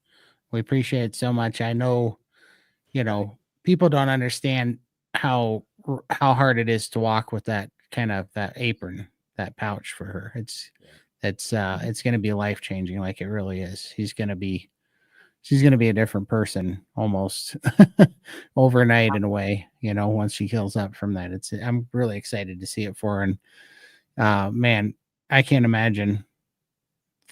We appreciate it so much. I know, you know, people don't understand how hard it is to walk with that kind of that apron, that pouch for her. It's going to be life changing. Like it really is. She's going to be a different person almost overnight in a way, you know, once she heals up from that. I'm really excited to see it for her. And man, I can't imagine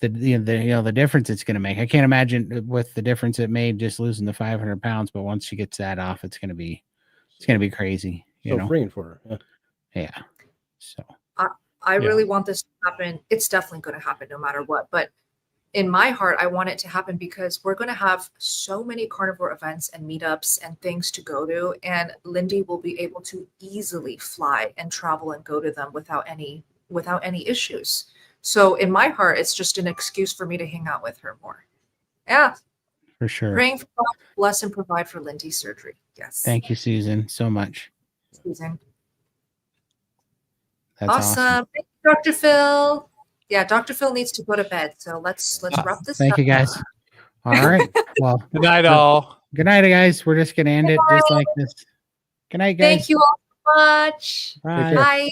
the difference it's going to make. I can't imagine with the difference it made just losing the 500 pounds, but once she gets that off, it's going to be crazy. You know? Freeing for her. Yeah. So I really want this to happen. It's definitely going to happen no matter what. But in my heart, I want it to happen because we're going to have so many carnivore events and meetups and things to go to. And Lindy will be able to easily fly and travel and go to them without any issues. So in my heart, it's just an excuse for me to hang out with her more. Yeah. For sure. Praying for God, bless and provide for Lindy's surgery. Yes. Thank you, Susan, so much. Susan. That's Awesome. Thank you, Dr. Phil. Yeah, Dr. Phil needs to go to bed. So let's wrap this Thank up. you, guys. All right. Well, Good night, all. good night, guys. We're just going to end it just like this. Good night, guys. Thank you all so much. Bye. Bye.